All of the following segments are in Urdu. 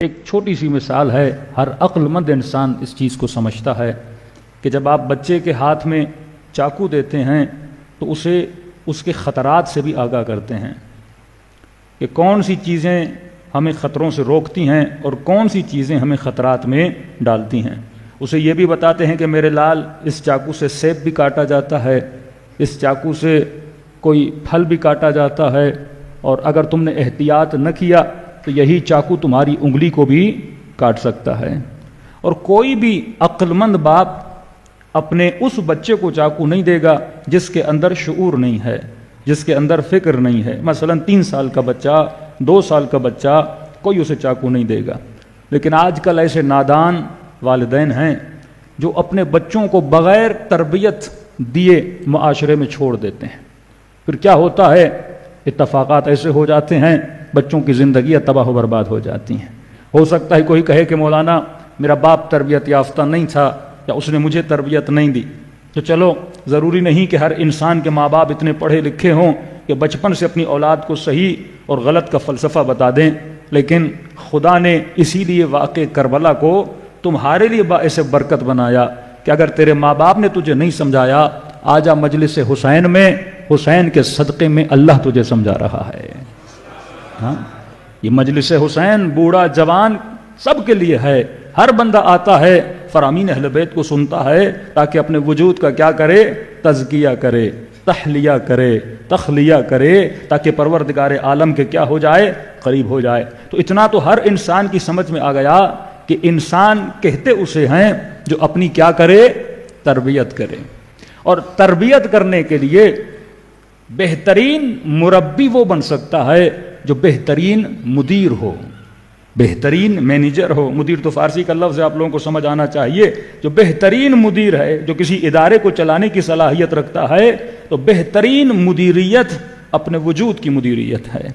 ایک چھوٹی سی مثال ہے، ہر عقل مند انسان اس چیز کو سمجھتا ہے کہ جب آپ بچے کے ہاتھ میں چاقو دیتے ہیں تو اسے اس کے خطرات سے بھی آگاہ کرتے ہیں کہ کون سی چیزیں ہمیں خطروں سے روکتی ہیں اور کون سی چیزیں ہمیں خطرات میں ڈالتی ہیں۔ اسے یہ بھی بتاتے ہیں کہ میرے لال اس چاقو سے سیب بھی کاٹا جاتا ہے، اس چاقو سے کوئی پھل بھی کاٹا جاتا ہے، اور اگر تم نے احتیاط نہ کیا تو یہی چاقو تمہاری انگلی کو بھی کاٹ سکتا ہے۔ اور کوئی بھی عقل مند باپ اپنے اس بچے کو چاقو نہیں دے گا جس کے اندر شعور نہیں ہے، جس کے اندر فکر نہیں ہے۔ مثلا 3 سال کا بچہ، 2 سال کا بچہ، کوئی اسے چاقو نہیں دے گا۔ لیکن آج کل ایسے نادان والدین ہیں جو اپنے بچوں کو بغیر تربیت دیے معاشرے میں چھوڑ دیتے ہیں۔ پھر کیا ہوتا ہے؟ اتفاقات ایسے ہو جاتے ہیں، بچوں کی زندگیاں تباہ و برباد ہو جاتی ہیں۔ ہو سکتا ہے کوئی کہے کہ مولانا میرا باپ تربیت یافتہ نہیں تھا یا اس نے مجھے تربیت نہیں دی، تو چلو ضروری نہیں کہ ہر انسان کے ماں باپ اتنے پڑھے لکھے ہوں کہ بچپن سے اپنی اولاد کو صحیح اور غلط کا فلسفہ بتا دیں، لیکن خدا نے اسی لیے واقع کربلا کو تمہارے لیے باعث برکت بنایا کہ اگر تیرے ماں باپ نے تجھے نہیں سمجھایا، آجا مجلس حسین میں، حسین کے صدقے میں اللہ تجھے سمجھا رہا ہے۔ ہاں، یہ مجلس حسین بوڑھا جوان سب کے لیے ہے۔ ہر بندہ آتا ہے، فرامین اہل بیت کو سنتا ہے تاکہ اپنے وجود کا کیا کرے؟ تزکیہ کرے، تحلیہ کرے، تخلیہ کرے، تاکہ پروردگار عالم کے کیا ہو جائے؟ قریب ہو جائے۔ تو اتنا تو ہر انسان کی سمجھ میں آ گیا کہ انسان کہتے اسے ہیں جو اپنی کیا کرے؟ تربیت کرے۔ اور تربیت کرنے کے لیے بہترین مربی وہ بن سکتا ہے جو بہترین مدیر ہو، بہترین مینیجر ہو۔ مدیر تو فارسی کا لفظ ہے، آپ لوگوں کو سمجھ آنا چاہیے۔ جو بہترین مدیر ہے، جو کسی ادارے کو چلانے کی صلاحیت رکھتا ہے، تو بہترین مدیریت اپنے وجود کی مدیریت ہے،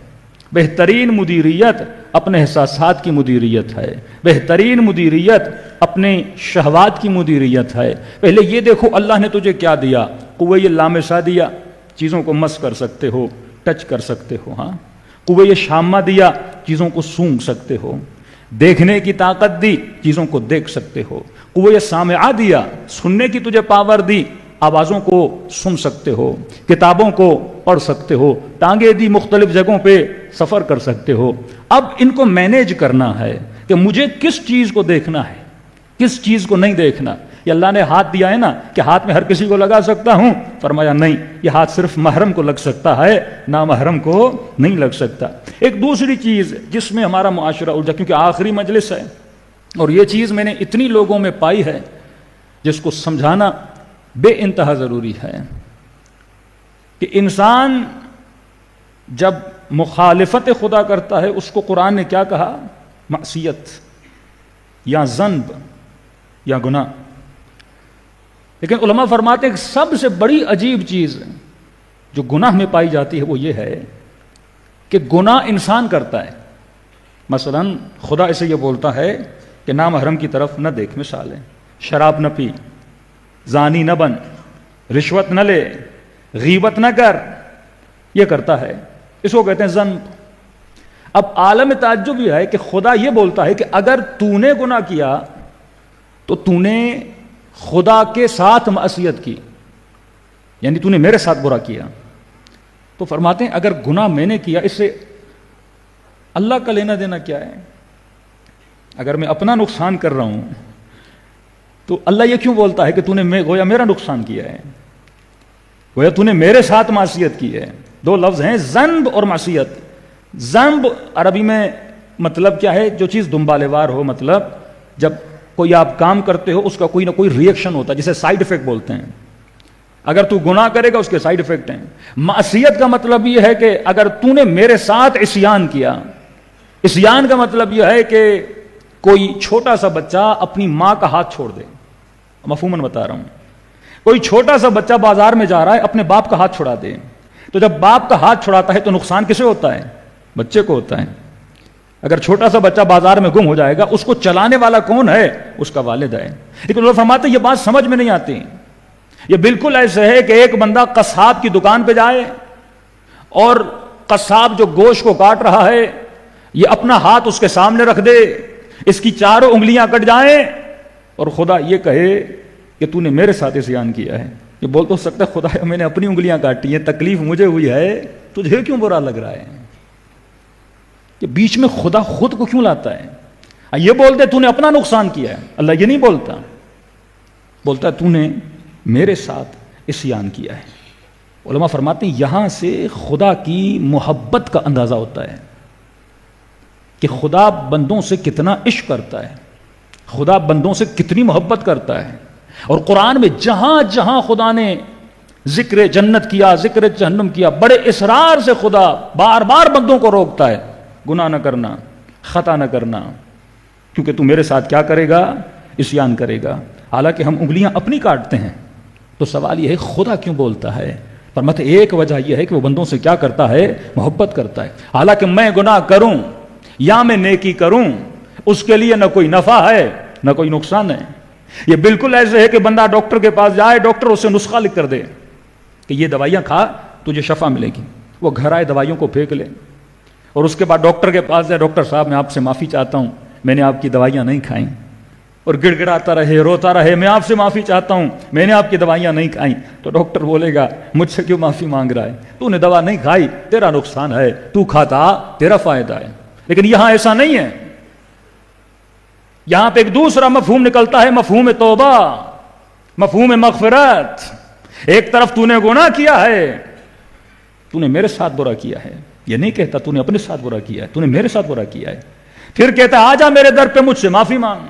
بہترین مدیریت اپنے احساسات کی مدیریت ہے، بہترین مدیریت اپنے شہوات کی مدیریت ہے۔ پہلے یہ دیکھو اللہ نے تجھے کیا دیا؟ قوہ لامسہ دیا، چیزوں کو مس کر سکتے ہو، ٹچ کر سکتے ہو۔ ہاں، قوہ شامہ دیا، چیزوں کو سونگھ سکتے ہو۔ دیکھنے کی طاقت دی، چیزوں کو دیکھ سکتے ہو۔ قوہ سامعہ دیا، سننے کی تجھے پاور دی، آوازوں کو سن سکتے ہو، کتابوں کو پڑھ سکتے ہو، ٹانگیں دی، مختلف جگہوں پہ سفر کر سکتے ہو۔ اب ان کو مینیج کرنا ہے کہ مجھے کس چیز کو دیکھنا ہے، کس چیز کو نہیں دیکھنا۔ یہ اللہ نے ہاتھ دیا ہے نا کہ ہاتھ میں ہر کسی کو لگا سکتا ہوں، فرمایا نہیں، یہ ہاتھ صرف محرم کو لگ سکتا ہے، نامحرم کو نہیں لگ سکتا۔ ایک دوسری چیز جس میں ہمارا معاشرہ الجھا، کیونکہ آخری مجلس ہے اور یہ چیز میں نے اتنی لوگوں میں پائی ہے جس کو سمجھانا بے انتہا ضروری ہے کہ انسان جب مخالفت خدا کرتا ہے اس کو قرآن نے کیا کہا؟ معصیت یا ذنب یا گناہ۔ لیکن علماء فرماتے ہیں کہ سب سے بڑی عجیب چیز جو گناہ میں پائی جاتی ہے وہ یہ ہے کہ گناہ انسان کرتا ہے۔ مثلا خدا اسے یہ بولتا ہے کہ نامحرم کی طرف نہ دیکھ، مثال ہے، شراب نہ پی، زانی نہ بن، رشوت نہ لے، غیبت نہ کر، یہ کرتا ہے، اس کو کہتے ہیں ذنب۔ اب عالم تعجب یہ ہے کہ خدا یہ بولتا ہے کہ اگر تو نے گناہ کیا تو تو نے خدا کے ساتھ معصیت کی، یعنی تو نے میرے ساتھ برا کیا۔ تو فرماتے ہیں اگر گناہ میں نے کیا، اس سے اللہ کا لینا دینا کیا ہے؟ اگر میں اپنا نقصان کر رہا ہوں تو اللہ یہ کیوں بولتا ہے کہ تو نے گویا میرا نقصان کیا ہے، گویا تو نے میرے ساتھ معصیت کی ہے۔ 2 لفظ ہیں، ذنب اور معصیت۔ ذنب عربی میں مطلب کیا ہے؟ جو چیز دنبالے وار ہو، مطلب جب کوئی آپ کام کرتے ہو اس کا کوئی نہ کوئی ریئیکشن ہوتا ہے، جسے سائیڈ ایفیکٹ بولتے ہیں۔ اگر تو گناہ کرے گا اس کے سائیڈ ایفیکٹ ہیں۔ معصیت کا مطلب یہ ہے کہ اگر تو نے میرے ساتھ عصیان کیا، عصیان کا مطلب یہ ہے کہ کوئی چھوٹا سا بچہ اپنی ماں کا ہاتھ چھوڑ دے، مفہوماً بتا رہا ہوں، کوئی چھوٹا سا بچہ بازار میں جا رہا ہے اپنے باپ کا ہاتھ چھڑا دے، تو جب باپ کا ہاتھ چھڑاتا ہے تو نقصان کسے ہوتا ہے؟ بچے کو ہوتا ہے۔ اگر چھوٹا سا بچہ بازار میں گم ہو جائے گا، اس کو چلانے والا کون ہے؟ اس کا والد ہے۔ لیکن لوگ فرماتے ہیں یہ بات سمجھ میں نہیں آتی۔ یہ بالکل ایسے ہے کہ ایک بندہ قصاب کی دکان پہ جائے اور قصاب جو گوشت کو کاٹ رہا ہے یہ اپنا ہاتھ اس کے سامنے رکھ دے اس کی چاروں انگلیاں کٹ جائیں اور خدا یہ کہے کہ تو نے میرے ساتھ عصیان کیا ہے. یہ بول تو سکتا ہے خدا میں نے اپنی انگلیاں کاٹی ہیں, تکلیف مجھے ہوئی ہے, تجھے کیوں برا لگ رہا ہے؟ کہ بیچ میں خدا خود کو کیوں لاتا ہے؟ یہ بولتے تو نے اپنا نقصان کیا ہے. اللہ یہ نہیں بولتا, بولتا تو نے میرے ساتھ عصیان کیا ہے. علماء فرماتے ہیں یہاں سے خدا کی محبت کا اندازہ ہوتا ہے کہ خدا بندوں سے کتنا عشق کرتا ہے, خدا بندوں سے کتنی محبت کرتا ہے. اور قرآن میں جہاں جہاں خدا نے ذکر جنت کیا, ذکر جہنم کیا, بڑے اصرار سے خدا بار بار بندوں کو روکتا ہے گناہ نہ کرنا, خطا نہ کرنا, کیونکہ تو میرے ساتھ کیا کرے گا؟ عصیان کرے گا. حالانکہ ہم انگلیاں اپنی کاٹتے ہیں. تو سوال یہ ہے خدا کیوں بولتا ہے؟ پر مت ایک وجہ یہ ہے کہ وہ بندوں سے کیا کرتا ہے؟ محبت کرتا ہے. حالانکہ میں گناہ کروں یا میں نیکی کروں اس کے لیے نہ کوئی نفع ہے نہ کوئی نقصان ہے. یہ بالکل ایسے ہے کہ بندہ ڈاکٹر کے پاس جائے, ڈاکٹر اسے نسخہ لکھ کر دے کہ یہ دوائیاں کھا تجھے شفا ملے گی. وہ گھر آئے دوائیوں کو پھینک لے اور اس کے بعد ڈاکٹر کے پاس جائے, ڈاکٹر صاحب میں آپ سے معافی چاہتا ہوں, میں نے آپ کی دوائیاں نہیں کھائیں, اور گڑ گڑاتا رہے, روتا رہے, میں آپ سے معافی چاہتا ہوں, میں نے آپ کی دوائیاں نہیں کھائیں. تو ڈاکٹر بولے گا مجھ سے کیوں معافی مانگ رہا ہے؟ تو نے دوا نہیں کھائی, تیرا نقصان ہے, تو کھاتا تیرا فائدہ ہے. لیکن یہاں ایسا نہیں ہے. یہاں پہ ایک دوسرا مفہوم نکلتا ہے, مفہوم توبہ, مفہوم مغفرت. ایک طرف تو نے گناہ کیا ہے, تو نے میرے ساتھ برا کیا ہے. یہ نہیں کہتا تو نے اپنے ساتھ برا کیا ہے, تو نے میرے ساتھ برا کیا ہے. پھر کہتا ہے آجا میرے در پہ مجھ سے معافی مانگ.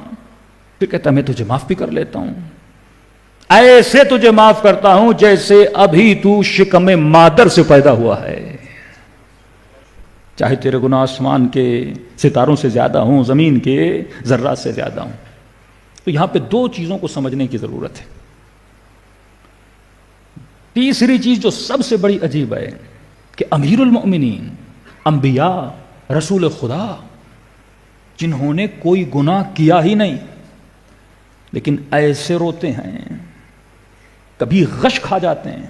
پھر کہتا ہے میں تجھے معاف بھی کر لیتا ہوں, ایسے تجھے معاف کرتا ہوں جیسے ابھی تو شکم مادر سے پیدا ہوا ہے. چاہے تیرے گناہ آسمان کے ستاروں سے زیادہ ہوں, زمین کے ذرات سے زیادہ ہوں. تو یہاں پہ دو چیزوں کو سمجھنے کی ضرورت ہے. تیسری چیز جو سب سے بڑی عجیب ہے کہ امیر المؤمنین, انبیاء, رسول خدا, جنہوں نے کوئی گناہ کیا ہی نہیں لیکن ایسے روتے ہیں, کبھی غش کھا جاتے ہیں,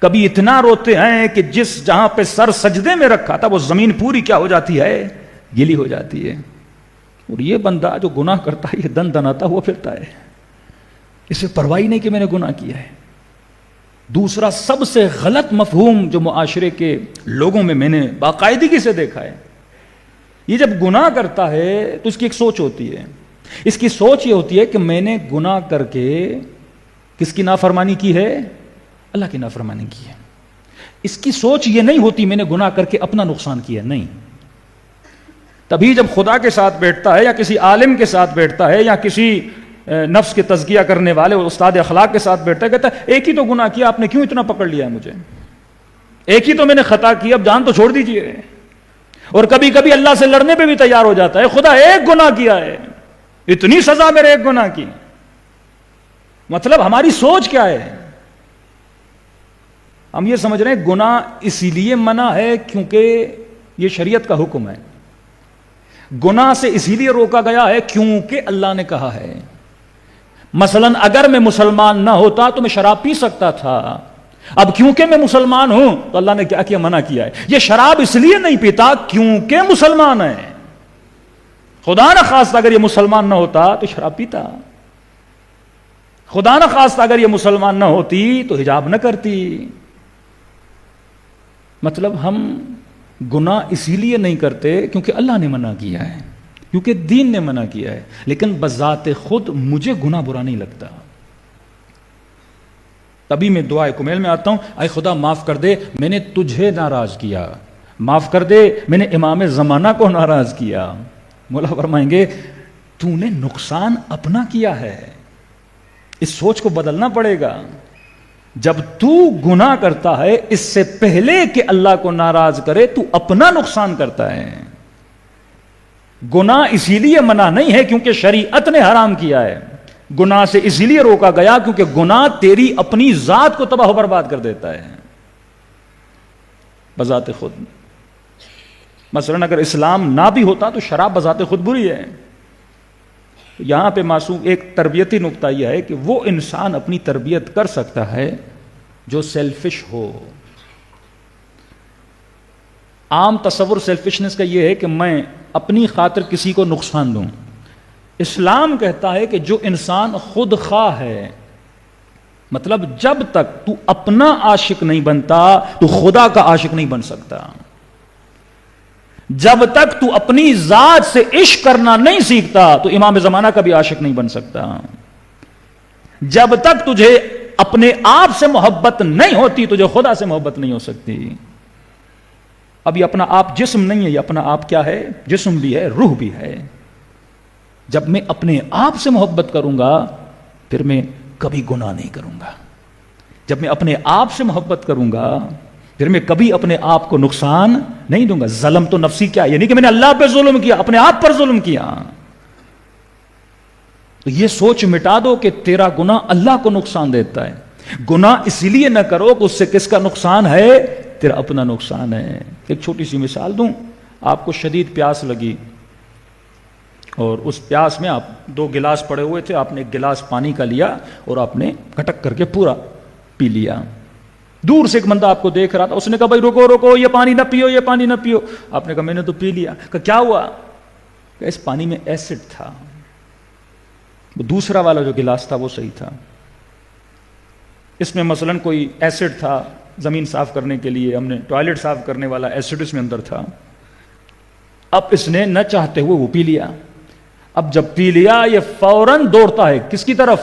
کبھی اتنا روتے ہیں کہ جس جہاں پہ سر سجدے میں رکھا تھا وہ زمین پوری کیا ہو جاتی ہے؟ گیلی ہو جاتی ہے. اور یہ بندہ جو گناہ کرتا ہے یہ دن دناتا ہوا پھرتا ہے, اسے پرواہ نہیں کہ میں نے گناہ کیا ہے. دوسرا سب سے غلط مفہوم جو معاشرے کے لوگوں میں نے باقاعدگی سے دیکھا ہے, یہ جب گناہ کرتا ہے تو اس کی ایک سوچ ہوتی ہے. اس کی سوچ یہ ہوتی ہے کہ میں نے گناہ کر کے کس کی نافرمانی کی ہے؟ اللہ کی نافرمانی کی ہے. اس کی سوچ یہ نہیں ہوتی میں نے گناہ کر کے اپنا نقصان کیا. نہیں. تبھی جب خدا کے ساتھ بیٹھتا ہے یا کسی عالم کے ساتھ بیٹھتا ہے یا کسی نفس کے تزکیہ کرنے والے استاد اخلاق کے ساتھ بیٹھتا ہے, کہتا ہے ایک ہی تو گناہ کیا, آپ نے کیوں اتنا پکڑ لیا ہے مجھے؟ ایک ہی تو میں نے خطا کی, اب جان تو چھوڑ دیجئے. اور کبھی کبھی اللہ سے لڑنے پہ بھی تیار ہو جاتا ہے, خدا ایک گناہ کیا ہے, اتنی سزا میرے ایک گناہ کی. مطلب ہماری سوچ کیا ہے؟ ہم یہ سمجھ رہے ہیں گناہ اسی لیے منع ہے کیونکہ یہ شریعت کا حکم ہے, گناہ سے اسی لیے روکا گیا ہے کیونکہ اللہ نے کہا ہے. مثلا اگر میں مسلمان نہ ہوتا تو میں شراب پی سکتا تھا, اب کیونکہ میں مسلمان ہوں تو اللہ نے کیا کیا؟ منع کیا ہے. یہ شراب اس لیے نہیں پیتا کیونکہ مسلمان ہے. خدا نہ خواستہ اگر یہ مسلمان نہ ہوتا تو شراب پیتا, خدا نہ خواستہ اگر یہ مسلمان نہ ہوتی تو حجاب نہ کرتی. مطلب ہم گناہ اسی لیے نہیں کرتے کیونکہ اللہ نے منع کیا ہے, کیونکہ دین نے منع کیا ہے, لیکن بذات خود مجھے گناہ برا نہیں لگتا. تبھی میں دعائے کمیل میں آتا ہوں, اے خدا معاف کر دے میں نے تجھے ناراض کیا, معاف کر دے میں نے امام زمانہ کو ناراض کیا. مولا فرمائیں گے تو نے نقصان اپنا کیا ہے, اس سوچ کو بدلنا پڑے گا. جب تو گناہ کرتا ہے اس سے پہلے کہ اللہ کو ناراض کرے تو اپنا نقصان کرتا ہے. گناہ اسی لیے منع نہیں ہے کیونکہ شریعت نے حرام کیا ہے, گناہ سے اسی لیے روکا گیا کیونکہ گناہ تیری اپنی ذات کو تباہ و برباد کر دیتا ہے بذات خود. مثلا اگر اسلام نہ بھی ہوتا تو شراب بذات خود بری ہے. یہاں پہ معصوم ایک تربیتی نقطہ یہ ہے کہ وہ انسان اپنی تربیت کر سکتا ہے جو سیلفش ہو. عام تصور سیلفشنس کا یہ ہے کہ میں اپنی خاطر کسی کو نقصان دوں, اسلام کہتا ہے کہ جو انسان خود خواہ ہے، مطلب جب تک تو اپنا عاشق نہیں بنتا تو خدا کا عاشق نہیں بن سکتا. جب تک تو اپنی ذات سے عشق کرنا نہیں سیکھتا تو امام زمانہ کا بھی عاشق نہیں بن سکتا. جب تک تجھے اپنے آپ سے محبت نہیں ہوتی تجھے خدا سے محبت نہیں ہو سکتی. اب یہ اپنا آپ جسم نہیں ہے، یہ اپنا آپ کیا ہے؟ جسم بھی ہے، روح بھی ہے. جب میں اپنے آپ سے محبت کروں گا پھر میں کبھی گناہ نہیں کروں گا. جب میں اپنے آپ سے محبت کروں گا پھر میں کبھی اپنے آپ کو نقصان نہیں دوں گا. ظلم تو نفسی کیا، یعنی کہ میں نے اللہ پہ ظلم کیا، اپنے آپ پر ظلم کیا. تو یہ سوچ مٹا دو کہ تیرا گناہ اللہ کو نقصان دیتا ہے. گناہ اسی لیے نہ کرو کہ اس سے کس کا نقصان ہے؟ تیرا اپنا نقصان ہے. ایک چھوٹی سی مثال دوں. آپ کو شدید پیاس لگی اور اس پیاس میں آپ 2 گلاس پڑے ہوئے تھے، آپ نے 1 گلاس پانی کا لیا اور آپ نے کھٹک کر کے پورا پی لیا. دور سے ایک بندہ آپ کو دیکھ رہا تھا، اس نے کہا بھائی رکو رکو، یہ پانی نہ پیو، یہ پانی نہ پیو. آپ نے کہا میں نے تو پی لیا. کہا کیا ہوا؟ کہ اس پانی میں ایسڈ تھا. دوسرا والا جو گلاس تھا وہ صحیح تھا. اس میں مثلا کوئی ایسڈ تھا زمین صاف کرنے کے لیے، ہم نے ٹوائلٹ صاف کرنے والا ایسڈ اس میں اندر تھا. اب اس نے نہ چاہتے ہوئے وہ پی لیا. اب جب پی لیا یہ فوراً دوڑتا ہے کس کی طرف؟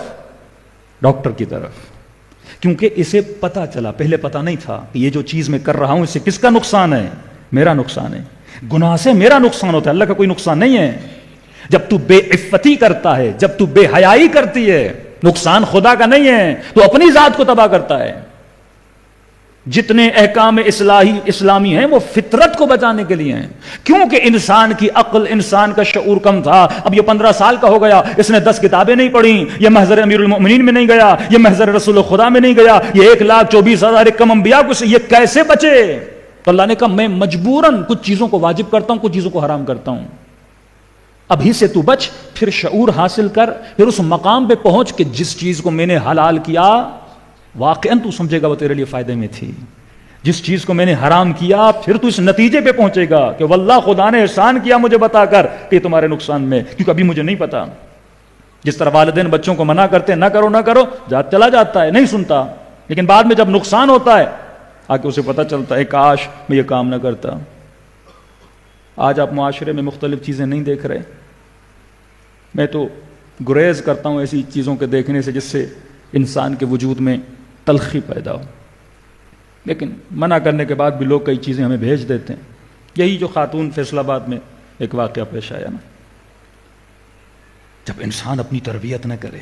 ڈاکٹر کی طرف. کیونکہ اسے پتا چلا، پہلے پتا نہیں تھا کہ یہ جو چیز میں کر رہا ہوں اس سے کس کا نقصان ہے؟ میرا نقصان ہے. گناہ سے میرا نقصان ہوتا ہے، اللہ کا کوئی نقصان نہیں ہے. جب تو بے عفتی کرتا ہے، جب تو بے حیائی کرتی ہے، نقصان خدا کا نہیں ہے، تو اپنی ذات کو تباہ کرتا ہے. جتنے احکام اسلامی ہیں وہ فطرت کو بچانے کے لیے ہیں. کیونکہ انسان کی عقل، انسان کا شعور کم تھا. اب یہ 15 سال کا ہو گیا، اس نے 10 کتابیں نہیں پڑھی، یہ محضر امیر المؤمنین میں نہیں گیا، یہ محضر رسول خدا میں نہیں گیا، یہ 1,24,000 کم انبیاء کو یہ کیسے بچے؟ تو اللہ نے کہا میں مجبوراً کچھ چیزوں کو واجب کرتا ہوں، کچھ چیزوں کو حرام کرتا ہوں. ابھی سے تو بچ، پھر شعور حاصل کر، پھر اس مقام پہ پہنچ کہ جس چیز کو میں نے حلال کیا واقعاً تو سمجھے گا وہ تیرے لیے فائدے میں تھی. جس چیز کو میں نے حرام کیا پھر تو اس نتیجے پہ پہنچے گا کہ واللہ خدا نے احسان کیا مجھے بتا کر کہ تمہارے نقصان میں، کیونکہ ابھی مجھے نہیں پتا. جس طرح والدین بچوں کو منع کرتے ہیں نہ کرو نہ کرو، چلا جاتا ہے نہیں سنتا، لیکن بعد میں جب نقصان ہوتا ہے آ کے اسے پتا چلتا ہے کاش میں یہ کام نہ کرتا. آج آپ معاشرے میں مختلف چیزیں نہیں دیکھ رہے. میں تو گریز کرتا ہوں ایسی چیزوں کے دیکھنے سے جس سے انسان کے وجود میں تلخی پیدا ہو. لیکن منع کرنے کے بعد بھی لوگ کئی چیزیں ہمیں بھیج دیتے ہیں. یہی جو خاتون فیصل آباد میں ایک واقعہ پیش آیا نا، جب انسان اپنی تربیت نہ کرے،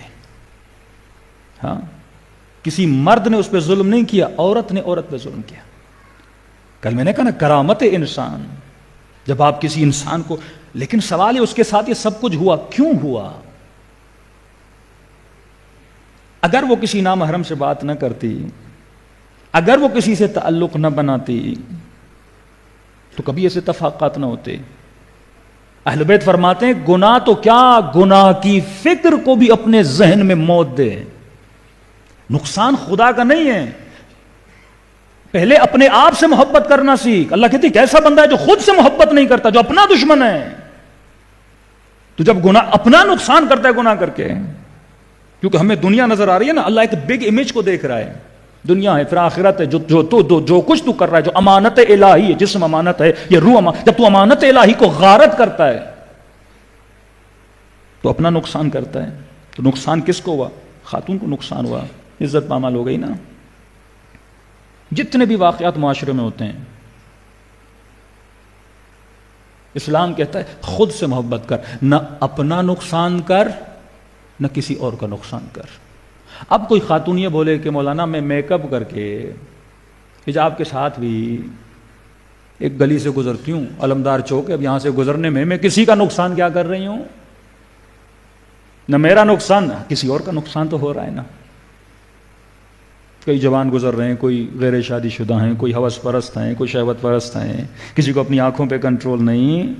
ہاں کسی مرد نے اس پہ ظلم نہیں کیا، عورت نے عورت پہ ظلم کیا. کل میں نے کہا نا کرامت انسان، جب آپ کسی انسان کو، لیکن سوال ہے اس کے ساتھ یہ سب کچھ ہوا کیوں ہوا؟ اگر وہ کسی نامحرم سے بات نہ کرتی، اگر وہ کسی سے تعلق نہ بناتی تو کبھی ایسے اتفاقات نہ ہوتے. اہل بیت فرماتے ہیں گناہ تو کیا، گناہ کی فکر کو بھی اپنے ذہن میں موت دے. نقصان خدا کا نہیں ہے. پہلے اپنے آپ سے محبت کرنا سیکھ. اللہ کہتی کیسا بندہ ہے جو خود سے محبت نہیں کرتا، جو اپنا دشمن ہے. تو جب گناہ اپنا نقصان کرتا ہے گناہ کر کے، کیونکہ ہمیں دنیا نظر آ رہی ہے نا، اللہ ایک بگ امیج کو دیکھ رہا ہے. دنیا ہے، پھر آخرت ہے. جو کچھ تو کر رہا ہے، جو امانت الہی ہے، جسم امانت ہے، یہ روح امانت. جب تو امانت الہی کو غارت کرتا ہے تو اپنا نقصان کرتا ہے. تو نقصان کس کو ہوا؟ خاتون کو نقصان ہوا، عزت پامال ہو گئی نا. جتنے بھی واقعات معاشرے میں ہوتے ہیں، اسلام کہتا ہے خود سے محبت کر، نہ اپنا نقصان کر نہ کسی اور کا نقصان کر. اب کوئی خاتون یہ بولے کہ مولانا میں میک اپ کر کے حجاب کے ساتھ بھی ایک گلی سے گزرتی ہوں، علمدار چوک ہے، اب یہاں سے گزرنے میں کسی کا نقصان کیا کر رہی ہوں؟ نہ میرا نقصان نہ کسی اور کا نقصان تو ہو رہا ہے نا. کئی جوان گزر رہے ہیں، کوئی غیر شادی شدہ ہیں، کوئی ہوس پرست ہیں، کوئی شہوت پرست ہیں، کسی کو اپنی آنکھوں پہ کنٹرول نہیں.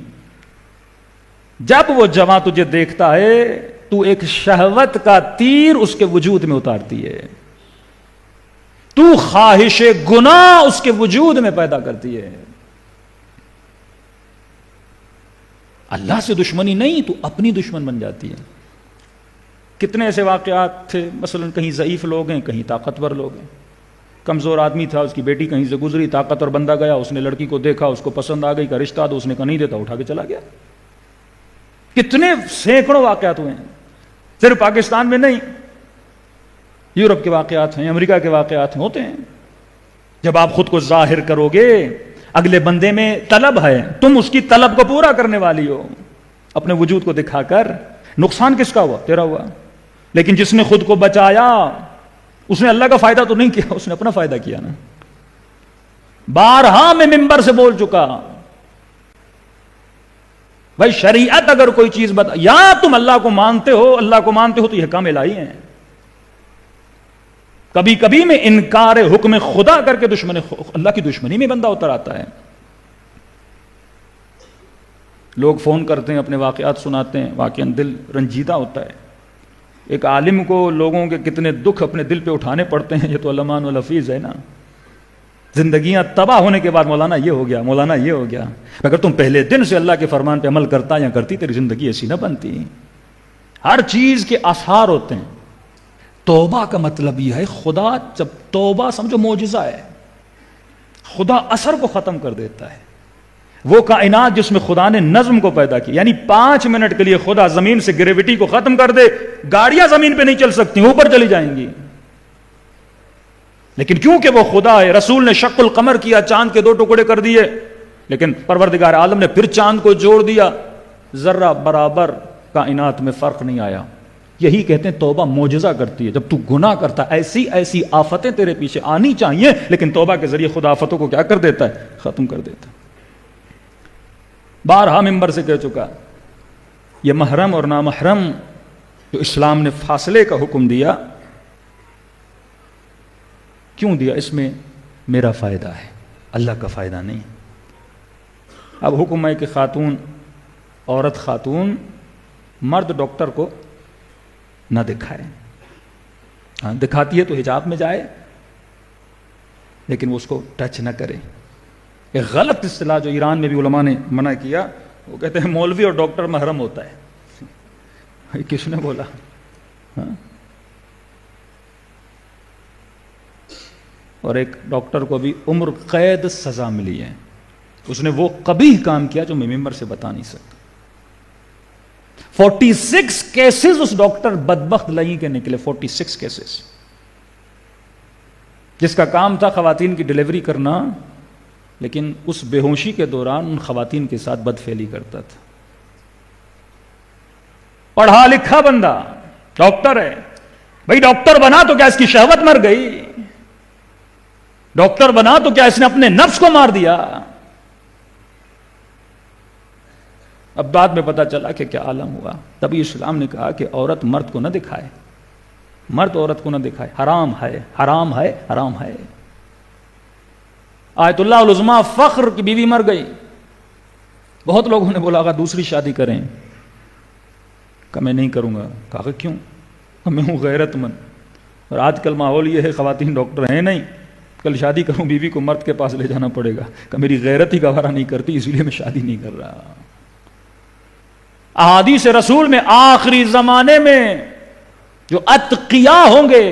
جب وہ جوان تجھے دیکھتا ہے تو ایک شہوت کا تیر اس کے وجود میں اتارتی ہے، تو خواہش گناہ اس کے وجود میں پیدا کرتی ہے. اللہ سے دشمنی نہیں تو اپنی دشمن بن جاتی ہے. کتنے ایسے واقعات تھے، مثلا کہیں ضعیف لوگ ہیں، کہیں طاقتور لوگ ہیں. کمزور آدمی تھا، اس کی بیٹی کہیں سے گزری، طاقتور بندہ گیا، اس نے لڑکی کو دیکھا، اس کو پسند آ گئی، کا رشتہ دو، اس نے کہا نہیں دیتا، اٹھا کے چلا گیا. کتنے سینکڑوں واقعات ہوئے ہیں، صرف پاکستان میں نہیں، یورپ کے واقعات ہیں، امریکہ کے واقعات ہوتے ہیں. جب آپ خود کو ظاہر کرو گے، اگلے بندے میں طلب ہے، تم اس کی طلب کو پورا کرنے والی ہو اپنے وجود کو دکھا کر. نقصان کس کا ہوا؟ تیرا ہوا. لیکن جس نے خود کو بچایا اس نے اللہ کا فائدہ تو نہیں کیا، اس نے اپنا فائدہ کیا نا. بارہا میں منبر سے بول چکا، بھائی شریعت اگر کوئی چیز بتا، یا تم اللہ کو مانتے ہو تو یہ حکام الہی ہیں. کبھی کبھی میں انکار حکم خدا کر کے اللہ کی دشمنی میں بندہ اتر آتا ہے. لوگ فون کرتے ہیں، اپنے واقعات سناتے ہیں، واقعاً دل رنجیدہ ہوتا ہے. ایک عالم کو لوگوں کے کتنے دکھ اپنے دل پہ اٹھانے پڑتے ہیں، یہ تو علمان والحفیظ ہے نا. زندگیاں تباہ ہونے کے بعد مولانا یہ ہو گیا، مولانا یہ ہو گیا. اگر تم پہلے دن سے اللہ کے فرمان پہ عمل کرتا یا کرتی، تیری زندگی ایسی نہ بنتی. ہر چیز کے آثار ہوتے ہیں. توبہ کا مطلب یہ ہے، خدا جب توبہ سمجھو معجزہ ہے، خدا اثر کو ختم کر دیتا ہے. وہ کائنات جس میں خدا نے نظم کو پیدا کی، یعنی 5 منٹ کے لیے خدا زمین سے گریوٹی کو ختم کر دے، گاڑیاں زمین پہ نہیں چل سکتی، اوپر چلی جائیں گی. لیکن کیونکہ وہ خدا ہے، رسول نے شق القمر کیا، چاند کے 2 ٹکڑے کر دیے، لیکن پروردگار عالم نے پھر چاند کو جوڑ دیا، ذرہ برابر کائنات میں فرق نہیں آیا. یہی کہتے ہیں توبہ معجزہ کرتی ہے. جب تو گناہ کرتا، ایسی آفتیں تیرے پیچھے آنی چاہیے، لیکن توبہ کے ذریعے خدا آفتوں کو کیا کر دیتا ہے؟ ختم کر دیتا ہے. بارہا ممبر سے کہہ چکا، یہ محرم اور نامحرم جو اسلام نے فاصلے کا حکم دیا، کیوں دیا؟ اس میں میرا فائدہ ہے، اللہ کا فائدہ نہیں. اب حکم ہے کہ عورت خاتون مرد ڈاکٹر کو نہ دکھائے. ہاں دکھاتی ہے تو حجاب میں جائے، لیکن وہ اس کو ٹچ نہ کرے. ایک غلط اصطلاح جو ایران میں بھی علماء نے منع کیا، وہ کہتے ہیں مولوی اور ڈاکٹر محرم ہوتا ہے. کس نے بولا؟ ہاں. اور ایک ڈاکٹر کو بھی عمر قید سزا ملی ہے، اس نے وہ قبیح کام کیا جو میں ممبر سے بتا نہیں سکتا. 46 کیسز اس ڈاکٹر بدبخت لئی کے نکلے. 46 کیسز، جس کا کام تھا خواتین کی ڈیلیوری کرنا، لیکن اس بے ہوشی کے دوران ان خواتین کے ساتھ بدفعلی کرتا تھا. پڑھا لکھا بندہ، ڈاکٹر ہے. بھائی ڈاکٹر بنا تو کیا اس کی شہوت مر گئی؟ ڈاکٹر بنا تو کیا اس نے اپنے نفس کو مار دیا؟ اب بعد میں پتا چلا کہ کیا عالم ہوا. تبھی اسلام نے کہا کہ عورت مرد کو نہ دکھائے، مرد عورت کو نہ دکھائے. حرام ہے، حرام ہے، حرام ہے. آیت اللہ العظمیٰ فخر کی بیوی مر گئی. بہت لوگوں نے بولا آقا دوسری شادی کریں. کہا میں نہیں کروں گا. کہا کیوں؟ میں ہوں غیرت مند، اور آج کل ماحول یہ ہے خواتین ڈاکٹر ہیں نہیں، کل شادی کروں بیوی کو مرد کے پاس لے جانا پڑے گا. کہ میری غیرت ہی گوارا نہیں کرتی، اسی لیے میں شادی نہیں کر رہا. احادیث رسول میں آخری زمانے میں جو اتقیاء ہوں گے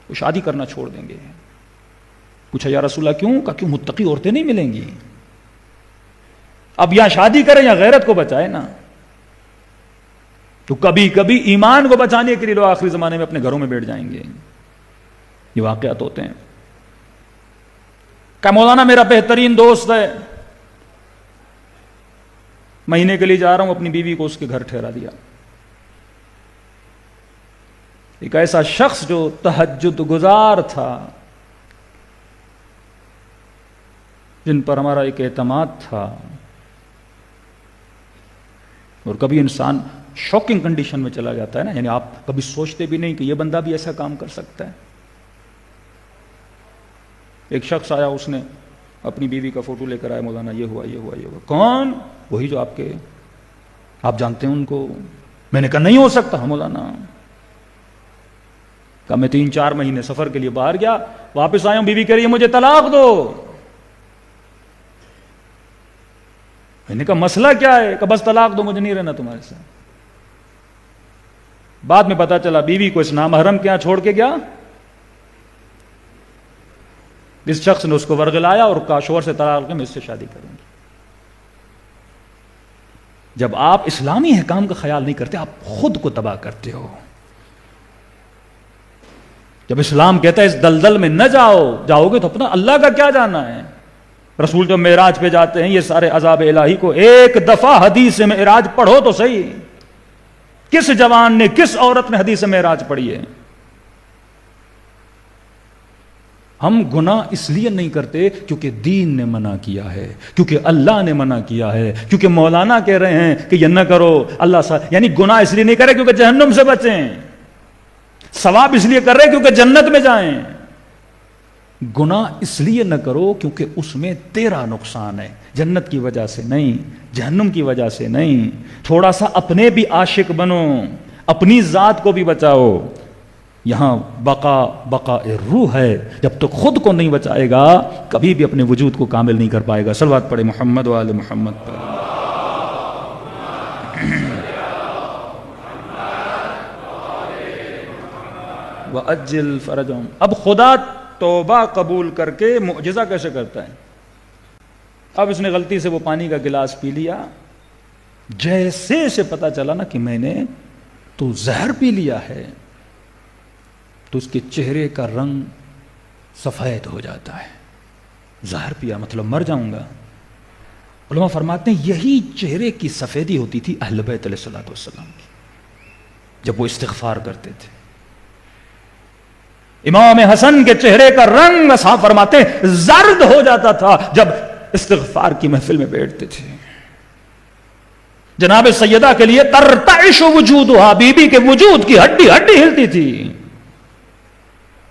وہ شادی کرنا چھوڑ دیں گے. پوچھا یا رسول اللہ کیوں؟ کہا کیوں متقی عورتیں نہیں ملیں گی. اب یا شادی کریں یا غیرت کو بچائے نا. تو کبھی کبھی ایمان کو بچانے کے لیے لوگ آخری زمانے میں اپنے گھروں میں بیٹھ جائیں گے. یہ واقعات ہوتے ہیں. کہ مولانا میرا بہترین دوست ہے، مہینے کے لیے جا رہا ہوں، اپنی بیوی کو اس کے گھر ٹھہرا دیا. ایک ایسا شخص جو تہجد گزار تھا، جن پر ہمارا ایک اعتماد تھا. اور کبھی انسان شاکنگ کنڈیشن میں چلا جاتا ہے نا، یعنی آپ کبھی سوچتے بھی نہیں کہ یہ بندہ بھی ایسا کام کر سکتا ہے. ایک شخص آیا، اس نے اپنی بیوی کا فوٹو لے کر آیا، مولانا یہ ہوا یہ ہوا یہ ہوا. کون؟ وہی جو آپ جانتے ہیں ان کو. میں نے کہا نہیں ہو سکتا مولانا. کہا میں 3-4 مہینے سفر کے لیے باہر گیا، واپس آیا ہوں، بیوی کہہ رہی ہے مجھے طلاق دو. میں نے کہا مسئلہ کیا ہے؟ کہ بس طلاق دو، مجھے نہیں رہنا تمہارے ساتھ۔ بعد میں پتا چلا بیوی کو اس نامحرم کے یہاں چھوڑ کے گیا، اس شخص نے اس کو ورغلایا اور کہا شوہر سے طلاق میں اس سے شادی کروں گی۔ جب آپ اسلامی احکام کا خیال نہیں کرتے، آپ خود کو تباہ کرتے ہو۔ جب اسلام کہتا ہے اس دلدل میں نہ جاؤ گے تو اپنا اللہ کا کیا جانا ہے؟ رسول جب معراج پہ جاتے ہیں، یہ سارے عذاب الہی کو ایک دفعہ حدیث معراج پڑھو تو صحیح۔ کس جوان نے، کس عورت نے حدیث معراج پڑھی ہے؟ ہم گناہ اس لیے نہیں کرتے کیونکہ دین نے منع کیا ہے، کیونکہ اللہ نے منع کیا ہے، کیونکہ مولانا کہہ رہے ہیں کہ یہ نہ کرو، اللہ یعنی گناہ اس لیے نہیں کرے کیونکہ جہنم سے بچیں، ثواب اس لیے کر رہے کیونکہ جنت میں جائیں۔ گناہ اس لیے نہ کرو کیونکہ اس میں تیرا نقصان ہے، جنت کی وجہ سے نہیں، جہنم کی وجہ سے نہیں۔ تھوڑا سا اپنے بھی عاشق بنو، اپنی ذات کو بھی بچاؤ۔ یہاں بقا روح ہے، جب تک خود کو نہیں بچائے گا کبھی بھی اپنے وجود کو کامل نہیں کر پائے گا۔ صلوات پڑھے محمد و آل محمد پر۔ وَأَجِّلْ فَرَجَهُمْ۔ اب خدا توبہ قبول کر کے معجزہ کیسے کرتا ہے؟ اب اس نے غلطی سے وہ پانی کا گلاس پی لیا، جیسے سے پتا چلا نا کہ میں نے تو زہر پی لیا ہے، تو اس کے چہرے کا رنگ سفید ہو جاتا ہے۔ زہر پیا مطلب مر جاؤں گا۔ علماء فرماتے ہیں یہی چہرے کی سفیدی ہوتی تھی اہل بیت علیہ الصلوۃ والسلام کی جب وہ استغفار کرتے تھے۔ امام حسن کے چہرے کا رنگ صاحب فرماتے ہیں زرد ہو جاتا تھا جب استغفار کی محفل میں بیٹھتے تھے۔ جناب سیدہ کے لیے ترتعش وجودها، بی بی کے وجود کی ہڈی ہڈی ہلتی تھی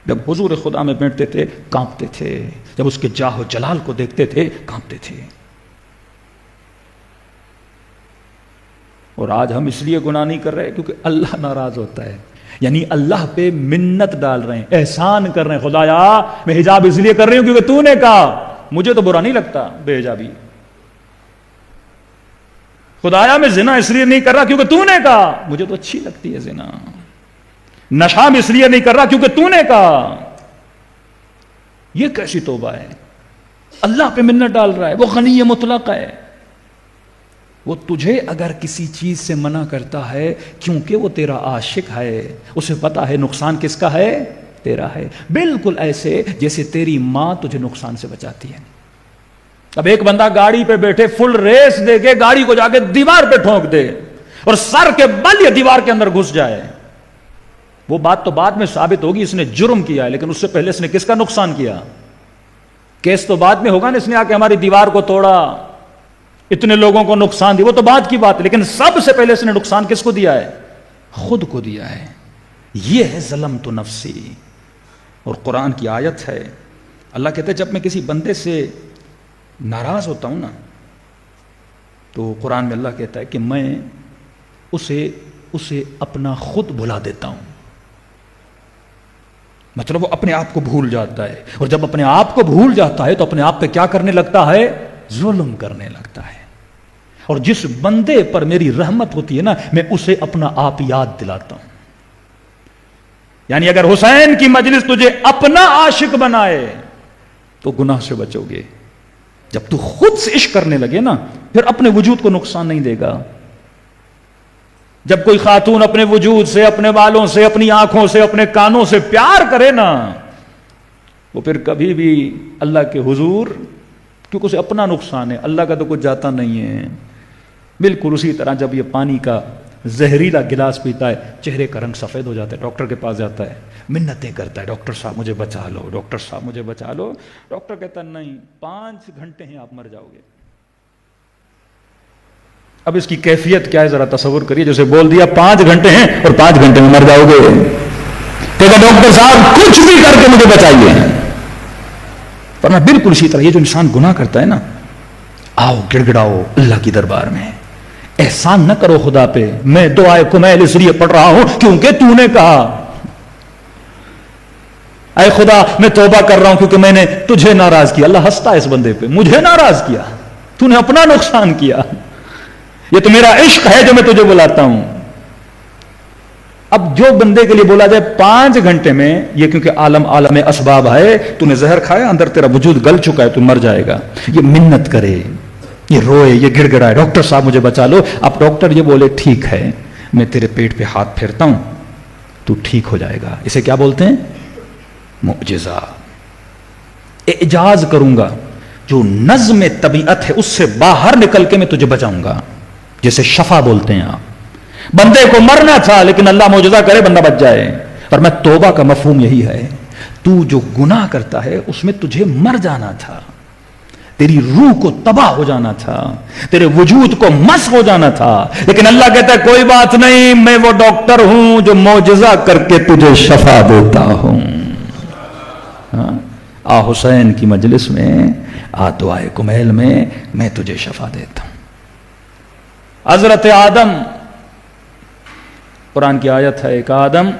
جب حضور خدا میں بیٹھتے تھے، کانپتے تھے، جب اس کے جاہ و جلال کو دیکھتے تھے کانپتے تھے۔ اور آج ہم اس لیے گناہ نہیں کر رہے کیونکہ اللہ ناراض ہوتا ہے، یعنی اللہ پہ منت ڈال رہے ہیں، احسان کر رہے ہیں، خدایا میں حجاب اس لیے کر رہی ہوں کیونکہ تو نے کہا، مجھے تو برا نہیں لگتا بے حجابی۔ خدایا میں زنا اس لیے نہیں کر رہا کیونکہ تو نے کہا، مجھے تو اچھی لگتی ہے زنا۔ نشہ میں اس لیے نہیں کر رہا کیونکہ تو نے کہا۔ یہ کیسی توبہ ہے؟ اللہ پہ منت ڈال رہا ہے، وہ غنی مطلق ہے۔ وہ تجھے اگر کسی چیز سے منع کرتا ہے کیونکہ وہ تیرا عاشق ہے، اسے پتا ہے نقصان کس کا ہے؟ تیرا ہے۔ بالکل ایسے جیسے تیری ماں تجھے نقصان سے بچاتی ہے۔ اب ایک بندہ گاڑی پہ بیٹھے فل ریس دے کے گاڑی کو جا کے دیوار پہ ٹھونک دے اور سر کے بل یہ دیوار کے اندر گھس جائے، وہ بات تو بعد میں ثابت ہوگی اس نے جرم کیا ہے، لیکن اس سے پہلے اس نے کس کا نقصان کیا؟ کیس تو بعد میں ہوگا نا، اس نے آ کے ہماری دیوار کو توڑا، اتنے لوگوں کو نقصان دیا، وہ تو بعد کی بات ہے، لیکن سب سے پہلے اس نے نقصان کس کو دیا ہے؟ خود کو دیا ہے۔ یہ ہے ظلمت نفسی۔ اور قرآن کی آیت ہے، اللہ کہتا ہے جب میں کسی بندے سے ناراض ہوتا ہوں نا تو قرآن میں اللہ کہتا ہے کہ میں اسے اپنا خود بھلا دیتا ہوں، مطلب وہ اپنے آپ کو بھول جاتا ہے، اور جب اپنے آپ کو بھول جاتا ہے تو اپنے آپ پہ کیا کرنے لگتا ہے؟ ظلم کرنے لگتا ہے۔ اور جس بندے پر میری رحمت ہوتی ہے نا، میں اسے اپنا آپ یاد دلاتا ہوں۔ یعنی اگر حسین کی مجلس تجھے اپنا عاشق بنائے تو گناہ سے بچو گے۔ جب تو خود سے عشق کرنے لگے نا پھر اپنے وجود کو نقصان نہیں دے گا۔ جب کوئی خاتون اپنے وجود سے، اپنے بالوں سے، اپنی آنکھوں سے، اپنے کانوں سے پیار کرے نا، وہ پھر کبھی بھی اللہ کے حضور، کیونکہ اسے اپنا نقصان ہے، اللہ کا تو کچھ جاتا نہیں ہے۔ بالکل اسی طرح جب یہ پانی کا زہریلا گلاس پیتا ہے، چہرے کا رنگ سفید ہو جاتا ہے، ڈاکٹر کے پاس جاتا ہے، منتیں کرتا ہے، ڈاکٹر صاحب مجھے بچا لو، ڈاکٹر صاحب مجھے بچا لو۔ ڈاکٹر کہتا ہے نہیں، 5 گھنٹے ہیں آپ مر جاؤ گے۔ اب اس کی کیفیت کیا ہے ذرا تصور کریے، جیسے بول دیا 5 گھنٹے ہیں اور 5 گھنٹے میں مر جاؤ گے، کہتا ڈاکٹر صاحب کچھ بھی کر کے مجھے بچائیے۔ ورنہ بالکل اسی طرح یہ جو انسان گناہ کرتا ہے نا، آؤ گڑ گڑاؤ اللہ کی دربار میں، احسان نہ کرو خدا پہ، میں دعائے کمیل اس لیے پڑھ رہا ہوں کیونکہ تو نے کہا، اے خدا میں توبہ کر رہا ہوں کیونکہ میں نے تجھے ناراض کیا۔ اللہ ہنستا ہے اس بندے پہ، مجھے ناراض کیا، تو نے اپنا نقصان کیا. یہ تو میرا عشق ہے جو میں تجھے بلاتا ہوں. اب جو بندے کے لیے بولا جائے 5 گھنٹے میں، یہ کیونکہ عالم اسباب ہے، تو نے زہر کھایا، اندر تیرا وجود گل چکا ہے، تو مر جائے گا. یہ منت کرے، یہ روئے، یہ گڑ گڑائے، ڈاکٹر صاحب مجھے بچا لو. اب ڈاکٹر یہ بولے ٹھیک ہے میں تیرے پیٹ پہ ہاتھ پھیرتا ہوں، تو ٹھیک ہو جائے گا. اسے کیا بولتے ہیں؟ معجزہ. اعجاز کروں گا، جو نظم طبیعت ہے اس سے باہر نکل کے میں تجھے بچاؤں گا، جیسے شفا بولتے ہیں آپ. بندے کو مرنا تھا لیکن اللہ معجزہ کرے بندہ بچ جائے. اور میں توبہ کا مفہوم یہی ہے، تو جو گناہ کرتا ہے اس میں تجھے مر جانا تھا، تیری روح کو تباہ ہو جانا تھا، تیرے وجود کو مس ہو جانا تھا. لیکن اللہ کہتا ہے کوئی بات نہیں، میں وہ ڈاکٹر ہوں جو معجزہ کر کے تجھے شفا دیتا ہوں. آ حسین کی مجلس میں، آ دعائے کمیل میں تجھے شفا دیتا ہوں. حضرت آدم، قرآن کی آیت ہے، ایک آدم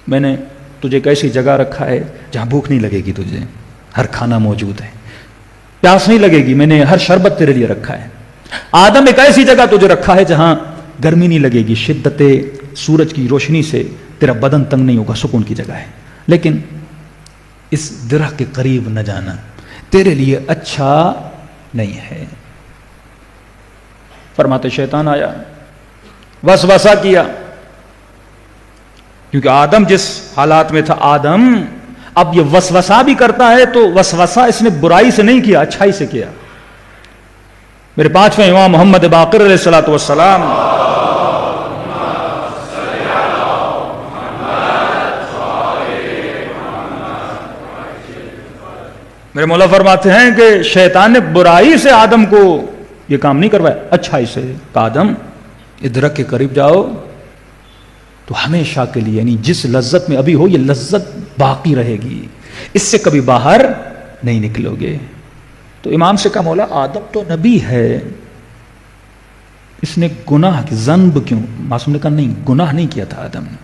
میں نے تجھے ایک ایسی جگہ رکھا ہے جہاں بھوک نہیں لگے گی، تجھے ہر کھانا موجود ہے، پیاس نہیں لگے گی، میں نے ہر شربت تیرے لیے رکھا ہے. آدم ایک ایسی جگہ تجھے رکھا ہے جہاں گرمی نہیں لگے گی، شدت سورج کی روشنی سے تیرا بدن تنگ نہیں ہوگا، سکون کی جگہ ہے. لیکن اس درخت کے قریب نہ جانا، تیرے لیے اچھا نہیں ہے. فرماتے شیطان آیا، وسوسہ کیا، کیونکہ آدم جس حالات میں تھا، آدم اب یہ وسوسہ بھی کرتا ہے، تو وسوسہ اس نے برائی سے نہیں کیا، اچھائی سے کیا. میرے 5ویں امام محمد باقر علیہ الصلوۃ والسلام، میرے مولا فرماتے ہیں کہ شیطان نے برائی سے آدم کو یہ کام نہیں کروایا، اچھائی سے. آدم اس درخت کے قریب جاؤ تو ہمیشہ کے لیے، یعنی جس لذت میں ابھی ہو یہ لذت باقی رہے گی، اس سے کبھی باہر نہیں نکلو گے. تو امام سے کہا مولا آدم تو نبی ہے، اس نے گناہ کی ذنب کیوں؟ معصوم نے کہا نہیں، گناہ نہیں کیا تھا آدم نے.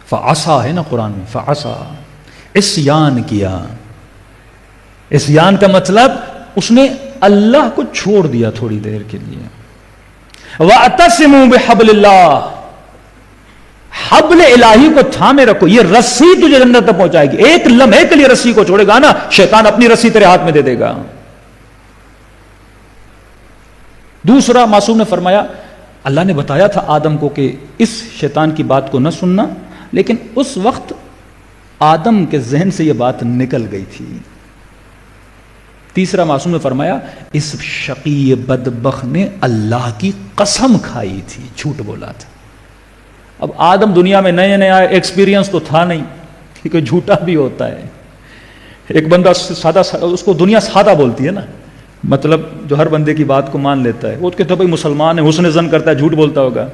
فعصا ہے نا قرآن میں، فعصا، عصیان کیا. عصیان کا مطلب اس نے اللہ کو چھوڑ دیا تھوڑی دیر کے لیے. وَاعْتَصِمُوا بِحَبْلِ اللَّهِ، حبل الہی کو تھامے رکھو، یہ رسی تجھے جنت تک پہنچائے گی. ایک لمحے کے لیے رسی کو چھوڑے گا نا، شیطان اپنی رسی تیرے ہاتھ میں دے دے گا. دوسرا معصوم نے فرمایا، اللہ نے بتایا تھا آدم کو کہ اس شیطان کی بات کو نہ سننا، لیکن اس وقت آدم کے ذہن سے یہ بات نکل گئی تھی. تیسرا معصوم نے فرمایا، اس شقی بدبخت نے اللہ کی قسم کھائی تھی، جھوٹ بولا تھا. اب آدم دنیا میں نئے نئے آئے، ایکسپیرینس تو تھا نہیں کہ جھوٹا بھی ہوتا ہے. ایک بندہ سادہ، اس کو دنیا سادہ بولتی ہے نا، مطلب جو ہر بندے کی بات کو مان لیتا ہے. وہ کہتا ہے بھائی مسلمان ہے، حسن ظن کرتا ہے، جھوٹ بولتا ہوگا.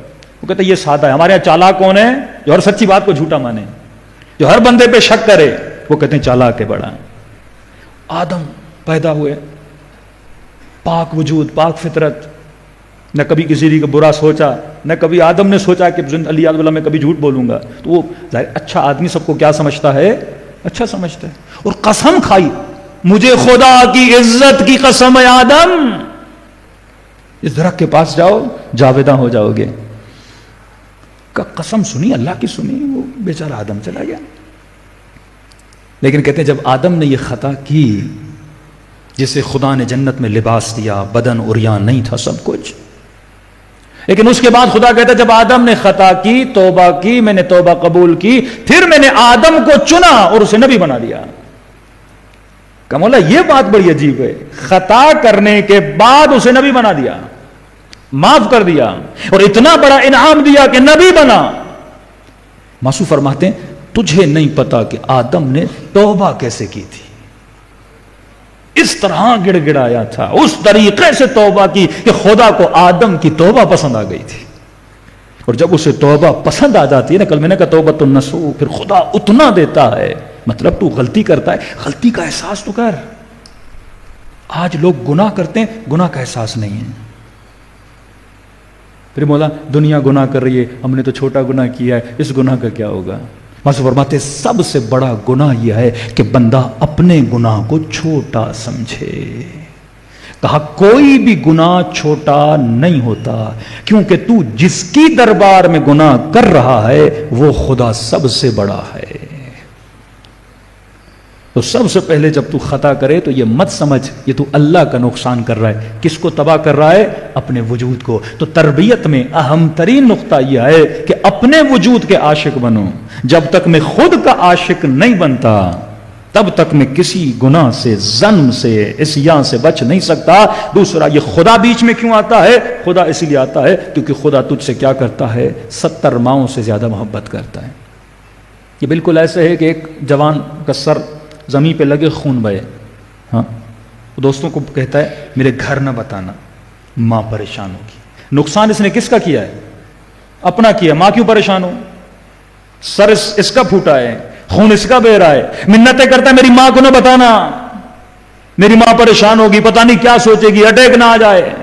وہ کہتا ہے یہ سادہ ہے. ہمارے یہاں چالاک کون ہے؟ جو ہر سچی بات کو جھوٹا مانے، جو ہر بندے پہ شک کرے، وہ کہتے ہیں چالاک ہے بڑا. آدم پیدا ہوئے، پاک وجود، پاک فطرت، نہ کبھی کسی کا برا سوچا، نہ کبھی آدم نے سوچا کہ علی اللہ میں کبھی جھوٹ بولوں گا. تو وہ ظاہر اچھا آدمی سب کو کیا سمجھتا ہے؟ اچھا سمجھتا ہے. اور قسم کھائی، مجھے خدا کی عزت کی قسم ہے آدم، اس درخت کے پاس جاؤ جاویداں ہو جاؤ گے. کا قسم سنی، اللہ کی سنی، وہ بیچارہ آدم چلا گیا. لیکن کہتے ہیں جب آدم نے یہ خطا کی، جسے خدا نے جنت میں لباس دیا، بدن عریان نہیں تھا، سب کچھ، لیکن اس کے بعد خدا کہتا ہے جب آدم نے خطا کی، توبہ کی، میں نے توبہ قبول کی، پھر میں نے آدم کو چنا اور اسے نبی بنا دیا. کہ مولا یہ بات بڑی عجیب ہے، خطا کرنے کے بعد اسے نبی بنا دیا، معاف کر دیا، اور اتنا بڑا انعام دیا کہ نبی بنا. معصوم فرماتے ہیں تجھے نہیں پتا کہ آدم نے توبہ کیسے کی تھی. اس طرح گڑ گڑایا تھا، اس طریقے سے توبہ کی کہ خدا کو آدم کی توبہ پسند آ گئی تھی. اور جب اسے توبہ پسند آ جاتی ہے نا، کل میں نے کہا توبۃ النصوح، پھر خدا اتنا دیتا ہے. مطلب تو غلطی کرتا ہے، غلطی کا احساس تو کر. آج لوگ گناہ کرتے ہیں، گناہ کا احساس نہیں ہے. پھر مولا دنیا گناہ کر رہی ہے، ہم نے تو چھوٹا گناہ کیا ہے، اس گناہ کا کیا ہوگا؟ معصوم فرماتے سب سے بڑا گناہ یہ ہے کہ بندہ اپنے گناہ کو چھوٹا سمجھے. کہا کوئی بھی گناہ چھوٹا نہیں ہوتا، کیونکہ تو جس کی دربار میں گناہ کر رہا ہے وہ خدا سب سے بڑا ہے۔ تو سب سے پہلے جب تو خطا کرے تو یہ مت سمجھ یہ تو اللہ کا نقصان کر رہا ہے۔ کس کو تباہ کر رہا ہے؟ اپنے وجود کو۔ تو تربیت میں اہم ترین نقطہ یہ ہے کہ اپنے وجود کے عاشق بنو۔ جب تک میں خود کا عاشق نہیں بنتا تب تک میں کسی گناہ سے، ظلم سے، عصیان سے بچ نہیں سکتا۔ دوسرا، یہ خدا بیچ میں کیوں آتا ہے؟ خدا اس لیے آتا ہے کیونکہ خدا تجھ سے کیا کرتا ہے؟ 70 ماؤں سے زیادہ محبت کرتا ہے۔ یہ بالکل ایسے ہے کہ ایک جوان کا سر زمین پہ لگے، خون بہے، ہاں، دوستوں کو کہتا ہے میرے گھر نہ بتانا، ماں پریشان ہوگی۔ نقصان اس نے کس کا کیا ہے؟ اپنا کیا۔ ماں کیوں پریشان ہو؟ سر اس کا پھوٹا ہے، خون اس کا بہ رہا ہے، منتیں کرتا ہے میری ماں کو نہ بتانا، میری ماں پریشان ہوگی، پتہ نہیں کیا سوچے گی، اٹیک نہ آ جائے،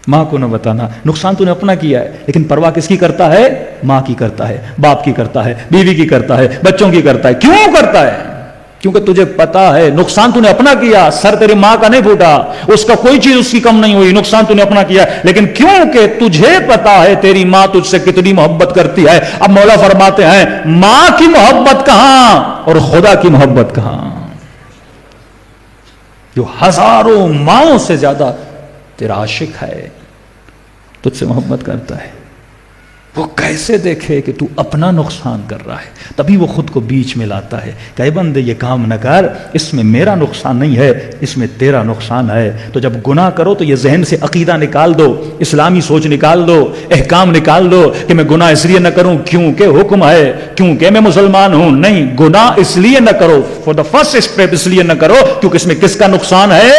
ماں کو نہ بتانا۔ نقصان تو نے اپنا کیا ہے، لیکن پرواہ کس کی کرتا ہے؟ ماں کی کرتا ہے، باپ کی کرتا ہے، بیوی کی کرتا ہے، بچوں کی کرتا ہے۔ کیوں کرتا ہے؟ کیونکہ تجھے پتا ہے نقصان تو نے اپنا کیا۔ سر تیری ماں کا نہیں پھوٹا، اس کا کوئی چیز اس کی کم نہیں ہوئی، نقصان تو نے اپنا کیا، لیکن کیونکہ تجھے پتا ہے تیری ماں تجھ سے کتنی محبت کرتی ہے۔ اب مولا فرماتے ہیں ماں کی محبت کہاں اور خدا کی محبت کہاں؟ جو ہزاروں ماؤں سے زیادہ تیرا عاشق ہے، تجھ سے محبت کرتا ہے، وہ کیسے دیکھے کہ تو اپنا نقصان کر رہا ہے؟ تبھی وہ خود کو بیچ میں لاتا ہے کہ اے بندے یہ کام نہ کر، اس میں میرا نقصان نہیں ہے، اس میں تیرا نقصان ہے۔ تو جب گناہ کرو تو یہ ذہن سے عقیدہ نکال دو، اسلامی سوچ نکال دو، احکام نکال دو کہ میں گناہ اس لیے نہ کروں کیونکہ حکم ہے، کیونکہ میں مسلمان ہوں۔ نہیں، گناہ اس لیے نہ کرو، فور دا فرسٹ اسٹیپ اس لیے نہ کرو کیونکہ اس میں کس کا نقصان ہے؟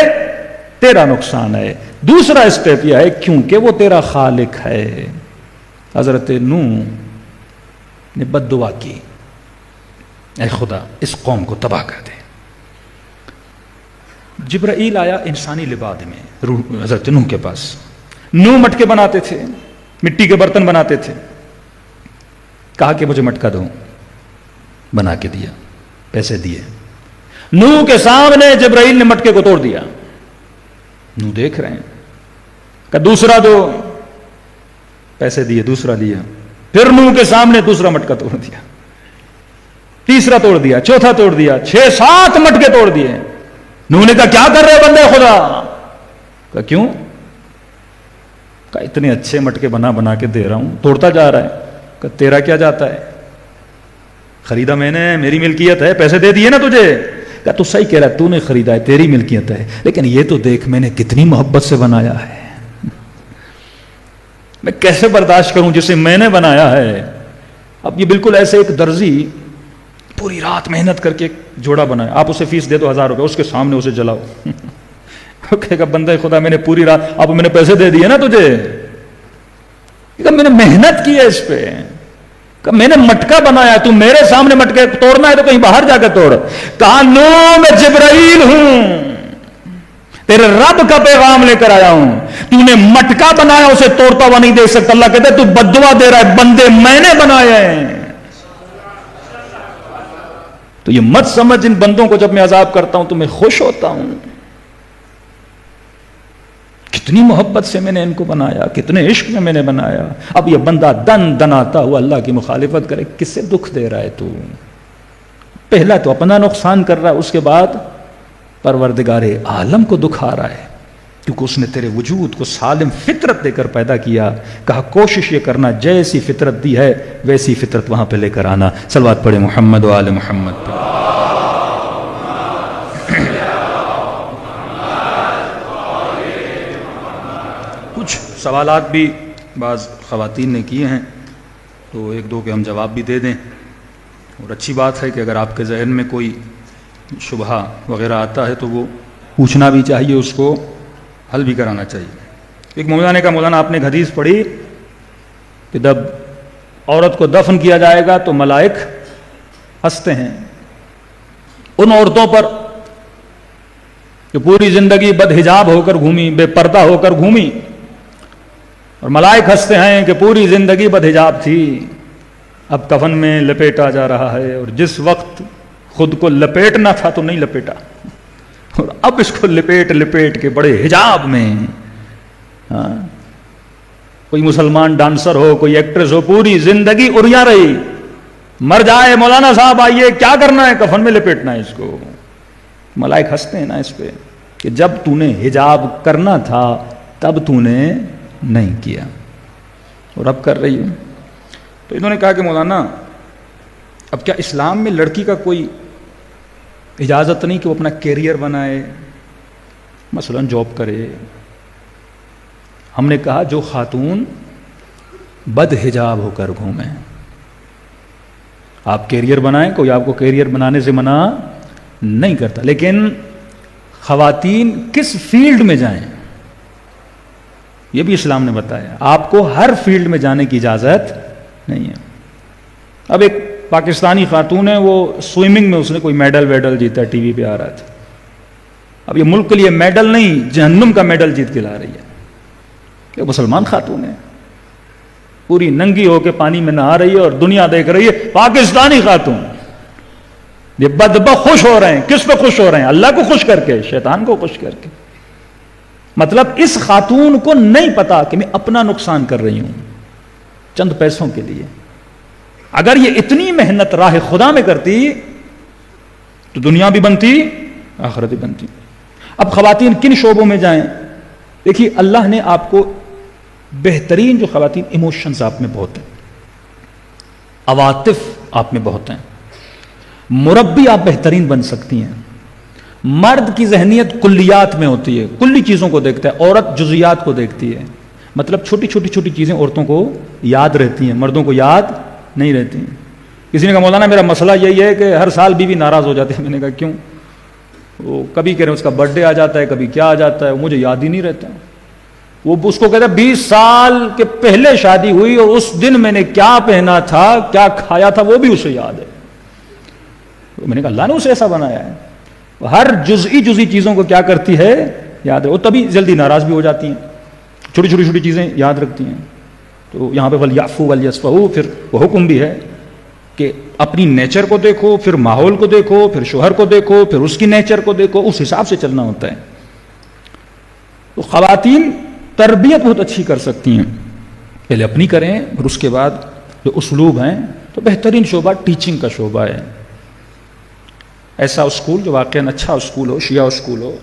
تیرا نقصان ہے۔ دوسرا اسٹیپ یہ ہے کیونکہ وہ تیرا خالق ہے۔ حضرت نوح نے بد دعا کی، اے خدا اس قوم کو تباہ کر دے۔ جبرائیل آیا انسانی لباس میں حضرت نوح کے پاس۔ نوح مٹکے بناتے تھے، مٹی کے برتن بناتے تھے، کہا کہ مجھے مٹکا دو، بنا کے دیا، پیسے دیے۔ نوح کے سامنے جبرائیل نے مٹکے کو توڑ دیا، نوح دیکھ رہے ہیں، کہ دوسرا دو، پیسے دیے، دوسرا دیا، پھر نوح کے سامنے دوسرا مٹکا توڑ دیا، تیسرا توڑ دیا، چوتھا توڑ دیا، 6-7 مٹکے توڑ دیے۔ نوح نے کہا کیا کر رہے بندے خدا؟ کہا کیوں؟ کہا اتنے اچھے مٹکے بنا بنا کے دے رہا ہوں، توڑتا جا رہا ہے۔ کہا تیرا کیا جاتا ہے؟ خریدا میں نے، میری ملکیت ہے، پیسے دے دیے نا تجھے۔ کہا تو صحیح کہہ رہا ہے، تو نے خریدا ہے، تیری ملکیت ہے، لیکن یہ تو دیکھ میں نے کتنی محبت سے بنایا ہے، میں کیسے برداشت کروں جسے میں نے بنایا ہے۔ اب یہ بالکل ایسے ایک درزی پوری رات محنت کر کے ایک جوڑا بنایا، آپ اسے فیس دے دو 1000 روپے، اس کے سامنے اسے جلاؤ، کہے گا بندہ خدا میں نے پوری رات، اب میں نے پیسے دے دیے نا تجھے، کہ میں نے محنت کی ہے اس پہ، کہ میں نے مٹکا بنایا، تو میرے سامنے مٹکے توڑنا ہے تو کہیں باہر جا کے توڑ۔ کہا نو میں جبرائیل ہوں، تیرے رب کا پیغام لے کر آیا ہوں، تو نے مٹکا بنایا اسے توڑتا ہوا نہیں دیکھ سکتا۔ اللہ کہتا ہے تو بد دعا دے رہا ہے، بندے میں نے بنائے ہیں۔ تو یہ مت سمجھ ان بندوں کو جب میں عذاب کرتا ہوں تو میں خوش ہوتا ہوں، کتنی محبت سے میں نے ان کو بنایا، کتنے عشق میں نے بنایا۔ اب یہ بندہ دن دناتا ہوا اللہ کی مخالفت کرے، کس سے دکھ دے رہا ہے تو؟ پہلا تو اپنا نقصان کر رہا ہے، اس کے بعد پروردگار عالم کو دکھا رہا ہے، کیونکہ اس نے تیرے وجود کو سالم فطرت دے کر پیدا کیا۔ کہا کوشش یہ کرنا جیسی فطرت دی ہے ویسی فطرت وہاں پہ لے کر آنا۔ صلوات پڑھے محمد و آل محمد پہ۔ کچھ سوالات بھی بعض خواتین نے کیے ہیں، تو ایک دو کے ہم جواب بھی دے دیں، اور اچھی بات ہے کہ اگر آپ کے ذہن میں کوئی شبہہ وغیرہ آتا ہے تو وہ پوچھنا بھی چاہیے، اس کو حل بھی کرانا چاہیے۔ ایک مولانا نے کہا مولانا آپ نے ایک حدیث پڑھی کہ جب عورت کو دفن کیا جائے گا تو ملائک ہنستے ہیں ان عورتوں پر جو پوری زندگی بد حجاب ہو کر گھومی، بے پردہ ہو کر گھومی، اور ملائک ہنستے ہیں کہ پوری زندگی بد حجاب تھی، اب کفن میں لپیٹا جا رہا ہے، اور جس وقت خود کو لپیٹنا تھا تو نہیں لپیٹا، اور اب اس کو لپیٹ لپیٹ کے بڑے حجاب میں، ہاں کوئی مسلمان ڈانسر ہو، کوئی ایکٹریس ہو، پوری زندگی اڑیا رہی، مر جائے مولانا صاحب آئیے، کیا کرنا ہے؟ کفن میں لپیٹنا ہے اس کو۔ ملائک ہنستے ہیں نا اس پہ کہ جب تو نے حجاب کرنا تھا تب تو نے نہیں کیا اور اب کر رہی ہے۔ تو انہوں نے کہا کہ مولانا اب کیا اسلام میں لڑکی کا کوئی اجازت نہیں کہ وہ اپنا کیریئر بنائے، مثلا جاب کرے؟ ہم نے کہا جو خاتون بد حجاب ہو کر گھومیں، آپ کیریئر بنائیں، کوئی آپ کو کیریئر بنانے سے منع نہیں کرتا، لیکن خواتین کس فیلڈ میں جائیں یہ بھی اسلام نے بتایا۔ آپ کو ہر فیلڈ میں جانے کی اجازت نہیں ہے۔ اب ایک پاکستانی خاتون ہے، وہ سوئمنگ میں اس نے کوئی میڈل ویڈل جیتا، ٹی وی پہ آ رہا تھا۔ اب یہ ملک کے لیے میڈل نہیں، جہنم کا میڈل جیت کے لا رہی ہے، کہ مسلمان خاتون ہے، پوری ننگی ہو کے پانی میں نہا رہی ہے اور دنیا دیکھ رہی ہے، پاکستانی خاتون۔ یہ بدبخت خوش ہو رہے ہیں، کس پہ خوش ہو رہے ہیں؟ اللہ کو خوش کر کے، شیطان کو خوش کر کے۔ مطلب اس خاتون کو نہیں پتا کہ میں اپنا نقصان کر رہی ہوں چند پیسوں کے لیے۔ اگر یہ اتنی محنت راہ خدا میں کرتی تو دنیا بھی بنتی، آخرت بھی بنتی۔ اب خواتین کن شعبوں میں جائیں؟ دیکھیے اللہ نے آپ کو بہترین جو خواتین، ایموشنز آپ میں بہت ہیں، عواطف آپ میں بہت ہیں، مربی آپ بہترین بن سکتی ہیں۔ مرد کی ذہنیت کلیات میں ہوتی ہے، کلی چیزوں کو دیکھتا ہے، عورت جزیات کو دیکھتی ہے۔ مطلب چھوٹی چھوٹی چیزیں عورتوں کو یاد رہتی ہیں، مردوں کو یاد نہیں رہتی ہیں۔ کسی نے کہا مولانا میرا مسئلہ یہی ہے کہ ہر سال بیوی ناراض ہو جاتی ہے۔ میں نے کہا کیوں؟ وہ کبھی کہہ رہے ہیں اس کا برتھ ڈے آ جاتا ہے، کبھی کیا آ جاتا ہے، مجھے یاد ہی نہیں رہتا۔ وہ اس کو کہتا ہے 20 سال کے پہلے شادی ہوئی اور اس دن میں نے کیا پہنا تھا، کیا کھایا تھا، وہ بھی اسے یاد ہے۔ میں نے کہا اللہ نے اسے ایسا بنایا ہے، ہر جزئی چیزوں کو کیا کرتی ہے، یاد ہے۔ وہ تبھی جلدی ناراض بھی ہو جاتی ہیں، چھوٹی چیزیں یاد رکھتی ہیں۔ تو یہاں پہ وَلْيَعْفُوا وَلْيَصْفَحُوا پھر وہ حکم بھی ہے کہ اپنی نیچر کو دیکھو، پھر ماحول کو دیکھو، پھر شوہر کو دیکھو، پھر اس کی نیچر کو دیکھو، اس حساب سے چلنا ہوتا ہے۔ تو خواتین تربیت بہت اچھی کر سکتی ہیں، پہلے اپنی کریں اور اس کے بعد جو اسلوب ہیں، تو بہترین شعبہ ٹیچنگ کا شعبہ ہے۔ ایسا اسکول جو واقعاً اچھا اسکول ہو، شیعہ اسکول ہو،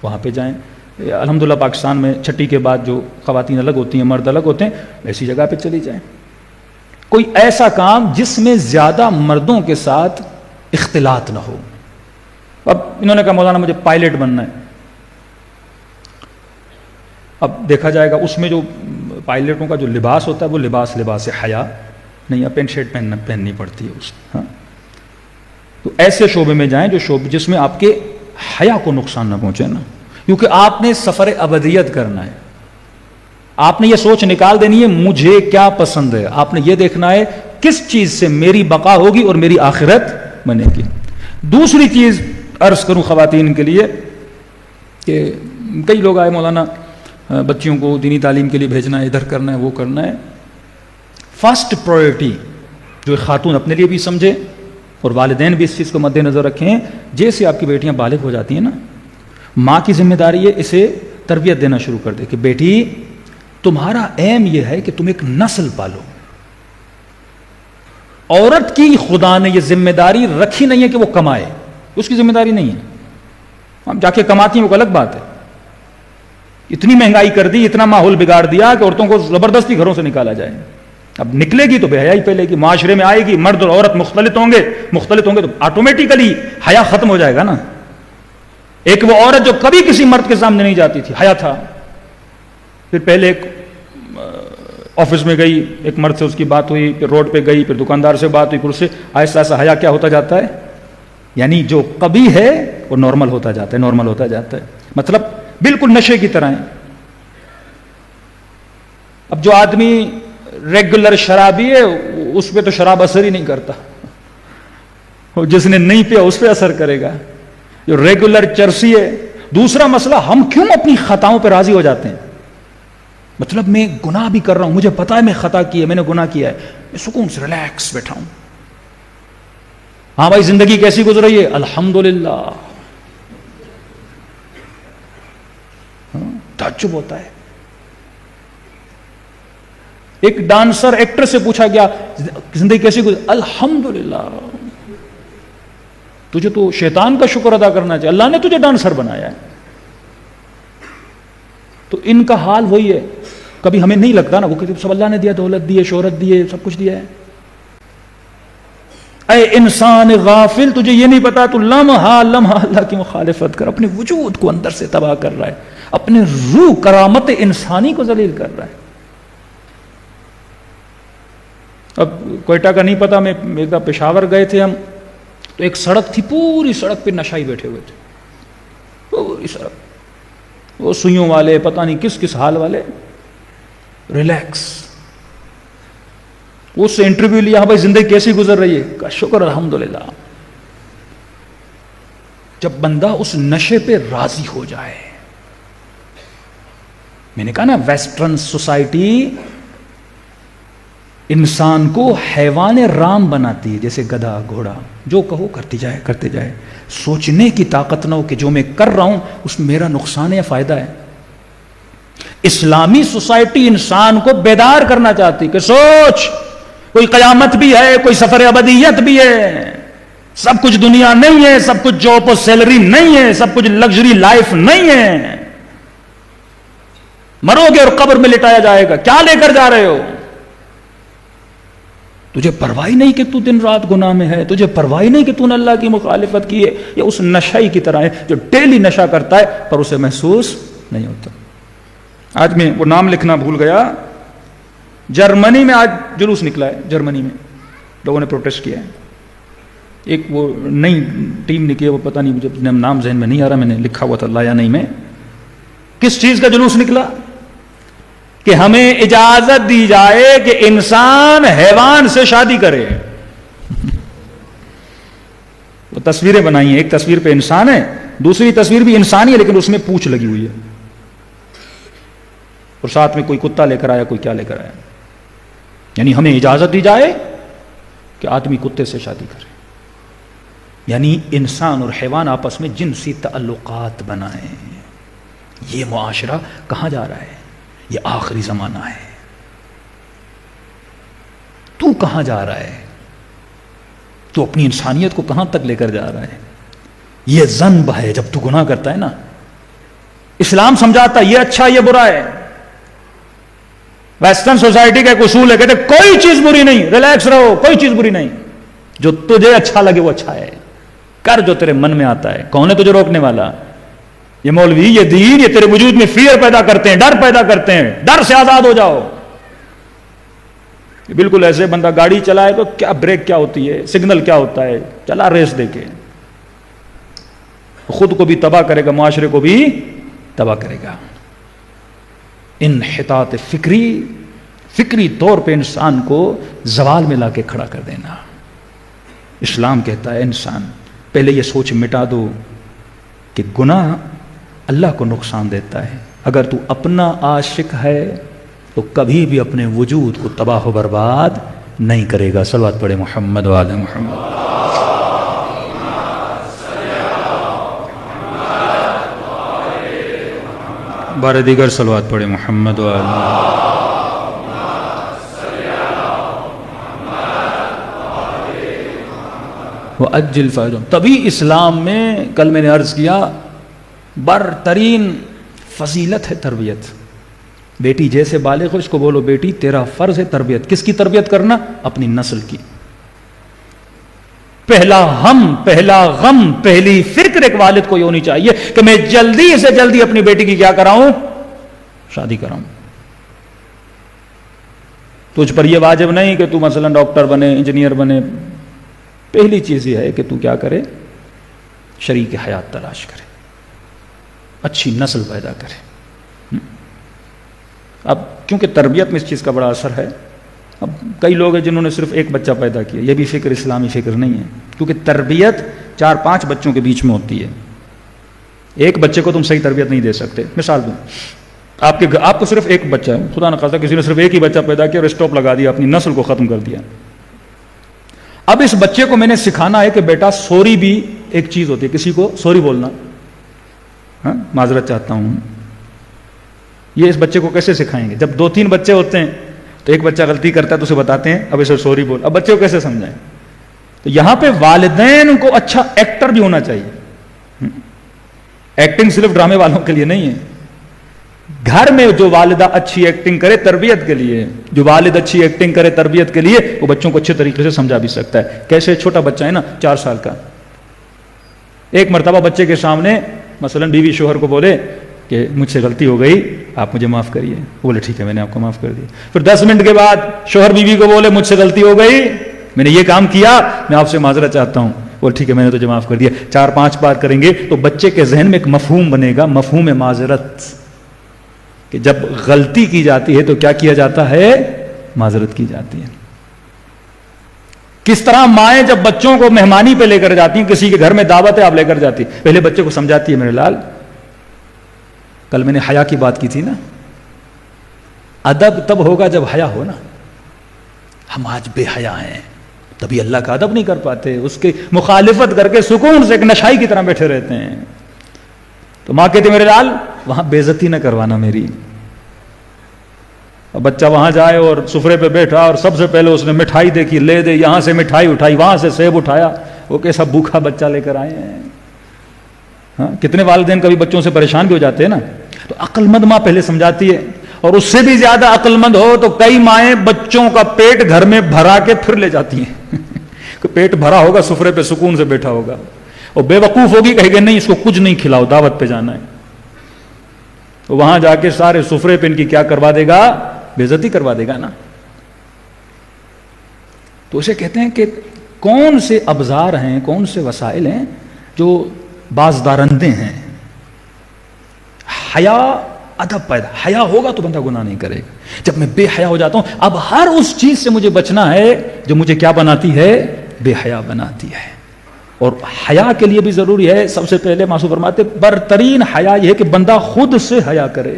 وہاں پہ جائیں۔ الحمدللہ پاکستان میں چھٹی کے بعد جو خواتین الگ ہوتی ہیں، مرد الگ ہوتے ہیں، ایسی جگہ پہ چلی جائیں۔ کوئی ایسا کام جس میں زیادہ مردوں کے ساتھ اختلاط نہ ہو۔ اب انہوں نے کہا مولانا مجھے پائلٹ بننا ہے۔ اب دیکھا جائے گا اس میں جو پائلٹوں کا جو لباس ہوتا ہے وہ لباس حیا نہیں ہے، پینٹ شرٹ پہننی پڑتی ہے اس میں۔ ہاں تو ایسے شعبے میں جائیں جو شعبے جس میں آپ کے حیا کو نقصان نہ پہنچے نا، کیونکہ آپ نے سفر ابدیت کرنا ہے۔ آپ نے یہ سوچ نکال دینی ہے مجھے کیا پسند ہے، آپ نے یہ دیکھنا ہے کس چیز سے میری بقا ہوگی اور میری آخرت بنے گی۔ دوسری چیز عرض کروں خواتین کے لیے کہ کئی لوگ آئے مولانا بچیوں کو دینی تعلیم کے لیے بھیجنا ہے، ادھر کرنا ہے، وہ کرنا ہے۔ فرسٹ پرائیورٹی جو خاتون اپنے لیے بھی سمجھے اور والدین بھی اس چیز کو مد نظر رکھیں، جیسے آپ کی بیٹیاں بالغ ہو جاتی ہیں نا، ماں کی ذمہ داری ہے اسے تربیت دینا شروع کر دے کہ بیٹی تمہارا ایم یہ ہے کہ تم ایک نسل پالو۔ عورت کی خدا نے یہ ذمہ داری رکھی نہیں ہے کہ وہ کمائے، اس کی ذمہ داری نہیں ہے۔ ہم جا کے کماتی ہیں وہ الگ بات ہے۔ اتنی مہنگائی کر دی، اتنا ماحول بگاڑ دیا کہ عورتوں کو زبردستی گھروں سے نکالا جائے۔ اب نکلے گی تو بے حیائی پھیلے گی، معاشرے میں آئے گی، مرد اور عورت مختلف ہوں گے تو آٹومیٹیکلی حیا ختم ہو جائے گا نا۔ ایک وہ عورت جو کبھی کسی مرد کے سامنے نہیں جاتی تھی، حیا تھا، پھر پہلے ایک آفس میں گئی، ایک مرد سے اس کی بات ہوئی، پھر روڈ پہ گئی، پھر دکاندار سے بات ہوئی، پھر اس سے آہستہ آہستہ حیا کیا ہوتا جاتا ہے، یعنی جو کبھی ہے وہ نارمل ہوتا جاتا ہے، مطلب بالکل نشے کی طرح ہے۔ اب جو آدمی ریگولر شرابی ہے اس پہ تو شراب اثر ہی نہیں کرتا، جس نے نہیں پیا اس پہ اثر کرے گا، جو ریگولر چرسی ہے۔ دوسرا مسئلہ، ہم کیوں اپنی خطاؤں پہ راضی ہو جاتے ہیں؟ مطلب میں گناہ بھی کر رہا ہوں، مجھے پتا ہے میں خطا کی ہے، میں نے گناہ کیا ہے، میں سکون سے ریلیکس بیٹھا ہوں۔ ہاں بھائی زندگی کیسی گزر رہی ہے؟ الحمدللہ تعجب ہوتا ہے. ایک ڈانسر ایکٹر سے پوچھا گیا زندگی کیسی گزری؟ الحمدللہ. تجھے تو شیطان کا شکر ادا کرنا چاہیے، اللہ نے تجھے ڈانسر بنایا ہے. تو ان کا حال وہی ہے. کبھی ہمیں نہیں لگتا نا، وہ کہتے سب اللہ نے دیا، دولت دی ہے، شہرت دی ہے، سب کچھ دیا ہے. اے انسان غافل، تجھے یہ نہیں پتا تو لمحہ لمحہ اللہ کی مخالفت کر، اپنے وجود کو اندر سے تباہ کر رہا ہے، اپنے روح کرامت انسانی کو ذلیل کر رہا ہے. اب کوئٹہ کا نہیں پتا، میں ایک دفعہ پشاور گئے تھے ہم، تو ایک سڑک تھی، پوری سڑک پہ نشائی بیٹھے ہوئے تھے، پوری سڑک، وہ سوئیوں والے، پتہ نہیں کس کس حال والے، ریلیکس. اس سے انٹرویو لیا، بھائی زندگی کیسی گزر رہی ہے؟ کہا شکر الحمدللہ. جب بندہ اس نشے پہ راضی ہو جائے، میں نے کہا نا ویسٹرن سوسائٹی انسان کو حیوان رام بناتی ہے، جیسے گدھا گھوڑا، جو کہو کرتے جائے کرتے جائے، سوچنے کی طاقت نہ ہو کہ جو میں کر رہا ہوں اس میں میرا نقصان ہے یا فائدہ ہے. اسلامی سوسائٹی انسان کو بیدار کرنا چاہتی کہ سوچ، کوئی قیامت بھی ہے، کوئی سفر ابدیت بھی ہے، سب کچھ دنیا نہیں ہے، سب کچھ جاب اور سیلری نہیں ہے، سب کچھ لگژری لائف نہیں ہے. مرو گے اور قبر میں لٹایا جائے گا، کیا لے کر جا رہے ہو؟ تجھے پرواہ نہیں کہ تو دن رات گناہ میں ہے، تجھے پرواہ نہیں کہ تو نے اللہ کی مخالفت کی ہے. یہ اس نشائی کی طرح ہے جو ڈیلی نشہ کرتا ہے پر اسے محسوس نہیں ہوتا. آج میں وہ نام لکھنا بھول گیا، جرمنی میں آج جلوس نکلا ہے، جرمنی میں لوگوں نے پروٹیسٹ کیا ہے. ایک وہ نئی ٹیم نکلی ہے، وہ پتہ نہیں مجھے نام ذہن میں نہیں آ رہا، میں نے لکھا ہوا تھا لایا نہیں میں. کس چیز کا جلوس نکلا؟ کہ ہمیں اجازت دی جائے کہ انسان حیوان سے شادی کرے. وہ تصویریں بنائی ہیں، ایک تصویر پہ انسان ہے، دوسری تصویر بھی انسانی ہے لیکن اس میں پونچھ لگی ہوئی ہے، اور ساتھ میں کوئی کتا لے کر آیا، کوئی کیا لے کر آیا. یعنی ہمیں اجازت دی جائے کہ آدمی کتے سے شادی کرے. یعنی انسان اور حیوان آپس میں جنسی تعلقات بنائیں. یہ معاشرہ کہاں جا رہا ہے؟ یہ آخری زمانہ ہے. تو کہاں جا رہا ہے؟ تو اپنی انسانیت کو کہاں تک لے کر جا رہا ہے؟ یہ ذنب ہے جب تو گناہ کرتا ہے نا. اسلام سمجھاتا یہ اچھا یہ برا ہے. ویسٹرن سوسائٹی کا ایک اصول ہے، کہتے کوئی چیز بری نہیں، ریلیکس رہو، کوئی چیز بری نہیں، جو تجھے اچھا لگے وہ اچھا ہے، کر جو تیرے من میں آتا ہے. کون ہے تجھے روکنے والا؟ یہ مولوی، یہ دین، یہ تیرے وجود میں فیئر پیدا کرتے ہیں، ڈر پیدا کرتے ہیں. ڈر سے آزاد ہو جاؤ. بالکل ایسے بندہ گاڑی چلائے تو کیا بریک کیا ہوتی ہے، سگنل کیا ہوتا ہے، چلا ریس دے کے، خود کو بھی تباہ کرے گا، معاشرے کو بھی تباہ کرے گا. انحطاط فکری طور پہ انسان کو زوال میں لا کے کھڑا کر دینا. اسلام کہتا ہے انسان پہلے یہ سوچ مٹا دو کہ گناہ اللہ کو نقصان دیتا ہے. اگر تو اپنا عاشق ہے تو کبھی بھی اپنے وجود کو تباہ و برباد نہیں کرے گا. صلوات پڑھے محمد و آل محمد. بار دیگر صلوات پڑھے محمد و آل محمد. وَأَجِّلْ فَأَجْرَهُمْ. تبھی اسلام میں کل میں نے عرض کیا برترین فضیلت ہے تربیت. بیٹی جیسے بالغ ہو اس کو بولو بیٹی تیرا فرض ہے تربیت. کس کی تربیت کرنا؟ اپنی نسل کی. پہلا ہم، پہلا غم، پہلی فکر ایک والد کو یہ ہونی چاہیے کہ میں جلدی سے جلدی اپنی بیٹی کی کیا کراؤں؟ شادی کراؤں. تجھ پر یہ واجب نہیں کہ تو مثلا ڈاکٹر بنے، انجینئر بنے. پہلی چیز یہ ہے کہ تو کیا کرے؟ شریک حیات تلاش کرے، اچھی نسل پیدا کرے. اب کیونکہ تربیت میں اس چیز کا بڑا اثر ہے. اب کئی لوگ ہیں جنہوں نے صرف ایک بچہ پیدا کیا، یہ بھی فکر اسلامی فکر نہیں ہے. کیونکہ تربیت 4-5 بچوں کے بیچ میں ہوتی ہے. ایک بچے کو تم صحیح تربیت نہیں دے سکتے. مثال دوں، آپ کو صرف ایک بچہ ہے، خدا نہ خواستہ کسی نے صرف ایک ہی بچہ پیدا کیا اور اسٹاپ لگا دیا، اپنی نسل کو ختم کر دیا. اب اس بچے کو میں نے سکھانا ہے کہ بیٹا سوری بھی ایک چیز ہوتی ہے، کسی کو سوری بولنا، ہاں معذرت چاہتا ہوں، یہ اس بچے کو کیسے سکھائیں گے؟ جب 2-3 بچے ہوتے ہیں تو ایک بچہ غلطی کرتا ہے تو اسے بتاتے ہیں اب اسے سوری بول، اب بچے کو کیسے سمجھائیں؟ تو یہاں پہ والدین کو اچھا ایکٹر بھی ہونا چاہیے. ایکٹنگ صرف ڈرامے والوں کے لیے نہیں ہے. گھر میں جو والدہ اچھی ایکٹنگ کرے تربیت کے لیے، جو والد اچھی ایکٹنگ کرے تربیت کے لیے، وہ بچوں کو اچھے طریقے سے سمجھا بھی سکتا ہے. کیسے؟ چھوٹا بچہ ہے نا 4 سال کا، ایک مرتبہ بچے کے سامنے مثلا بیوی شوہر کو بولے کہ مجھ سے غلطی ہو گئی، آپ مجھے معاف کریے. بولے ٹھیک ہے میں نے آپ کو معاف کر دیا. پھر 10 منٹ کے بعد شوہر بیوی کو بولے مجھ سے غلطی ہو گئی، میں نے یہ کام کیا، میں آپ سے معذرت چاہتا ہوں. بولے ٹھیک ہے میں نے تجھے معاف کر دیا. 4-5 بار کریں گے تو بچے کے ذہن میں ایک مفہوم بنے گا، مفہوم معذرت، کہ جب غلطی کی جاتی ہے تو کیا کیا جاتا ہے؟ معذرت کی جاتی ہے. کس طرح مائیں جب بچوں کو مہمانی پہ لے کر جاتی ہیں، کسی کے گھر میں دعوت ہے آپ لے کر جاتی، پہلے بچے کو سمجھاتی ہے میرے لال، کل میں نے حیا کی بات کی تھی نا، ادب تب ہوگا جب حیا ہو نا. ہم آج بے حیا ہیں، تبھی اللہ کا ادب نہیں کر پاتے، اس کی مخالفت کر کے سکون سے ایک نشائی کی طرح بیٹھے رہتے ہیں. تو ماں کہتی میرے لال وہاں بے عزتی نہ کروانا میری. اب بچہ وہاں جائے اور سفرے پہ بیٹھا اور سب سے پہلے اس نے مٹھائی دیکھی، لے دے، یہاں سے مٹھائی اٹھائی، وہاں سے سیب اٹھایا، وہ کیسا بھوکھا بچہ لے کر آئے ہیں. ہاں کتنے والدین کبھی بچوں سے پریشان بھی ہو جاتے ہیں نا. تو عقل مند ماں پہلے سمجھاتی ہے، اور اس سے بھی زیادہ عقل مند ہو تو کئی مائیں بچوں کا پیٹ گھر میں بھرا کے پھر لے جاتی ہیں. پیٹ بھرا ہوگا، سفرے پہ سکون سے بیٹھا ہوگا، اور بے وقوف ہوگی کہے گا نہیں اس کو کچھ نہیں کھلاؤ، دعوت پہ جانا ہے. تو وہاں جا کے سارے سفرے پہ ان کی کیا کروا دے گا؟ بے عزتی کروا دے گا نا. تو اسے کہتے ہیں کہ کون سے ابزار ہیں، کون سے وسائل ہیں جو بازدارندے ہیں. حیا ادب پیدا، حیا ہوگا تو بندہ گناہ نہیں کرے گا. جب میں بے حیا ہو جاتا ہوں، اب ہر اس چیز سے مجھے بچنا ہے جو مجھے کیا بناتی ہے؟ بے حیا بناتی ہے. اور حیا کے لیے بھی ضروری ہے، سب سے پہلے معصوم فرماتے برترین حیا یہ ہے کہ بندہ خود سے حیا کرے.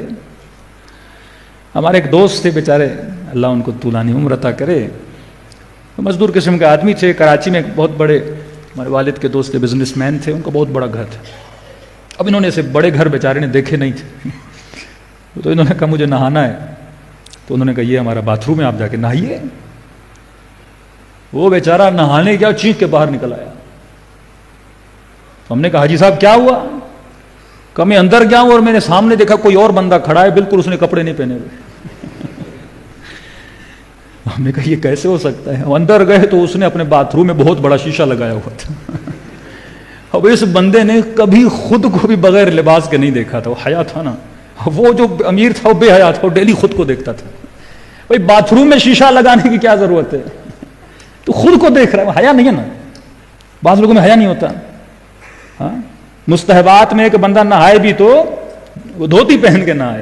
ہمارے ایک دوست تھے بیچارے، اللہ ان کو طولانی عمر عطا کرے، مزدور قسم کے آدمی تھے. کراچی میں ایک بہت بڑے ہمارے والد کے دوست تھے، بزنس مین تھے، ان کا بہت بڑا گھر تھا. اب انہوں نے ایسے بڑے گھر بیچارے نے دیکھے نہیں تھے. تو انہوں نے کہا مجھے نہانا ہے. تو انہوں نے کہا یہ ہمارا باتھ روم ہے، آپ جا کے نہائیے. وہ بیچارہ نہانے گیا، چینخ کے باہر نکل آیا. ہم نے کہا حاجی صاحب کیا ہوا؟ کہ میں اندر گیا ہوں اور میں نے سامنے دیکھا کوئی اور بندہ کھڑا ہے، بالکل اس نے کپڑے نہیں پہنے ہوئے. ہم نے کہا یہ کیسے ہو سکتا ہے؟ ہم اندر گئے تو اس نے اپنے باتھ روم میں بہت بڑا شیشہ لگایا ہوا تھا. اب اس بندے نے کبھی خود کو بھی بغیر لباس کے نہیں دیکھا تھا. وہ حیا تھا نا، وہ جو امیر تھا وہ بے حیا تھا، وہ ڈیلی خود کو دیکھتا تھا. بھائی باتھ روم میں شیشہ لگانے کی کیا ضرورت ہے؟ تو خود کو دیکھ رہا ہے، حیا نہیں ہے نا. بعض لوگوں میں حیا نہیں ہوتا. ہاں مستحبات میں کہ بندہ نہائے بھی تو وہ دھوتی پہن کے نہائے.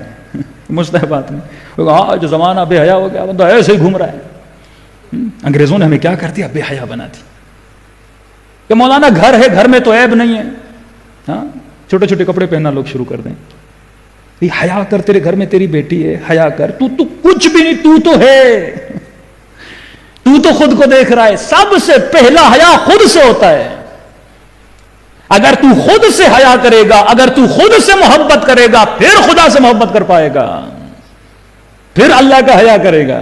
مستحبات میں ہاں جو زمانہ بے حیا ہو گیا، بندہ ایسے ہی گھوم رہا ہے. انگریزوں نے ہمیں کیا کر دیا؟ بے حیا بنا دی. کہ مولانا گھر ہے، گھر میں تو عیب نہیں ہے. ہاں چھوٹے چھوٹے کپڑے پہننا لوگ شروع کر دیں. حیا کر، تیرے گھر میں تیری بیٹی ہے، حیا کر. تو کچھ بھی نہیں، تو تو ہے، تو تو خود کو دیکھ رہا ہے. سب سے پہلا حیا خود سے ہوتا ہے. اگر تو خود سے حیا کرے گا، اگر تو خود سے محبت کرے گا، پھر خدا سے محبت کر پائے گا، پھر اللہ کا حیا کرے گا.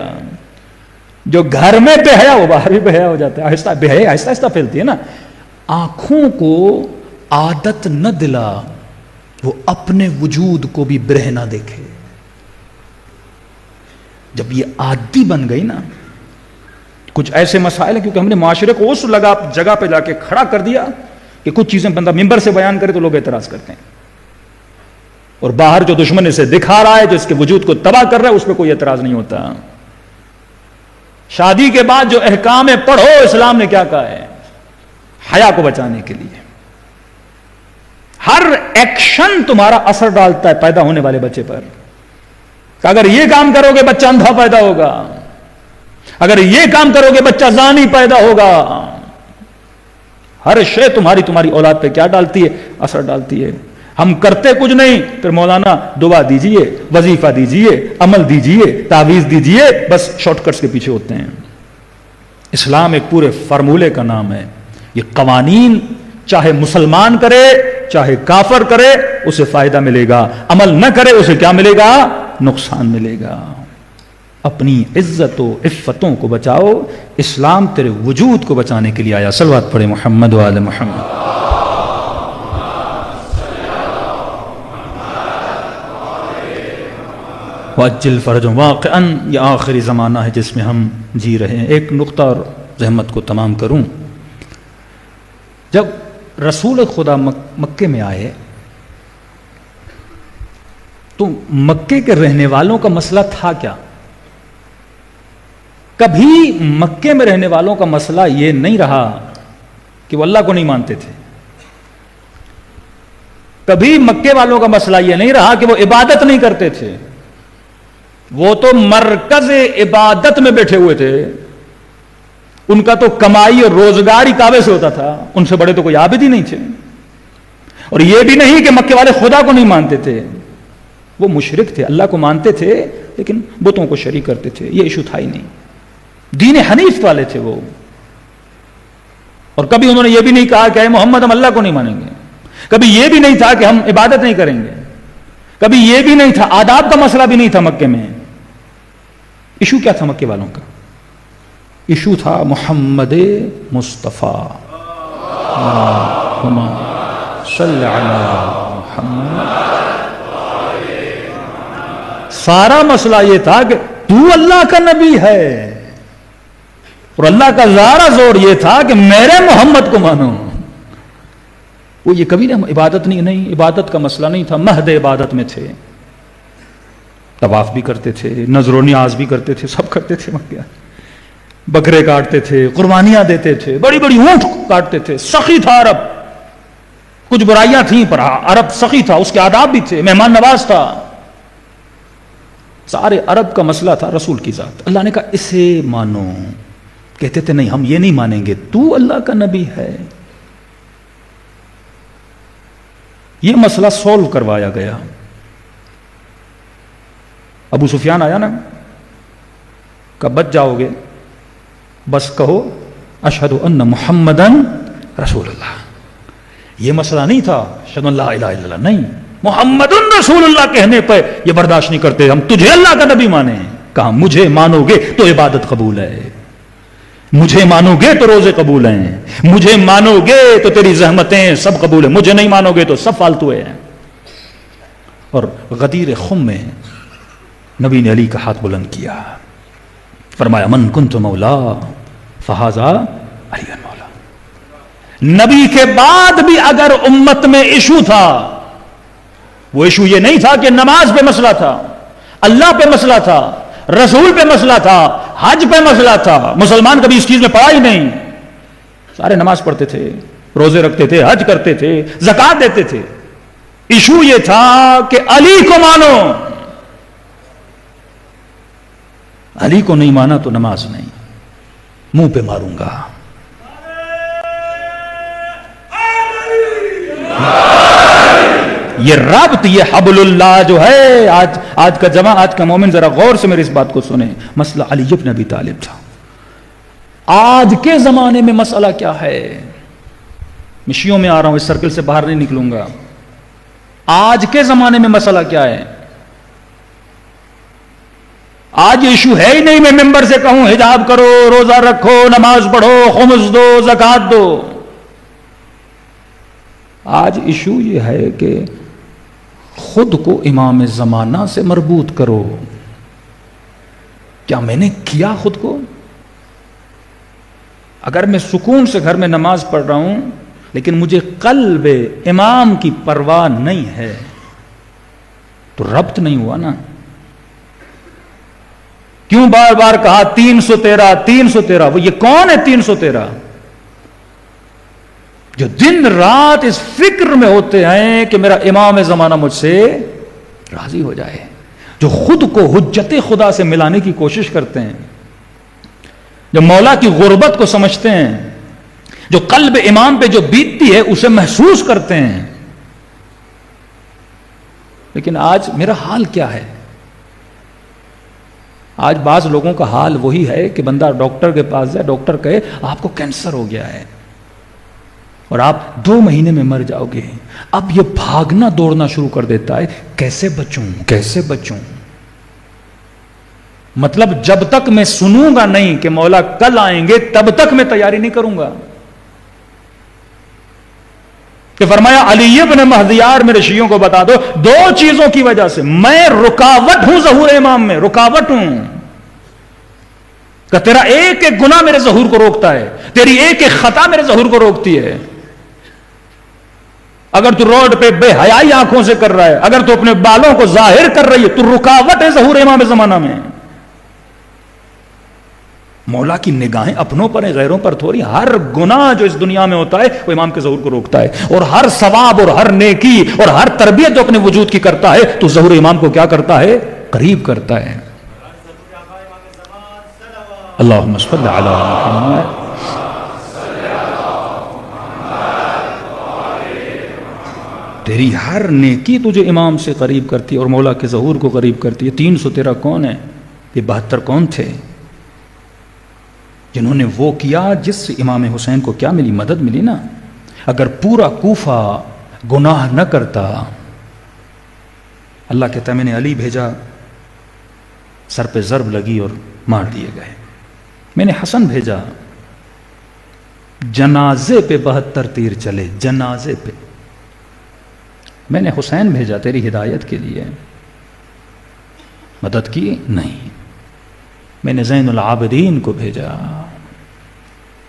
جو گھر میں بے حیا وہ باہر بھی بے حیا ہو جاتا ہے. آہستہ بے حیا آہستہ آہستہ پھیلتی ہے نا. آنکھوں کو عادت نہ دلا وہ اپنے وجود کو بھی برہ نہ دیکھے. جب یہ عادی بن گئی نا، کچھ ایسے مسائل ہیں کیونکہ ہم نے معاشرے کو اس جگہ پہ جا کے کھڑا کر دیا کہ کچھ چیزیں بندہ ممبر سے بیان کرے تو لوگ اعتراض کرتے ہیں، اور باہر جو دشمن اسے دکھا رہا ہے، جو اس کے وجود کو تباہ کر رہا ہے، اس پہ کوئی اعتراض نہیں ہوتا. شادی کے بعد جو احکام ہے پڑھو، اسلام نے کیا کہا ہے حیا کو بچانے کے لیے. ہر ایکشن تمہارا اثر ڈالتا ہے پیدا ہونے والے بچے پر. کہ اگر یہ کام کرو گے بچہ اندھا پیدا ہوگا، اگر یہ کام کرو گے بچہ زانی پیدا ہوگا. ہر شے تمہاری اولاد پہ کیا ڈالتی ہے؟ اثر ڈالتی ہے. ہم کرتے کچھ نہیں، پھر مولانا دعا دیجئے، وظیفہ دیجئے، عمل دیجئے، تعویذ دیجئے، بس شارٹ کٹس کے پیچھے ہوتے ہیں. اسلام ایک پورے فارمولے کا نام ہے. یہ قوانین چاہے مسلمان کرے چاہے کافر کرے اسے فائدہ ملے گا، عمل نہ کرے اسے کیا ملے گا؟ نقصان ملے گا. اپنی عزت و عفتوں کو بچاؤ. اسلام تیرے وجود کو بچانے کے لیے آیا. صلوات پڑھے محمد و آل محمد. وَأَجِّلْ فَرَجًا. واقعاً یہ آخری زمانہ ہے جس میں ہم جی رہے ہیں. ایک نقطہ اور زحمت کو تمام کروں. جب رسول خدا مکے میں آئے تو مکے کے رہنے والوں کا مسئلہ تھا کیا؟ کبھی مکے میں رہنے والوں کا مسئلہ یہ نہیں رہا کہ وہ اللہ کو نہیں مانتے تھے. کبھی مکے والوں کا مسئلہ یہ نہیں رہا کہ وہ عبادت نہیں کرتے تھے. وہ تو مرکز عبادت میں بیٹھے ہوئے تھے. ان کا تو کمائی اور روزگار ہی کعبے سے ہوتا تھا. ان سے بڑے تو کوئی عابد ہی نہیں تھے. اور یہ بھی نہیں کہ مکے والے خدا کو نہیں مانتے تھے. وہ مشرک تھے, اللہ کو مانتے تھے لیکن بتوں کو شریک کرتے تھے. یہ ایشو تھا ہی نہیں. دین حنیف والے تھے وہ. اور کبھی انہوں نے یہ بھی نہیں کہا کہ اے محمد ہم اللہ کو نہیں مانیں گے. کبھی یہ بھی نہیں تھا کہ ہم عبادت نہیں کریں گے. کبھی یہ بھی نہیں تھا. آداب کا مسئلہ بھی نہیں تھا مکے میں. ایشو کیا تھا مکے والوں کا؟ ایشو تھا محمد مصطفیٰ. صلی علی محمد. سارا مسئلہ یہ تھا کہ تو اللہ کا نبی ہے. اور اللہ کا سارا زور یہ تھا کہ میرے محمد کو مانو. وہ یہ کبھی عبادت نہیں, عبادت کا مسئلہ نہیں تھا. مہد عبادت میں تھے. طواف بھی کرتے تھے, نذر و نیاز بھی کرتے تھے, سب کرتے تھے. مکہ بکرے کاٹتے تھے, قربانیاں دیتے تھے, بڑی بڑی اونٹ کاٹتے تھے. سخی تھا عرب. کچھ برائیاں تھیں پر عرب سخی تھا. اس کے آداب بھی تھے. مہمان نواز تھا. سارے عرب کا مسئلہ تھا رسول کی ذات. اللہ نے کہا اسے مانو. کہتے تھے نہیں ہم یہ نہیں مانیں گے, تو اللہ کا نبی ہے. یہ مسئلہ سولو کروایا گیا. ابو سفیان آیا نا, کہ بچ جاؤ گے, بس کہو اشہد ان محمدن رسول اللہ. یہ مسئلہ نہیں تھا اشہد ان لا الہ الا اللہ, نہیں, محمد رسول اللہ کہنے پہ یہ برداشت نہیں کرتے. ہم تجھے اللہ کا نبی مانیں. کہا مجھے مانو گے تو عبادت قبول ہے, مجھے مانو گے تو روزے قبول ہیں, مجھے مانو گے تو تیری زحمتیں سب قبول ہیں, مجھے نہیں مانو گے تو سب فالتو ہیں. اور غدیر خم میں نبی نے علی کا ہاتھ بلند کیا, فرمایا من کنت مولا فہذا علی مولا. نبی کے بعد بھی اگر امت میں ایشو تھا, وہ ایشو یہ نہیں تھا کہ نماز پہ مسئلہ تھا, اللہ پہ مسئلہ تھا, رسول پہ مسئلہ تھا, حج پہ مسئلہ تھا. مسلمان کبھی اس چیز میں پڑا ہی نہیں. سارے نماز پڑھتے تھے, روزے رکھتے تھے, حج کرتے تھے, زکات دیتے تھے. ایشو یہ تھا کہ علی کو مانو. علی کو نہیں مانا تو نماز نہیں, منہ پہ ماروں گا. یہ ربط, یہ حبل اللہ جو ہے, آج کا جمع, آج کا مومن ذرا غور سے میری اس بات کو سنیں. مسئلہ علی بن ابی طالب تھا. آج کے زمانے میں مسئلہ کیا ہے؟ میں شیعوں میں آ رہا ہوں, اس سرکل سے باہر نہیں نکلوں گا. آج کے زمانے میں مسئلہ کیا ہے؟ آج ایشو ہے ہی نہیں میں ممبر سے کہوں حجاب کرو, روزہ رکھو, نماز پڑھو, خمس دو, زکات دو. آج ایشو یہ ہے کہ خود کو امام زمانہ سے مربوط کرو. کیا میں نے کیا خود کو؟ اگر میں سکون سے گھر میں نماز پڑھ رہا ہوں لیکن مجھے قلب امام کی پرواہ نہیں ہے تو ربط نہیں ہوا نا. کیوں بار بار کہا 313 313؟ وہ یہ کون ہے 313 جو دن رات اس فکر میں ہوتے ہیں کہ میرا امام زمانہ مجھ سے راضی ہو جائے, جو خود کو حجت خدا سے ملانے کی کوشش کرتے ہیں, جو مولا کی غربت کو سمجھتے ہیں, جو قلب امام پہ جو بیتتی ہے اسے محسوس کرتے ہیں. لیکن آج میرا حال کیا ہے؟ آج بعض لوگوں کا حال وہی ہے کہ بندہ ڈاکٹر کے پاس جائے, ڈاکٹر کہے آپ کو کینسر ہو گیا ہے اور آپ 2 مہینے میں مر جاؤ گے. اب یہ بھاگنا دوڑنا شروع کر دیتا ہے, کیسے بچوں کیسے بچوں. مطلب جب تک میں سنوں گا نہیں کہ مولا کل آئیں گے تب تک میں تیاری نہیں کروں گا. کہ فرمایا علی ابن مہدیار میرے شیعوں کو بتا دو, دو چیزوں کی وجہ سے میں رکاوٹ ہوں ظہور امام میں, رکاوٹ ہوں. کہ تیرا ایک ایک گناہ میرے ظہور کو روکتا ہے, تیری ایک ایک خطا میرے ظہور کو روکتی ہے. اگر تو روڈ پہ بے حیائی آنکھوں سے کر رہا ہے, اگر تو اپنے بالوں کو ظاہر کر رہی ہے, تو رکاوٹ ہے ظہور امام زمانہ میں. مولا کی نگاہیں اپنوں پر ہیں, غیروں پر تھوڑی. ہر گناہ جو اس دنیا میں ہوتا ہے وہ امام کے ظہور کو روکتا ہے, اور ہر ثواب اور ہر نیکی اور ہر تربیت جو اپنے وجود کی کرتا ہے تو ظہور امام کو کیا کرتا ہے, قریب کرتا ہے. اللہم صل علی محمد. تیری ہر نیکی تجھے امام سے قریب کرتی ہے اور مولا کے ظہور کو قریب کرتی ہے. 313 کون ہے؟ یہ 72 کون تھے جنہوں نے وہ کیا جس سے امام حسین کو کیا ملی, مدد ملی نا. اگر پورا کوفہ گناہ نہ کرتا, اللہ کہتا ہے میں نے علی بھیجا, سر پہ ضرب لگی اور مار دیے گئے. میں نے حسن بھیجا, جنازے پہ 72 تیر چلے, جنازے پہ. میں نے حسین بھیجا تیری ہدایت کے لیے, مدد کی نہیں. میں نے زین العابدین کو بھیجا,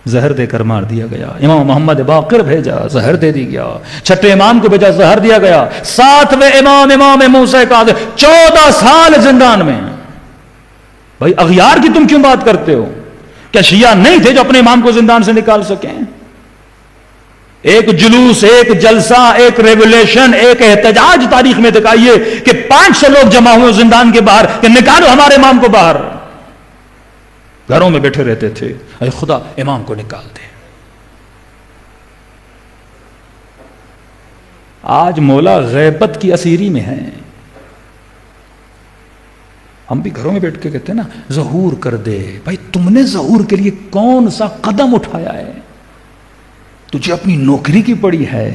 زہر دے کر مار دیا گیا. امام محمد باقر بھیجا, زہر دے دی گیا. چھٹے امام کو بھیجا, زہر دیا گیا. 7ویں امام امام موسیٰ کاظم 14 سال زندان میں. بھائی اغیار کی تم کیوں بات کرتے ہو؟ کیا شیعہ نہیں تھے جو اپنے امام کو زندان سے نکال سکیں؟ ایک جلوس, ایک جلسہ, ایک ریولیشن, ایک احتجاج تاریخ میں دکھائیے کہ 500 لوگ جمع ہوئے زندان کے باہر کہ نکالو ہمارے امام کو باہر. گھروں میں بیٹھے رہتے تھے, اے خدا امام کو نکال دے. آج مولا غیبت کی اسیری میں ہے. ہم بھی گھروں میں بیٹھ کے کہتے ہیں نا ظہور کر دے. بھائی تم نے ظہور کے لیے کون سا قدم اٹھایا ہے؟ تجھے اپنی نوکری کی پڑی ہے,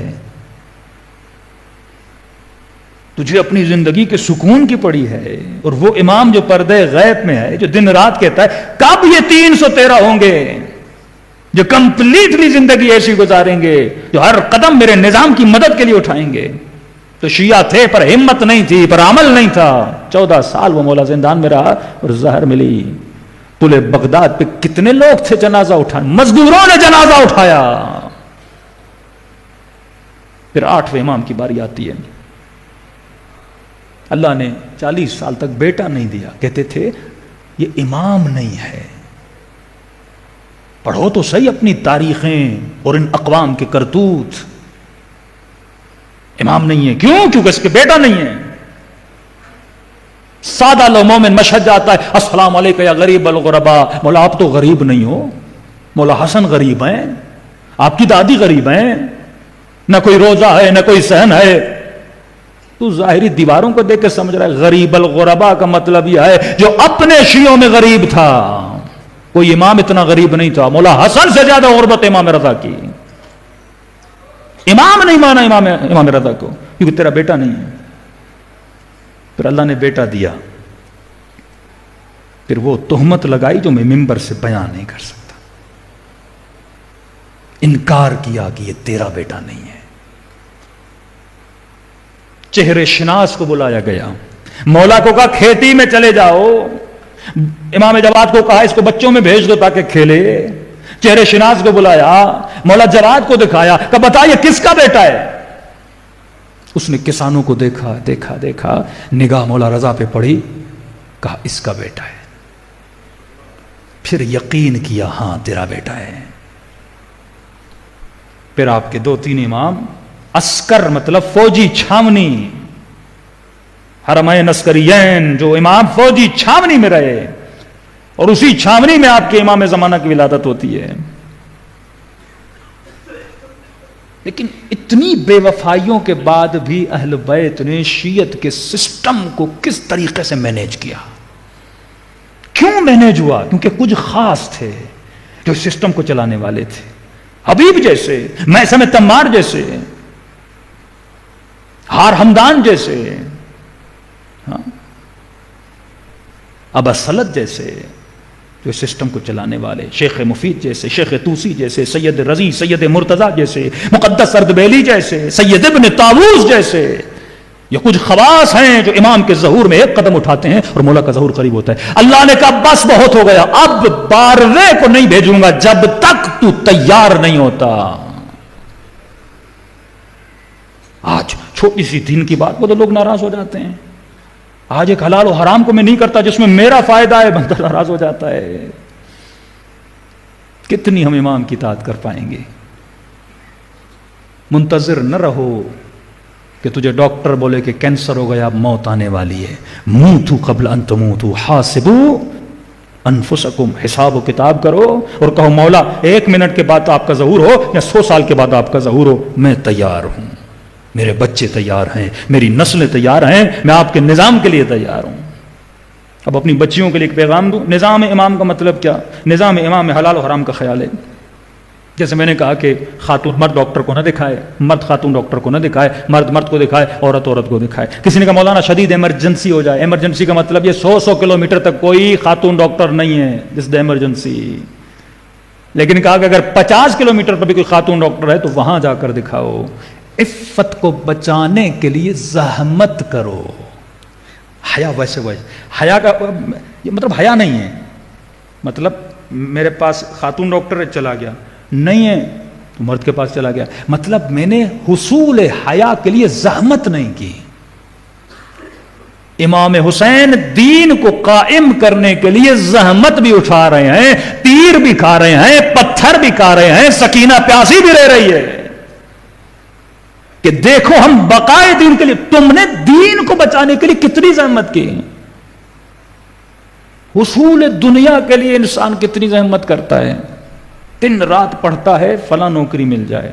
تجھے اپنی زندگی کے سکون کی پڑی ہے, اور وہ امام جو پردے غیب میں ہے, جو دن رات کہتا ہے کب یہ 313 ہوں گے جو کمپلیٹلی زندگی ایسی گزاریں گے, جو ہر قدم میرے نظام کی مدد کے لیے اٹھائیں گے. تو شیعہ تھے پر ہمت نہیں تھی, پر عمل نہیں تھا. 14 سال وہ مولا زندان میں رہا اور زہر ملی. پل بغداد پہ کتنے لوگ تھے جنازہ اٹھائے, مزدوروں نے جنازہ اٹھایا. پھر 8ویں امام کی باری آتی ہے. اللہ نے 40 سال تک بیٹا نہیں دیا. کہتے تھے یہ امام نہیں ہے. پڑھو تو صحیح اپنی تاریخیں اور ان اقوام کے کرتوت. امام نہیں ہے. کیوں؟ کیونکہ اس کے بیٹا نہیں ہے. سادہ لو مومن مشہد جاتا ہے السلام علیکم یا غریب الغربا. مولا آپ تو غریب نہیں ہو, مولا حسن غریب ہیں, آپ کی دادی غریب ہیں, نہ کوئی روزہ ہے نہ کوئی صحن ہے. تو ظاہری دیواروں کو دیکھ کے سمجھ رہا ہے غریب الغربا کا مطلب یہ ہے جو اپنے شیعوں میں غریب تھا. کوئی امام اتنا غریب نہیں تھا. مولا حسن سے زیادہ غربت امام رضا کی. امام نہیں مانا امام رضا کو کیونکہ تیرا بیٹا نہیں ہے. پھر اللہ نے بیٹا دیا. پھر وہ تہمت لگائی جو میں ممبر سے بیان نہیں کر سکتا. انکار کیا کہ یہ تیرا بیٹا نہیں ہے. چہرے شناس کو بلایا گیا. مولا کو کہا کھیتی میں چلے جاؤ. امام جواد کو کہا اس کو بچوں میں بھیج دو تاکہ کھیلے. چہرے شناس کو بلایا, مولا جراد کو دکھایا, کہا بتا یہ کس کا بیٹا ہے؟ اس نے کسانوں کو دیکھا دیکھا دیکھا, نگاہ مولا رضا پہ پڑی, کہا اس کا بیٹا ہے. پھر یقین کیا ہاں تیرا بیٹا ہے. پھر آپ کے 2-3 امام عسکر مطلب فوجی چھاونی, حرمین عسکریین, جو امام فوجی چھاونی میں رہے, اور اسی چھاونی میں آپ کے امام زمانہ کی ولادت ہوتی ہے. لیکن اتنی بے وفائیوں کے بعد بھی اہل بیت نے شیعت کے سسٹم کو کس طریقے سے مینیج کیا. کیوں مینیج ہوا؟ کیونکہ کچھ خاص تھے جو سسٹم کو چلانے والے تھے. حبیب جیسے, میثم تمار جیسے, ہار ہمدان جیسے. ہاں ابا سلط جیسے جو سسٹم کو چلانے والے، شیخ مفید جیسے، شیخ توسی جیسے، سید رضی، سید مرتضیٰ جیسے، مقدس اردبیلی جیسے، سید ابن طاووس جیسے، یہ کچھ خواص ہیں جو امام کے ظہور میں ایک قدم اٹھاتے ہیں اور مولا کا ظہور قریب ہوتا ہے۔ اللہ نے کہا بس بہت ہو گیا، اب 12ویں کو نہیں بھیجوں گا جب تک تو تیار نہیں ہوتا۔ آج چھوٹی سی دین کی بات کو تو لوگ ناراض ہو جاتے ہیں۔ آج ایک حلال و حرام کو میں نہیں کرتا جس میں میرا فائدہ ہے، بندہ ناراض ہو جاتا ہے۔ کتنی ہم امام کی اطاعت کر پائیں گے؟ منتظر نہ رہو کہ تجھے ڈاکٹر بولے کہ کینسر ہو گیا، اب موت آنے والی ہے۔ موتوا قبل ان تموتوا حاسبوا انفسکم، حساب و کتاب کرو اور کہو مولا 1 منٹ کے بعد آپ کا ظہور ہو یا 100 سال کے بعد آپ کا ظہور ہو، میں تیار ہوں، میرے بچے تیار ہیں، میری نسلیں تیار ہیں، میں آپ کے نظام کے لیے تیار ہوں۔ اب اپنی بچیوں کے لیے ایک پیغام دوں۔ نظام امام کا مطلب کیا؟ نظام امام میں حلال و حرام کا خیال ہے۔ جیسے میں نے کہا کہ خاتون مرد ڈاکٹر کو نہ دکھائے، مرد خاتون ڈاکٹر کو نہ دکھائے، مرد مرد کو دکھائے، عورت عورت کو دکھائے۔ کسی نے کہا مولانا شدید ایمرجنسی ہو جائے، ایمرجنسی کا مطلب یہ 100 کلومیٹر تک کوئی خاتون ڈاکٹر نہیں ہے، دس دا ایمرجنسی۔ لیکن کہا کہ اگر 50 کلومیٹر پر بھی کوئی خاتون ڈاکٹر ہے تو وہاں جا کر دکھاؤ۔ عفت کو بچانے کے لیے زحمت کرو۔ حیا ویسے حیا کا یہ مطلب حیا نہیں ہے، مطلب میرے پاس خاتون ڈاکٹر ہے چلا گیا، نہیں ہے تو مرد کے پاس چلا گیا، مطلب میں نے حصول حیا کے لیے زحمت نہیں کی۔ امام حسین دین کو قائم کرنے کے لیے زحمت بھی اٹھا رہے ہیں، تیر بھی کھا رہے ہیں، پتھر بھی کھا رہے ہیں، سکینہ پیاسی بھی رہ رہی ہے کہ دیکھو ہم بقائے دین کے لیے، تم نے دین کو بچانے کے لیے کتنی زحمت کی۔ حصول دنیا کے لیے انسان کتنی زحمت کرتا ہے، دن رات پڑھتا ہے فلاں نوکری مل جائے،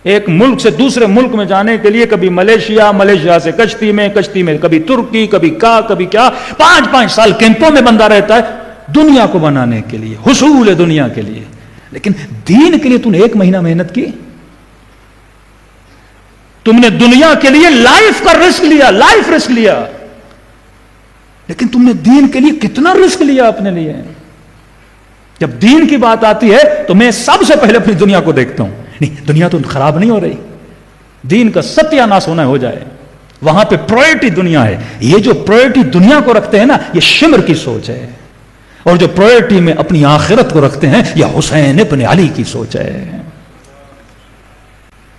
ایک ملک سے دوسرے ملک میں جانے کے لیے کبھی ملیشیا سے کشتی میں کبھی ترکی، کبھی کیا 5 سال کیمپوں میں بندہ رہتا ہے دنیا کو بنانے کے لیے، حصول دنیا کے لیے۔ لیکن دین کے لیے تم نے 1 مہینہ محنت کی، تم نے دنیا کے لیے لائف رسک لیا، لیکن تم نے دین کے لیے کتنا رسک لیا اپنے لیے؟ جب دین کی بات آتی ہے تو میں سب سے پہلے اپنی دنیا کو دیکھتا ہوں، نہیں دنیا تو خراب نہیں ہو رہی، دین کا ستیہ ناش ہونا ہو جائے، وہاں پہ پرائورٹی دنیا ہے۔ یہ جو پرائورٹی دنیا کو رکھتے ہیں نا، یہ شمر کی سوچ ہے، اور جو پرائورٹی میں اپنی آخرت کو رکھتے ہیں یہ حسین ابن علی کی سوچ ہے۔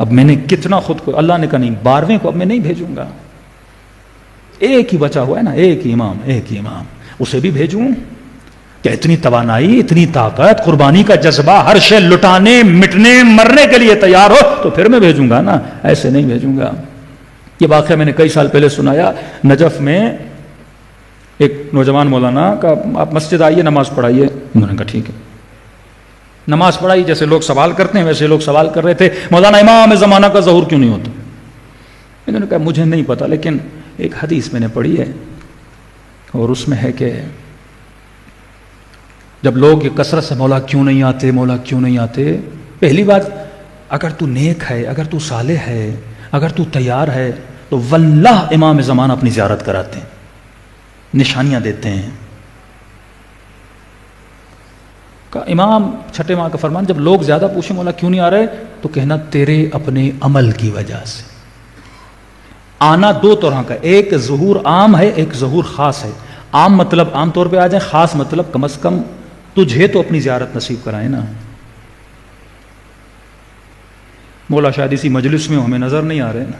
اب میں نے کتنا خود کو، اللہ نے کہا نہیں 12ویں کو اب میں نہیں بھیجوں گا، ایک ہی بچا ہوا ہے نا، ایک ہی امام، اسے بھی بھیجوں؟ کہ اتنی توانائی، اتنی طاقت، قربانی کا جذبہ، ہر شے لٹانے، مٹنے، مرنے کے لیے تیار ہو تو پھر میں بھیجوں گا نا، ایسے نہیں بھیجوں گا۔ یہ واقعہ میں نے کئی سال پہلے سنایا، نجف میں ایک نوجوان مولانا کا، آپ مسجد آئیے نماز پڑھائیے، انہوں نے کہا ٹھیک ہے، نماز پڑھائی، جیسے لوگ سوال کرتے ہیں ویسے لوگ سوال کر رہے تھے، مولانا امام زمانہ کا ظہور کیوں نہیں ہوتا؟ انہوں نے کہا مجھے نہیں پتا، لیکن ایک حدیث میں نے پڑھی ہے اور اس میں ہے کہ جب لوگ یہ کثرت سے مولا کیوں نہیں آتے، پہلی بات اگر تو نیک ہے، اگر تو صالح ہے، اگر تو تیار ہے تو واللہ امام زمانہ اپنی زیارت کراتے ہیں، نشانیاں دیتے ہیں۔ امام چھٹے ماہ کا فرمان، جب لوگ زیادہ پوچھیں مولا کیوں نہیں آ رہے تو کہنا تیرے اپنے عمل کی وجہ سے۔ آنا 2 طرح کا، ایک ظہور عام ہے، ایک ظہور خاص ہے۔ عام مطلب عام طور پہ آ جائیں، خاص مطلب کم از کم تجھے تو اپنی زیارت نصیب کرائے نا۔ مولا شاید اسی مجلس میں ہمیں نظر نہیں آ رہے نا،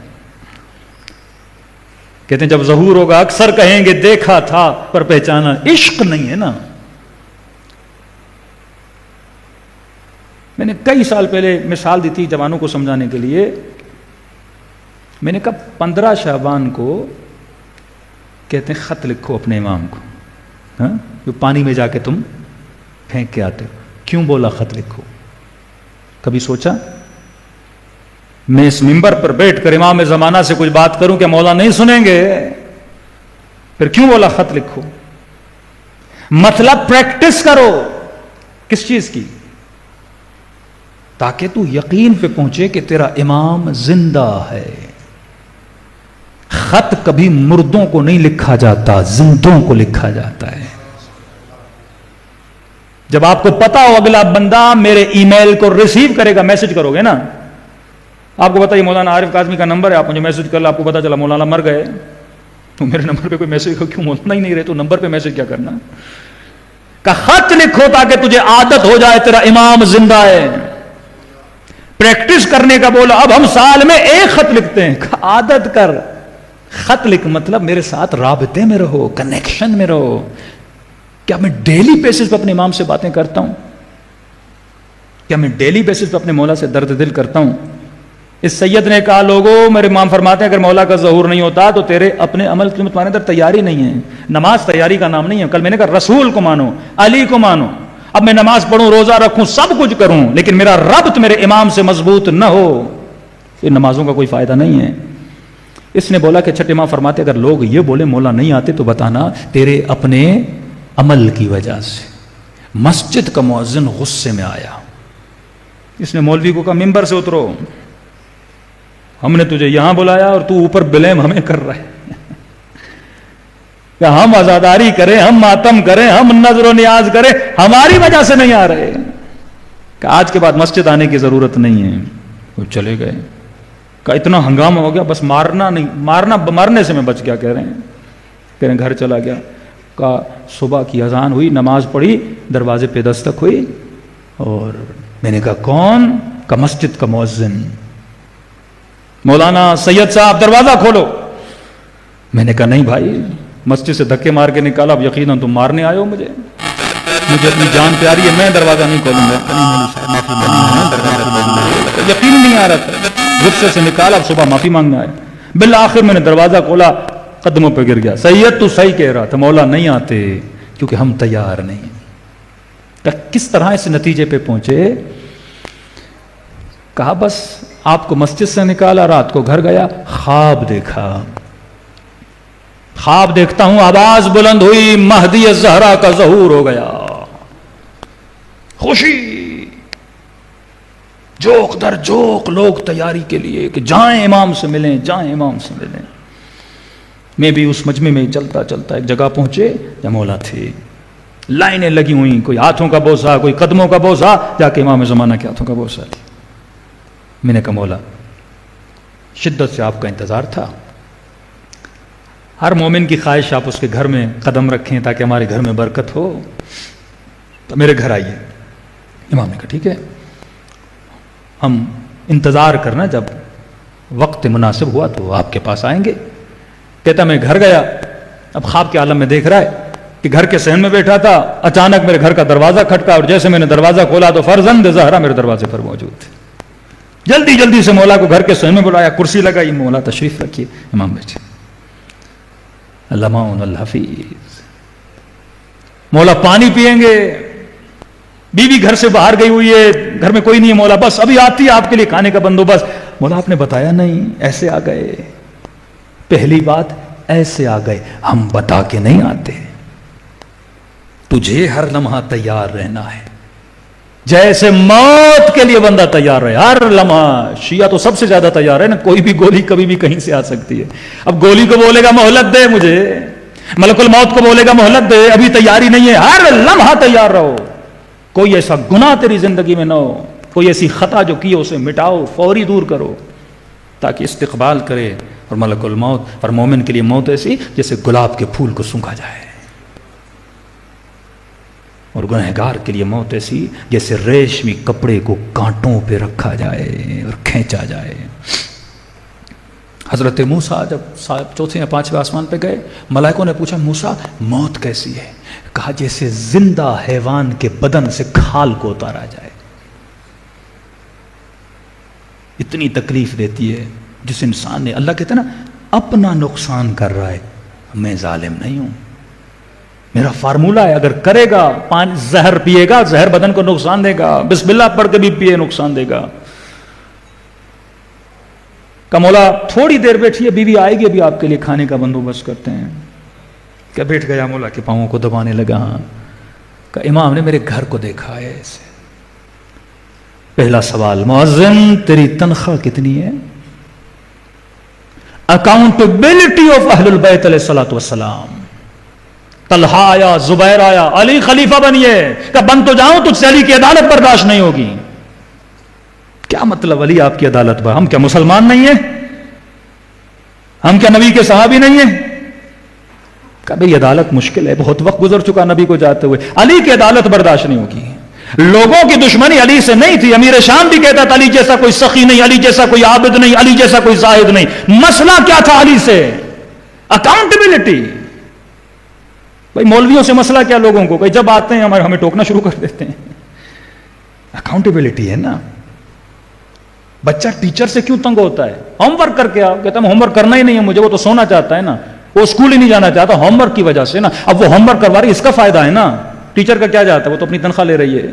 کہتے ہیں جب ظہور ہوگا اکثر کہیں گے دیکھا تھا پر پہچانا، عشق نہیں ہے نا۔ میں نے کئی سال پہلے مثال دی تھی جوانوں کو سمجھانے کے لیے، میں نے کہا 15 شعبان کو کہتے ہیں خط لکھو اپنے امام کو، جو پانی میں جا کے تم پھینک کے آتے ہو۔ کیوں بولا خط لکھو؟ کبھی سوچا؟ میں اس منبر پر بیٹھ کر امام زمانہ سے کچھ بات کروں کہ مولا نہیں سنیں گے؟ پھر کیوں بولا خط لکھو؟ مطلب پریکٹس کرو، کس چیز کی؟ تاکہ تو یقین پہ پہنچے کہ تیرا امام زندہ ہے۔ خط کبھی مردوں کو نہیں لکھا جاتا، زندوں کو لکھا جاتا ہے۔ جب آپ کو پتا ہو اگلا بندہ میرے ای میل کو ریسیو کرے گا، میسج کرو گے نا، آپ کو پتا یہ مولانا عارف کاظمی کا نمبر ہے، آپ مجھے میسج کر لو، آپ کو پتا چلا مولانا مر گئے، تو میرے نمبر پہ کوئی میسج کیوں مولانا ہی نہیں رہے تو نمبر پہ میسج کیا کرنا؟ کہ خط لکھو تاکہ تجھے عادت ہو جائے تیرا امام زندہ ہے، پریکٹس کرنے کا بولا، اب ہم سال میں 1 خط لکھتے ہیں، عادت کر، خط لکھ مطلب میرے ساتھ رابطے میں رہو، کنیکشن میں رہو۔ کیا میں ڈیلی بیسس پہ اپنے امام سے باتیں کرتا ہوں؟ کیا میں ڈیلی بیسس پہ اپنے مولا سے درد دل کرتا ہوں؟ اس سید نے کہا لوگوں، میرے امام فرماتے ہیں اگر مولا کا ظہور نہیں ہوتا تو تیرے اپنے عمل کی تمہارے اندر تیاری نہیں ہے۔ نماز تیاری کا نام نہیں ہے۔ کل میں نے کہا رسول کو مانو، علی کو مانو، اب میں نماز پڑھوں، روزہ رکھوں، سب کچھ کروں، لیکن میرا ربط میرے امام سے مضبوط نہ ہو، ان نمازوں کا کوئی فائدہ نہیں ہے۔ اس نے بولا کہ چھٹے امام فرماتے اگر لوگ یہ بولے مولا نہیں آتے تو بتانا تیرے اپنے عمل کی وجہ سے۔ مسجد کا مؤذن غصے میں آیا، اس نے مولوی کو کہا ممبر سے اترو، ہم نے تجھے یہاں بلایا اور تو اوپر بلیم ہمیں کر رہا ہے کہ ہم عزاداری کریں، ہم ماتم کریں، ہم نظر و نیاز کریں، ہماری وجہ سے نہیں آ رہے، کہ آج کے بعد مسجد آنے کی ضرورت نہیں ہے۔ وہ چلے گئے، کہ اتنا ہنگامہ ہو گیا، بس مارنا نہیں، مرنے سے میں بچ گیا، کہہ رہے ہیں، کہہ رہے ہیں گھر چلا گیا، کہ صبح کی اذان ہوئی، نماز پڑھی، دروازے پہ دستک ہوئی، اور میں نے کہا کون؟ کہ مسجد کا مؤذن، مولانا سید صاحب دروازہ کھولو۔ میں نے کہا نہیں بھائی، مسجد سے دھکے مار کے نکالا، اب یقیناً تم مارنے آئے ہو مجھے اپنی جان پیاری ہے، میں دروازہ نہیں کھولوں گا، یقین نہیں آ رہا تھا، غصے سے نکالا، اب صبح معافی مانگنا ہے۔ بالآخر میں نے دروازہ کھولا، قدموں پہ گر گیا، سید تو صحیح کہہ رہا تھا، مولا نہیں آتے کیونکہ ہم تیار نہیں۔ کس طرح اس نتیجے پہ پہنچے؟ کہا بس آپ کو مسجد سے نکالا، رات کو گھر گیا، خواب دیکھا، خواب دیکھتا ہوں، آواز بلند ہوئی، مہدی الزہرا کا ظہور ہو گیا، خوشی، جوک در جوک لوگ تیاری کے لیے کہ جائیں امام سے ملیں، جائیں امام سے ملیں۔ میں بھی اس مجمع میں چلتا چلتا ایک جگہ پہنچے جہاں مولا تھے، لائنیں لگی ہوئی، کوئی ہاتھوں کا بوسہ، کوئی قدموں کا بوسہ، جا کے امام زمانہ کے ہاتھوں کا بوسہ تھی۔ میں نے کہا مولا شدت سے آپ کا انتظار تھا، ہر مومن کی خواہش آپ اس کے گھر میں قدم رکھیں تاکہ ہمارے گھر میں برکت ہو، تو میرے گھر آئیے۔ امام نے کہا ٹھیک ہے، ہم انتظار کرنا، جب وقت مناسب ہوا تو آپ کے پاس آئیں گے۔ کہتا میں گھر گیا، اب خواب کے عالم میں دیکھ رہا ہے کہ گھر کے صحن میں بیٹھا تھا، اچانک میرے گھر کا دروازہ کھٹکا، اور جیسے میں نے دروازہ کھولا تو فرزند زہرا میرے دروازے پر موجود تھے۔ جلدی جلدی سے مولا کو گھر کے صحن میں بلایا، کرسی لگائی، مولا تشریف رکھیے، امام بیٹھے، علماء الحفیظ، مولا پانی پیئیں گے، بیوی گھر سے باہر گئی ہوئی ہے، گھر میں کوئی نہیں ہے، مولا بس ابھی آتی ہے آپ کے لیے کھانے کا بندوبست۔ مولا آپ نے بتایا نہیں، ایسے آ گئے، پہلی بات ایسے آ گئے، ہم بتا کے نہیں آتے، تجھے ہر لمحہ تیار رہنا ہے، جیسے موت کے لیے بندہ تیار رہے ہر لمحہ۔ شیعہ تو سب سے زیادہ تیار ہے نا، کوئی بھی گولی کبھی بھی کہیں سے آ سکتی ہے، اب گولی کو بولے گا مہلت دے مجھے، ملک الموت کو بولے گا مہلت دے، ابھی تیاری نہیں ہے، ہر لمحہ تیار رہو، کوئی ایسا گناہ تیری زندگی میں نہ ہو، کوئی ایسی خطا جو کی اسے مٹاؤ، فوری دور کرو، تاکہ استقبال کرے۔ اور ملک الموت، اور مومن کے لیے موت ایسی جیسے گلاب کے پھول کو سونکھا جائے، اور گنہگار کے لیے موت ایسی جیسے ریشمی کپڑے کو کانٹوں پہ رکھا جائے اور کھینچا جائے۔ حضرت موسیٰ جب چوتھے یا پانچویں آسمان پہ گئے، ملائکوں نے پوچھا موسیٰ موت کیسی ہے؟ کہا جیسے زندہ حیوان کے بدن سے کھال کو اتارا جائے، اتنی تکلیف دیتی ہے۔ جس انسان نے، اللہ کہتے ہیں نا اپنا نقصان کر رہا ہے، میں ظالم نہیں ہوں، میرا فارمولہ ہے، اگر کرے گا پانی زہر پیے گا، زہر بدن کو نقصان دے گا، بسم اللہ پڑھ کے بھی پیے نقصان دے گا۔ کہ مولا تھوڑی دیر بیٹھیے، بیوی آئے گی، ابھی آپ کے لیے کھانے کا بندوبست کرتے ہیں۔ کیا بیٹھ گیا، مولا کے پاؤں کو دبانے لگا۔ ہاں کہ امام نے میرے گھر کو دیکھا ہے ایسے۔ پہلا سوال، مؤذن تیری تنخواہ کتنی ہے؟ اکاؤنٹیبلٹی آف اہل البیت علیہ الصلوۃ والسلام، طلحہ آیا، زبیر آیا، علی خلیفہ بنیے، کہ بن تو جاؤں، تجھ سے علی کی عدالت برداشت نہیں ہوگی۔ کیا مطلب علی آپ کی عدالت پر؟ ہم کیا مسلمان نہیں ہیں؟ ہم کیا نبی کے صحابی نہیں ہیں؟ کہ بھئی عدالت مشکل ہے، بہت وقت گزر چکا نبی کو جاتے ہوئے، علی کی عدالت برداشت نہیں ہوگی۔ لوگوں کی دشمنی علی سے نہیں تھی، امیر شام بھی کہتا تھا علی جیسا کوئی سخی نہیں، علی جیسا کوئی عابد نہیں، علی جیسا کوئی زاہد نہیں۔ مسئلہ کیا تھا علی سے؟ اکاؤنٹیبلٹی۔ بھائی مولویوں سے مسئلہ کیا لوگوں کو؟ کہ جب آتے ہیں ہمیں ٹوکنا شروع کر دیتے ہیں۔ اکاؤنٹیبلٹی ہے نا۔ بچہ ٹیچر سے کیوں تنگ ہوتا ہے؟ ہوم ورک کر کے آؤ، کہتا ہے ہوم ورک کرنا ہی نہیں ہے مجھے، وہ تو سونا چاہتا ہے نا، وہ اسکول ہی نہیں جانا چاہتا، ہوم ورک کی وجہ سے نا۔ اب وہ ہوم ورک کروا رہی ہے، اس کا فائدہ ہے نا، ٹیچر کا کیا جاتا ہے، وہ تو اپنی تنخواہ لے رہی ہے۔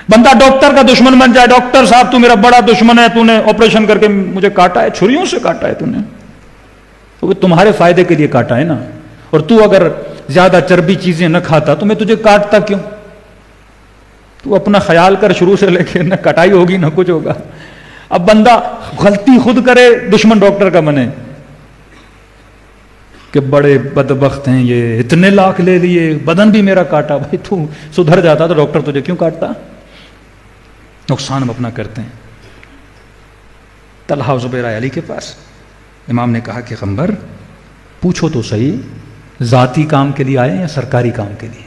بندہ ڈاکٹر کا دشمن بن جائے، ڈاکٹر صاحب تو میرا بڑا دشمن ہے، تو نے آپریشن کر کے مجھے کاٹا ہے، چھریوں سے کاٹا ہے تو نے، تو تمہارے فائدے کے لیے کاٹا ہے نا۔ اور تو اگر زیادہ چربی چیزیں نہ کھاتا تو میں تجھے کاٹتا کیوں؟ تو اپنا خیال کر، شروع سے لے کے نہ کٹائی ہوگی نہ کچھ ہوگا۔ اب بندہ غلطی خود کرے، دشمن ڈاکٹر کا بنے کہ بڑے بدبخت ہیں یہ، اتنے لاکھ لے لیے، بدن بھی میرا کاٹا۔ بھائی تو سدھر جاتا تو ڈاکٹر تجھے کیوں کاٹتا؟ نقصان ہم اپنا کرتے ہیں۔ طلحہ و زبیر آئے علی کے پاس، امام نے کہا کہ پیغمبر پوچھو تو صحیح، ذاتی کام کے لیے آئے یا سرکاری کام کے لیے؟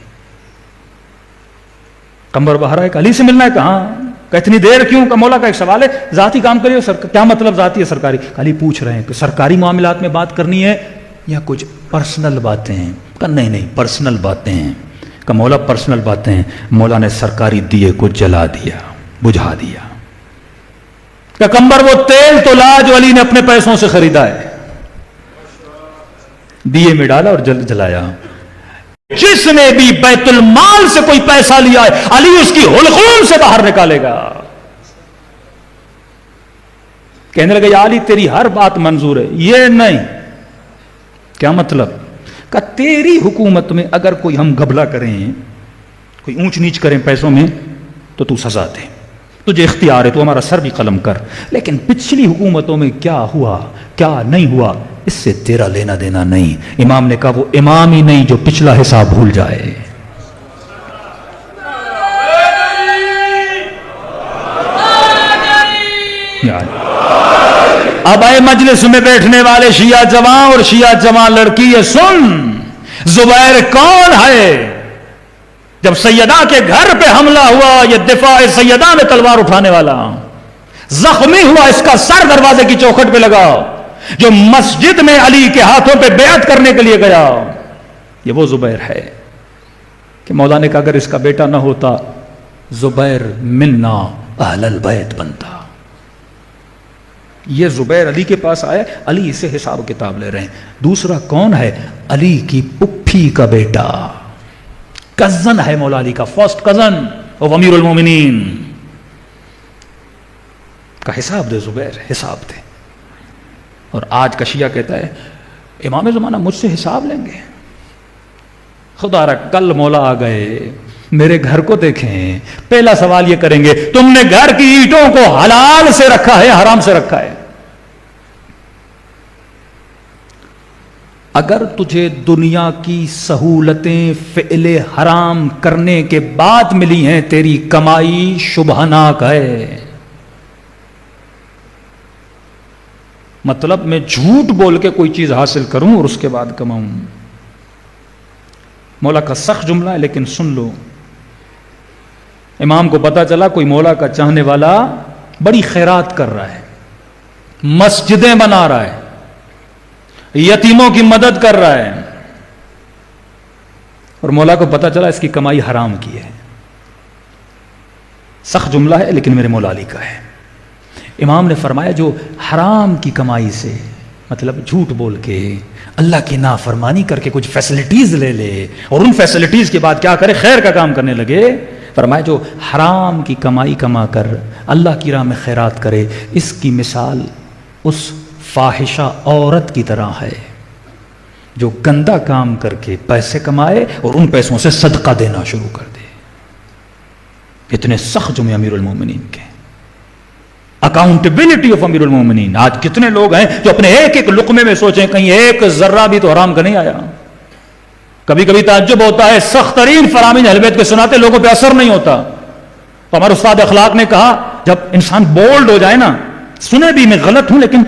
پیغمبر باہر آئے کہ علی سے ملنا ہے، کہاں؟ کہ اتنی دیر کیوں؟ کہ مولا کا ایک سوال ہے، ذاتی کام کے لیے، کیا مطلب ذاتی ہے سرکاری؟ علی پوچھ رہے ہیں کہ سرکاری معاملات میں بات کرنی ہے یا کچھ پرسنل باتیں ہیں؟ کہ نہیں پرسنل باتیں ہیں۔ کہ مولا پرسنل باتیں ہیں؟ مولا نے سرکاری دیے کو جلا دیا، بجھا دیا۔ کہ پیغمبر وہ تیل تو لا جو علی نے اپنے پیسوں سے خریدا ہے، دیے میں ڈالا اور جلایا۔ جس نے بھی بیت المال سے کوئی پیسہ لیا ہے، علی اس کی حلقوم سے باہر نکالے گا۔ کہنے لگے یا علی تیری ہر بات منظور ہے، یہ نہیں۔ کیا مطلب؟ کہ تیری حکومت میں اگر کوئی ہم گھبلا کریں، کوئی اونچ نیچ کریں پیسوں میں، تو تو سزا دے، تجھے اختیار ہے، تو ہمارا سر بھی قلم کر۔ لیکن پچھلی حکومتوں میں کیا ہوا کیا نہیں ہوا، اس سے تیرا لینا دینا نہیں۔ امام نے کہا وہ امام ہی نہیں جو پچھلا حساب بھول جائے۔ اب اے مجلس میں بیٹھنے والے شیعہ جوان اور شیعہ جوان لڑکی، یہ سن، زبیر کون ہے؟ جب سیدہ کے گھر پہ حملہ ہوا، یہ دفاع سیدہ میں تلوار اٹھانے والا زخمی ہوا، اس کا سر دروازے کی چوکھٹ پہ لگا۔ جو مسجد میں علی کے ہاتھوں پہ بیعت کرنے کے لیے گیا، یہ وہ زبیر ہے کہ مولا نے کہا اگر اس کا بیٹا نہ ہوتا، زبیر منا اہل البیت بنتا۔ یہ زبیر علی کے پاس آیا، علی اسے حساب کتاب لے رہے ہیں۔ دوسرا کون ہے؟ علی کی پپھی کا بیٹا، کزن ہے مولا علی کا، فرسٹ کزن اور امیر المومنین کا حساب دے زبیر، حساب دے۔ اور آج کا شیعہ کہتا ہے امام زمانہ مجھ سے حساب لیں گے۔ خدا را کل مولا آ گئے، میرے گھر کو دیکھیں، پہلا سوال یہ کریں گے تم نے گھر کی اینٹوں کو حلال سے رکھا ہے حرام سے رکھا ہے؟ اگر تجھے دنیا کی سہولتیں فعل حرام کرنے کے بعد ملی ہیں، تیری کمائی شبہناک ہے۔ مطلب میں جھوٹ بول کے کوئی چیز حاصل کروں اور اس کے بعد کماؤں۔ مولا کا سخت جملہ ہے لیکن سن لو۔ امام کو پتا چلا کوئی مولا کا چاہنے والا بڑی خیرات کر رہا ہے، مسجدیں بنا رہا ہے، یتیموں کی مدد کر رہا ہے، اور مولا کو پتا چلا اس کی کمائی حرام کی ہے۔ سخت جملہ ہے لیکن میرے مولا علی کا ہے۔ امام نے فرمایا جو حرام کی کمائی سے، مطلب جھوٹ بول کے، اللہ کی نافرمانی کر کے کچھ فیسلٹیز لے لے اور ان فیسلٹیز کے بعد کیا کرے؟ خیر کا کام کرنے لگے۔ فرمایا جو حرام کی کمائی کما کر اللہ کی راہ میں خیرات کرے، اس کی مثال اس فاحشہ عورت کی طرح ہے جو گندا کام کر کے پیسے کمائے اور ان پیسوں سے صدقہ دینا شروع کر دے۔ اتنے سخت جملے امیر المومنین کے۔ اکاؤنٹیبلٹی آف امیر المومنین۔ آج کتنے لوگ ہیں جو اپنے ایک ایک لقمے میں سوچیں کہیں ایک ذرہ بھی تو حرام کا نہیں آیا، کبھی کبھی تعجب ہوتا ہے، سخت ترین فرامین اہل بیت کے سناتے لوگوں پہ اثر نہیں ہوتا. تو ہمارے استاد اخلاق نے کہا جب انسان بولڈ ہو جائے نا، سنے بھی میں غلط ہوں لیکن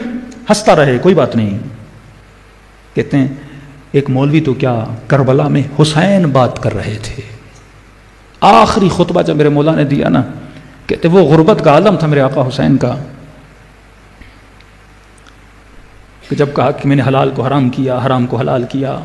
ہنستا رہے، کوئی بات نہیں. کہتے ہیں ایک مولوی تو کیا کربلا میں حسین بات کر رہے تھے، آخری خطبہ جب میرے مولا نے دیا نا، کہتے وہ غربت کا عالم تھا میرے آقا حسین کا، کہ جب کہا کہ میں نے حلال کو حرام کیا، حرام کو حلال کیا،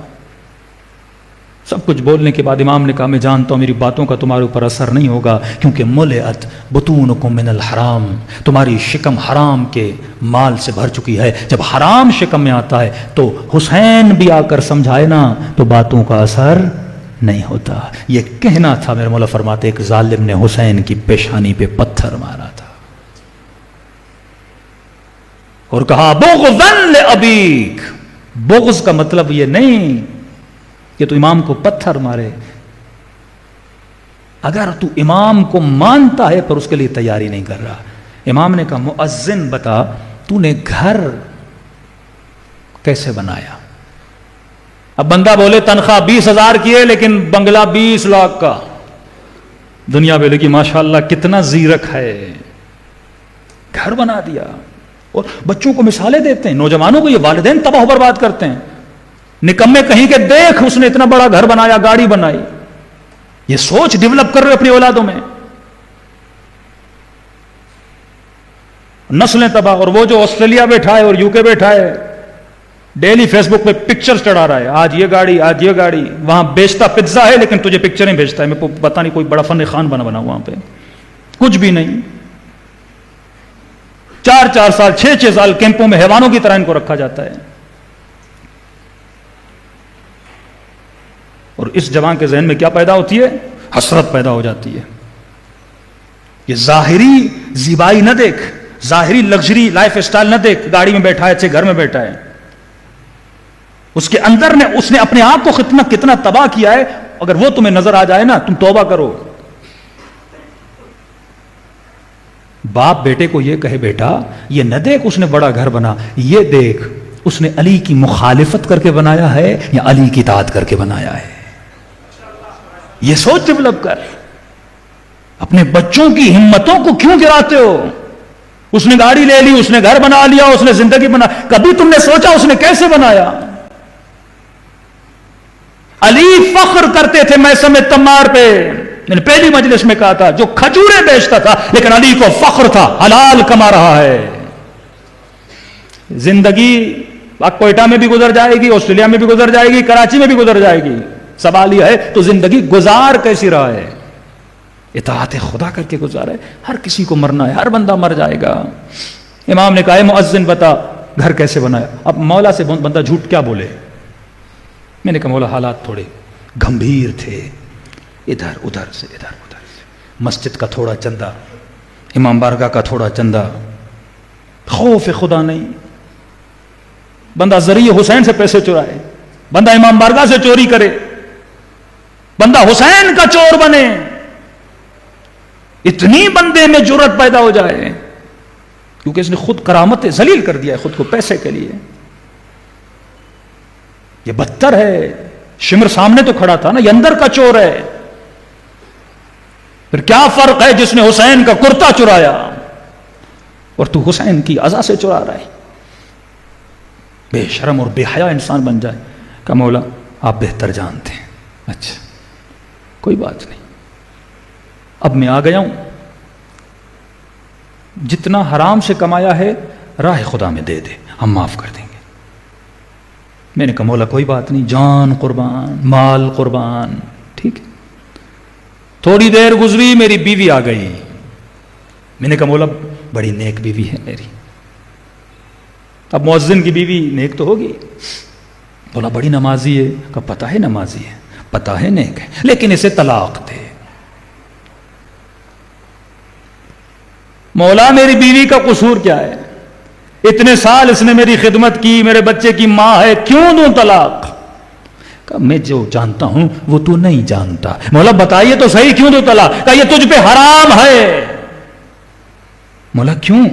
سب کچھ بولنے کے بعد امام نے کہا میں جانتا ہوں میری باتوں کا تمہارے اوپر اثر نہیں ہوگا، کیونکہ ملئت بطونکم من الحرام، تمہاری شکم حرام کے مال سے بھر چکی ہے. جب حرام شکم میں آتا ہے تو حسین بھی آ کر سمجھائے نا تو باتوں کا اثر نہیں ہوتا. یہ کہنا تھا میرے مولا فرماتے ایک ظالم نے حسین کی پیشانی پہ پتھر مارا تھا اور کہا بغضاً لأبیک. بغض کا مطلب یہ نہیں کہ تو امام کو پتھر مارے، اگر تو امام کو مانتا ہے پر اس کے لیے تیاری نہیں کر رہا. امام نے کہا مؤذن بتا تو نے گھر کیسے بنایا؟ اب بندہ بولے تنخواہ 20,000 کی ہے لیکن بنگلہ 20 لاکھ کا. دنیا بولے کہ ماشاءاللہ کتنا زیرک ہے، گھر بنا دیا. اور بچوں کو مثالیں دیتے ہیں، نوجوانوں کو، یہ والدین تباہ و برباد کرتے ہیں. نکمے کہیں کہ دیکھ اس نے اتنا بڑا گھر بنایا، گاڑی بنائی. یہ سوچ ڈیولپ کر رہے اپنی اولادوں میں، نسلیں تباہ. اور وہ جو آسٹریلیا بیٹھا ہے اور یو کے بیٹھا ہے ڈیلی فیس بک پہ پکچرز چڑھا رہا ہے، آج یہ گاڑی، آج یہ گاڑی. وہاں بیچتا پزا ہے لیکن تجھے پکچریں بھیجتا ہے. میں پتہ نہیں کوئی بڑا فن خان بنا وہاں پہ، کچھ بھی نہیں. 4 سال 6 سال کیمپوں میں حیوانوں کی طرح ان کو رکھا جاتا ہے. اور اس جوان کے ذہن میں کیا پیدا ہوتی ہے؟ حسرت پیدا ہو جاتی ہے. یہ ظاہری زیبائی نہ دیکھ، ظاہری لگژری لائف اسٹائل نہ دیکھ، گاڑی میں بیٹھا ہے، اچھے گھر میں بیٹھا ہے. اس کے اندر نے اس نے اپنے آپ کو کتنا تباہ کیا ہے. اگر وہ تمہیں نظر آ جائے نا تم توبہ کرو. باپ بیٹے کو یہ کہے بیٹا یہ نہ دیکھ اس نے بڑا گھر بنا، یہ دیکھ اس نے علی کی مخالفت کر کے بنایا ہے یا علی کی اطاعت کر کے بنایا ہے. یہ سوچ ڈیولپ کر. اپنے بچوں کی ہمتوں کو کیوں گراتے ہو؟ اس نے گاڑی لے لی، اس نے گھر بنا لیا، اس نے زندگی بنا، کبھی تم نے سوچا اس نے کیسے بنایا؟ علی فخر کرتے تھے میثم تمار پہ، میں نے پہلی مجلس میں کہا تھا، جو کھجوریں بیچتا تھا لیکن علی کو فخر تھا حلال کما رہا ہے. زندگی کوئٹہ میں بھی گزر جائے گی، آسٹریلیا میں بھی گزر جائے گی، کراچی میں بھی گزر جائے گی. سوال یہ ہے تو زندگی گزار کیسی رہا ہے؟ اطاعت خدا کر کے گزارا ہے. ہر کسی کو مرنا ہے، ہر بندہ مر جائے گا. امام نے کہا اے مؤذن بتا گھر کیسے بنایا؟ اب مولا سے بندہ جھوٹ کیا بولے؟ میں نے کہا مولا حالات تھوڑے گمبھیر تھے، ادھر ادھر سے مسجد کا تھوڑا چندہ، امام بارگاہ کا تھوڑا چندہ، خوف خدا نہیں. بندہ ذریعہ حسین سے پیسے چرائے، بندہ امام بارگاہ سے چوری کرے، بندہ حسین کا چور بنے، اتنی بندے میں جرأت پیدا ہو جائے کیونکہ اس نے خود کرامت ذلیل کر دیا ہے خود کو پیسے کے لیے. یہ بدتر ہے. شمر سامنے تو کھڑا تھا نا، یہ اندر کا چور ہے. پھر کیا فرق ہے جس نے حسین کا کرتا چرایا اور تو حسین کی عزا سے چرا رہا ہے؟ بے شرم اور بے حیا انسان بن جائے. کہ مولا آپ بہتر جانتے ہیں. اچھا کوئی بات نہیں، اب میں آ گیا ہوں، جتنا حرام سے کمایا ہے راہ خدا میں دے دے، ہم معاف کر دیں گے. میں نے کہا مولا کوئی بات نہیں، جان قربان، مال قربان. ٹھیک ہے. تھوڑی دیر گزری میری بیوی آ گئی. میں نے کہا مولا بڑی نیک بیوی ہے میری. اب مؤذن کی بیوی نیک تو ہوگی. بولا بڑی نمازی ہے. کہا پتہ ہے نمازی ہے، پتہ ہے نیک ہے، لیکن اسے طلاق دے. مولا میری بیوی کا قصور کیا ہے؟ اتنے سال اس نے میری خدمت کی، میرے بچے کی ماں ہے، کیوں دوں طلاق؟ کہا میں جو جانتا ہوں وہ تو نہیں جانتا. مولا بتائیے تو صحیح کیوں دوں طلاق؟ کہا یہ تجھ پہ حرام ہے. مولا کیوں؟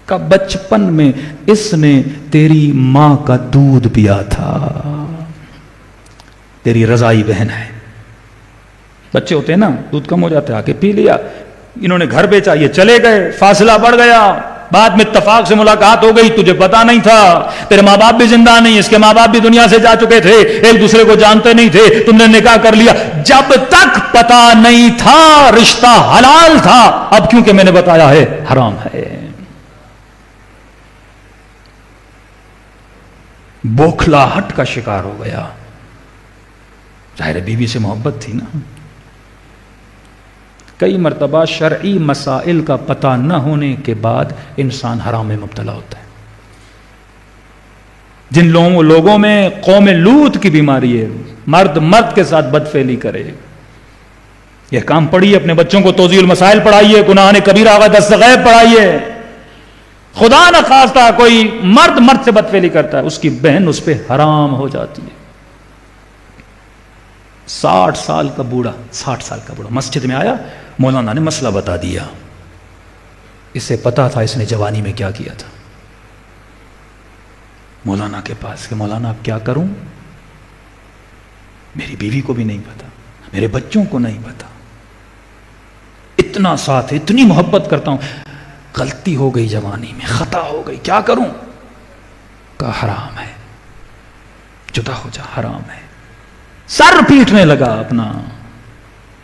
کہا بچپن میں اس نے تیری ماں کا دودھ پیا تھا. تیری رضائی بہن ہے. بچے ہوتے ہیں نا, دودھ کم ہو جاتا ہے, آ کے پی لیا. انہوں نے گھر بیچا, یہ چلے گئے, فاصلہ بڑھ گیا, بعد میں اتفاق سے ملاقات ہو گئی, تجھے پتا نہیں تھا, تیرے ماں باپ بھی زندہ نہیں, اس کے ماں باپ بھی دنیا سے جا چکے تھے, ایک دوسرے کو جانتے نہیں تھے, تم نے نکاح کر لیا. جب تک پتا نہیں تھا رشتہ حلال تھا, اب کیونکہ میں نے بتایا ہے حرام ہے. بوکھلاہٹ کا شکار ہو گیا. ظاہر بیوی سے محبت تھی نا. کئی مرتبہ شرعی مسائل کا پتہ نہ ہونے کے بعد انسان حرام میں مبتلا ہوتا ہے. جن لوگوں میں قوم لوط کی بیماری ہے, مرد مرد کے ساتھ بدفعلی کرے, یہ کام پڑھیے, اپنے بچوں کو توضیح المسائل پڑھائیے, گناہ کبیرہ کا دست غیب پڑھائیے. خدا نہ خواستہ کوئی مرد مرد سے بدفعلی کرتا ہے, اس کی بہن اس پہ حرام ہو جاتی ہے. 60 سال کا بوڑھا مسجد میں آیا, مولانا نے مسئلہ بتا دیا. اسے پتا تھا اس نے جوانی میں کیا کیا تھا. مولانا کے پاس کہ مولانا اب کیا کروں, میری بیوی کو بھی نہیں پتا, میرے بچوں کو نہیں پتا, اتنا ساتھ ہے, اتنی محبت کرتا ہوں, غلطی ہو گئی جوانی میں, خطا ہو گئی, کیا کروں؟ کہا حرام ہے, جدا ہو جا, حرام ہے. سر پیٹنے لگا اپنا.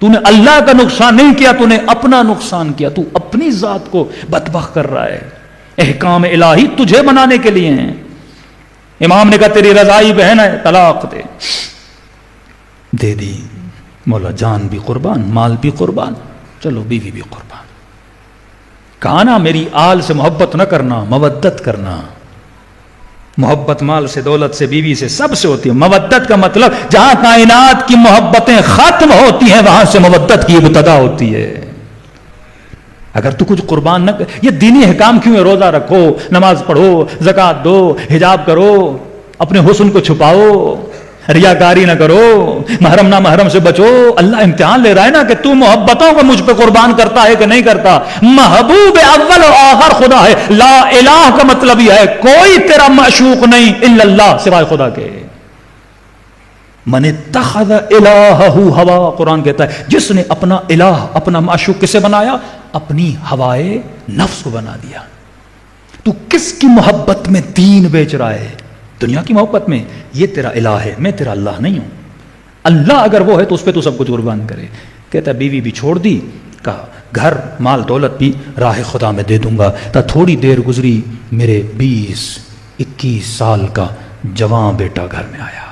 تو نے اللہ کا نقصان نہیں کیا, تو نے اپنا نقصان کیا. تو اپنی ذات کو بدبخت کر رہا ہے. احکام الہی تجھے بنانے کے لیے ہیں. امام نے کہا تیری رضائی بہن ہے, طلاق دے دی. مولا جان بھی قربان, مال بھی قربان, چلو بیوی بھی قربان. کہا نا میری آل سے محبت نہ کرنا, مودت کرنا. محبت مال سے, دولت سے, بیوی سے, سب سے ہوتی ہے. مودت کا مطلب جہاں کائنات کی محبتیں ختم ہوتی ہیں وہاں سے مودت کی ابتدا ہوتی ہے. اگر تو کچھ قربان نہ کر, یہ دینی احکام کیوں ہے؟ روزہ رکھو, نماز پڑھو, زکوٰۃ دو, حجاب کرو, اپنے حسن کو چھپاؤ, ریاکاری نہ کرو, محرم نہ محرم سے بچو. اللہ امتحان لے رہا ہے نا کہ تو محبتوں کو مجھ پہ قربان کرتا ہے کہ نہیں کرتا. محبوب اول و آخر خدا ہے. لا الہ کا مطلب یہ ہے کوئی تیرا معشوق نہیں الا اللہ, سوائے خدا کے. من اتخذ الہہ ہوا, قرآن کہتا ہے جس نے اپنا الہ, اپنا معشوق کسے بنایا؟ اپنی ہوائے نفس کو بنا دیا. تو کس کی محبت میں دین بیچ رہا ہے؟ دنیا کی محبت میں. یہ تیرا الہ ہے, میں تیرا اللہ نہیں ہوں. اللہ اگر وہ ہے تو اس پہ تو سب کچھ قربان کرے. کہتا بیوی بھی چھوڑ دی, کہا گھر مال دولت بھی راہ خدا میں دے دوں گا. تا تھوڑی دیر گزری, میرے 20-21 سال کا جوان بیٹا گھر میں آیا.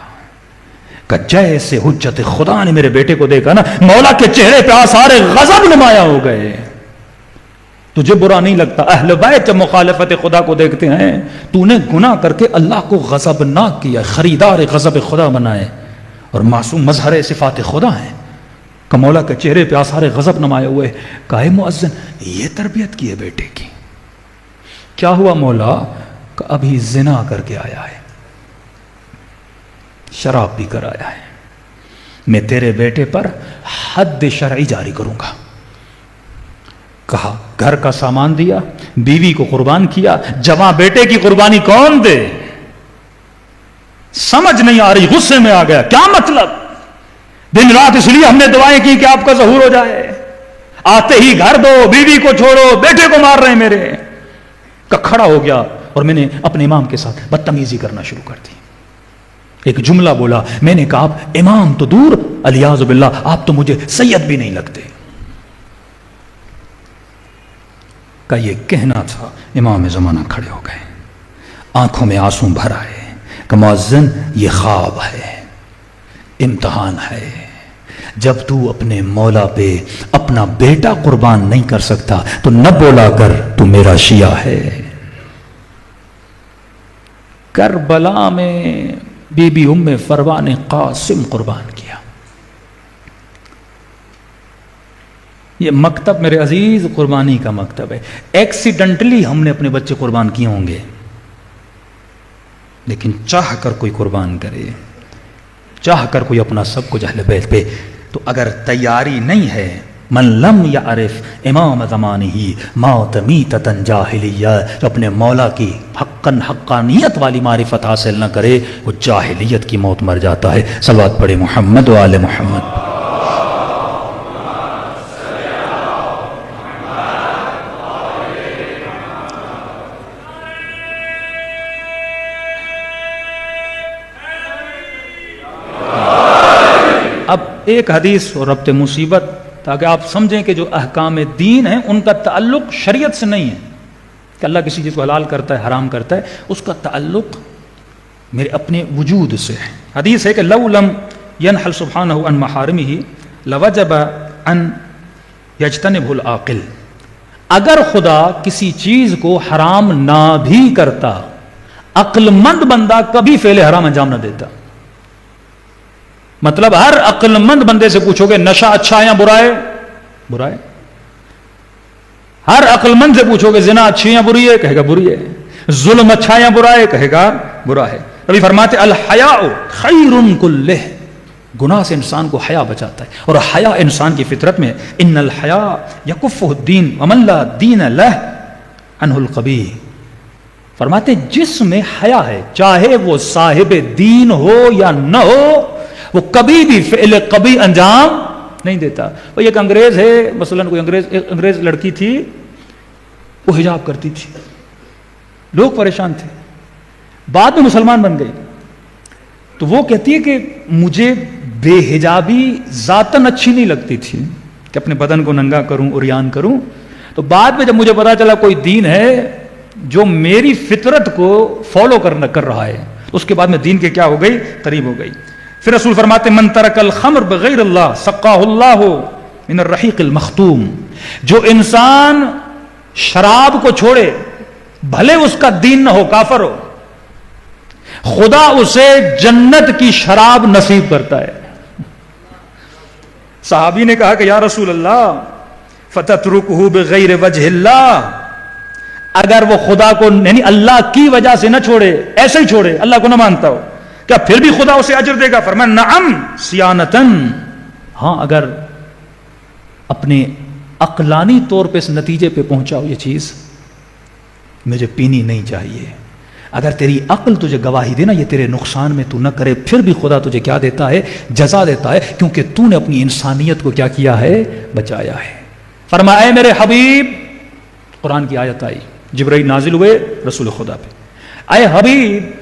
کہ جیسے حجت خدا نے میرے بیٹے کو دیکھا نا, مولا کے چہرے پہ آثار غضب نمایاں ہو گئے. تجھے برا نہیں لگتا اہل بیت جب مخالفت خدا کو دیکھتے ہیں؟ تو نے گناہ کر کے اللہ کو غضبناک کیا, خریدار غضب خدا بنائے, اور معصوم مظہر صفات خدا ہیں. کہ مولا کے چہرے پہ آثار غضب نمائے ہوئے. کہا مؤذن یہ تربیت کی ہے بیٹے کی؟ کیا ہوا مولا؟ کہ ابھی زنا کر کے آیا ہے, شراب بھی کر آیا ہے. میں تیرے بیٹے پر حد شرعی جاری کروں گا. کہا گھر کا سامان دیا, بیوی کو قربان کیا. جوان بیٹے کی قربانی کون دے؟ سمجھ نہیں آ رہی, غصے میں آ گیا. کیا مطلب؟ دن رات اس لیے ہم نے دعائیں کی کہ آپ کا ظہور ہو جائے. آتے ہی گھر دو, بیوی کو چھوڑو, بیٹے کو مار رہے ہیں میرے. کہ کھڑا ہو گیا اور میں نے اپنے امام کے ساتھ بدتمیزی کرنا شروع کر دی. ایک جملہ بولا, میں نے کہا آپ امام تو دور, الیاذ باللہ آپ تو مجھے سید بھی نہیں لگتے. کا یہ کہنا تھا, امام زمانہ کھڑے ہو گئے, آنکھوں میں آنسو بھر آئے. کہ مؤذن یہ خواب ہے, امتحان ہے. جب تو اپنے مولا پہ اپنا بیٹا قربان نہیں کر سکتا تو نہ بولا کر تو میرا شیعہ ہے. کربلا میں بی بی ام فروا نے قاسم قربان کیا. یہ مکتب میرے عزیز قربانی کا مکتب ہے. ایکسیڈنٹلی ہم نے اپنے بچے قربان کیے ہوں گے, لیکن چاہ کر کوئی قربان کرے, چاہ کر کوئی اپنا سب کچھ اہل بیت پہ, تو اگر تیاری نہیں ہے من لم یعرف امام زمانہ موت میتۃ جاہلیہ، جو اپنے مولا کی حقانیت والی معرفت حاصل نہ کرے وہ جاہلیت کی موت مر جاتا ہے۔ صلوات پڑھے محمد و آل محمد۔ اب ایک حدیث اور ربط مصیبت، تاکہ آپ سمجھیں کہ جو احکام دین ہیں ان کا تعلق شریعت سے نہیں ہے کہ اللہ کسی چیز کو حلال کرتا ہے حرام کرتا ہے، اس کا تعلق میرے اپنے وجود سے ہے۔ حدیث ہے کہ لو لم ینحل سبحانہ عن محارمہ لوجب ان یجتنبہ العاقل، اگر خدا کسی چیز کو حرام نہ بھی کرتا، عقل مند بندہ کبھی فعل حرام انجام نہ دیتا۔ مطلب ہر عقل مند بندے سے پوچھو گے نشہ اچھا ہے یا برا ہے؟ برا ہے۔ ہر عقل مند سے پوچھو گے زنا اچھی یا بری ہے؟ کہے گا بری ہے۔ ظلم اچھا یا برا ہے؟ کہے گا برا ہے۔ نبی فرماتے الحیاء خیر کلہ، گناہ سے انسان کو حیا بچاتا ہے، اور حیا انسان کی فطرت میں ان الحیاء یکفہ الدین ومن لا دین لہ عنہ القبیح، فرماتے جس میں حیا ہے چاہے وہ صاحب دین ہو یا نہ ہو وہ کبھی بھی فعل قبیح انجام نہیں دیتا۔ وہ ایک انگریز ہے، مثلا کوئی انگریز لڑکی تھی، وہ حجاب کرتی تھی، لوگ پریشان تھے، بعد میں مسلمان بن گئی، تو وہ کہتی ہے کہ مجھے بے حجابی ذاتاً اچھی نہیں لگتی تھی کہ اپنے بدن کو ننگا کروں عریان کروں، تو بعد میں جب مجھے پتا چلا کوئی دین ہے جو میری فطرت کو فالو کر رہا ہے، اس کے بعد میں دین کے کیا ہو گئی، قریب ہو گئی۔ پھر رسول فرماتے من ترک الخمر بغیر اللہ سقاہ اللہ من الرحیق المختوم، جو انسان شراب کو چھوڑے بھلے اس کا دین نہ ہو، کافر ہو، خدا اسے جنت کی شراب نصیب کرتا ہے۔ صحابی نے کہا کہ یا رسول اللہ فتترکہ بغیر وجہ اللہ، اگر وہ خدا کو یعنی اللہ کی وجہ سے نہ چھوڑے، ایسے ہی چھوڑے، اللہ کو نہ مانتا ہو، کیا پھر بھی خدا اسے اجر دے گا؟ فرمایا نعم سیانتن، ہاں اگر اپنے عقلانی طور پہ اس نتیجے پہ پہنچاؤ یہ چیز مجھے پینی نہیں چاہیے، اگر تیری عقل تجھے گواہی دے نا یہ تیرے نقصان میں تو نہ کرے، پھر بھی خدا تجھے کیا دیتا ہے؟ جزا دیتا ہے، کیونکہ تو نے اپنی انسانیت کو کیا کیا ہے؟ بچایا ہے۔ فرمایا اے میرے حبیب، قرآن کی آیت آئی، جبرائیل نازل ہوئے رسول خدا پہ، اے حبیب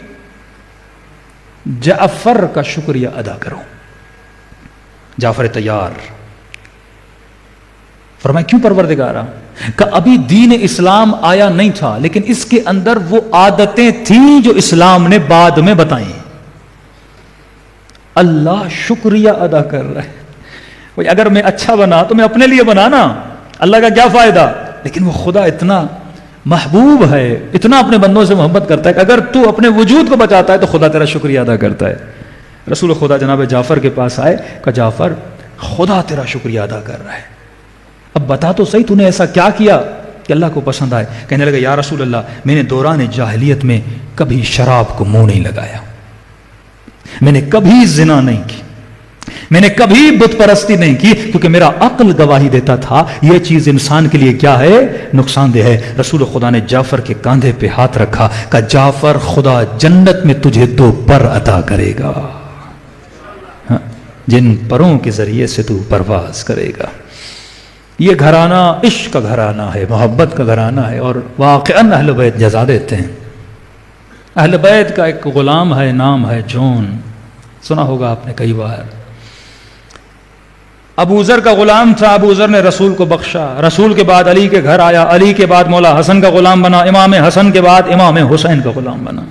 جعفر کا شکریہ ادا کرو۔ جعفر تیار فرمایا کیوں پروردگارا؟ کہ ابھی دین اسلام آیا نہیں تھا، لیکن اس کے اندر وہ عادتیں تھیں جو اسلام نے بعد میں بتائیں۔ اللہ شکریہ ادا کر رہا ہے، بھئی اگر میں اچھا بنا تو میں اپنے لیے بنا نا، اللہ کا کیا فائدہ؟ لیکن وہ خدا اتنا محبوب ہے، اتنا اپنے بندوں سے محبت کرتا ہے کہ اگر تو اپنے وجود کو بچاتا ہے تو خدا تیرا شکریہ ادا کرتا ہے۔ رسول خدا جناب جعفر کے پاس آئے کہ جعفر خدا تیرا شکریہ ادا کر رہا ہے، اب بتا تو صحیح تو نے ایسا کیا کیا کہ اللہ کو پسند آئے؟ کہنے لگا یا رسول اللہ میں نے دوران جاہلیت میں کبھی شراب کو منہ نہیں لگایا، میں نے کبھی زنا نہیں کی، میں نے کبھی بت پرستی نہیں کی، کیونکہ میرا عقل گواہی دیتا تھا یہ چیز انسان کے لیے کیا ہے؟ نقصان دہ ہے۔ رسول خدا نے جعفر کے کاندھے پہ ہاتھ رکھا کہ جعفر خدا جنت میں تجھے 2 پر عطا کرے گا، جن پروں کے ذریعے سے تو پرواز کرے گا۔ یہ گھرانہ عشق کا گھرانہ ہے، محبت کا گھرانہ ہے، اور واقعاً اہل بیت جزا دیتے ہیں۔ اہل بیت کا ایک غلام ہے، نام ہے جون، سنا ہوگا آپ نے کئی بار۔ ابو ذر کا غلام تھا، ابو ذر نے رسول کو بخشا، رسول کے بعد علی کے گھر آیا، علی کے بعد مولا حسن کا غلام بنا، امام حسن کے بعد امام حسین کا غلام بنا،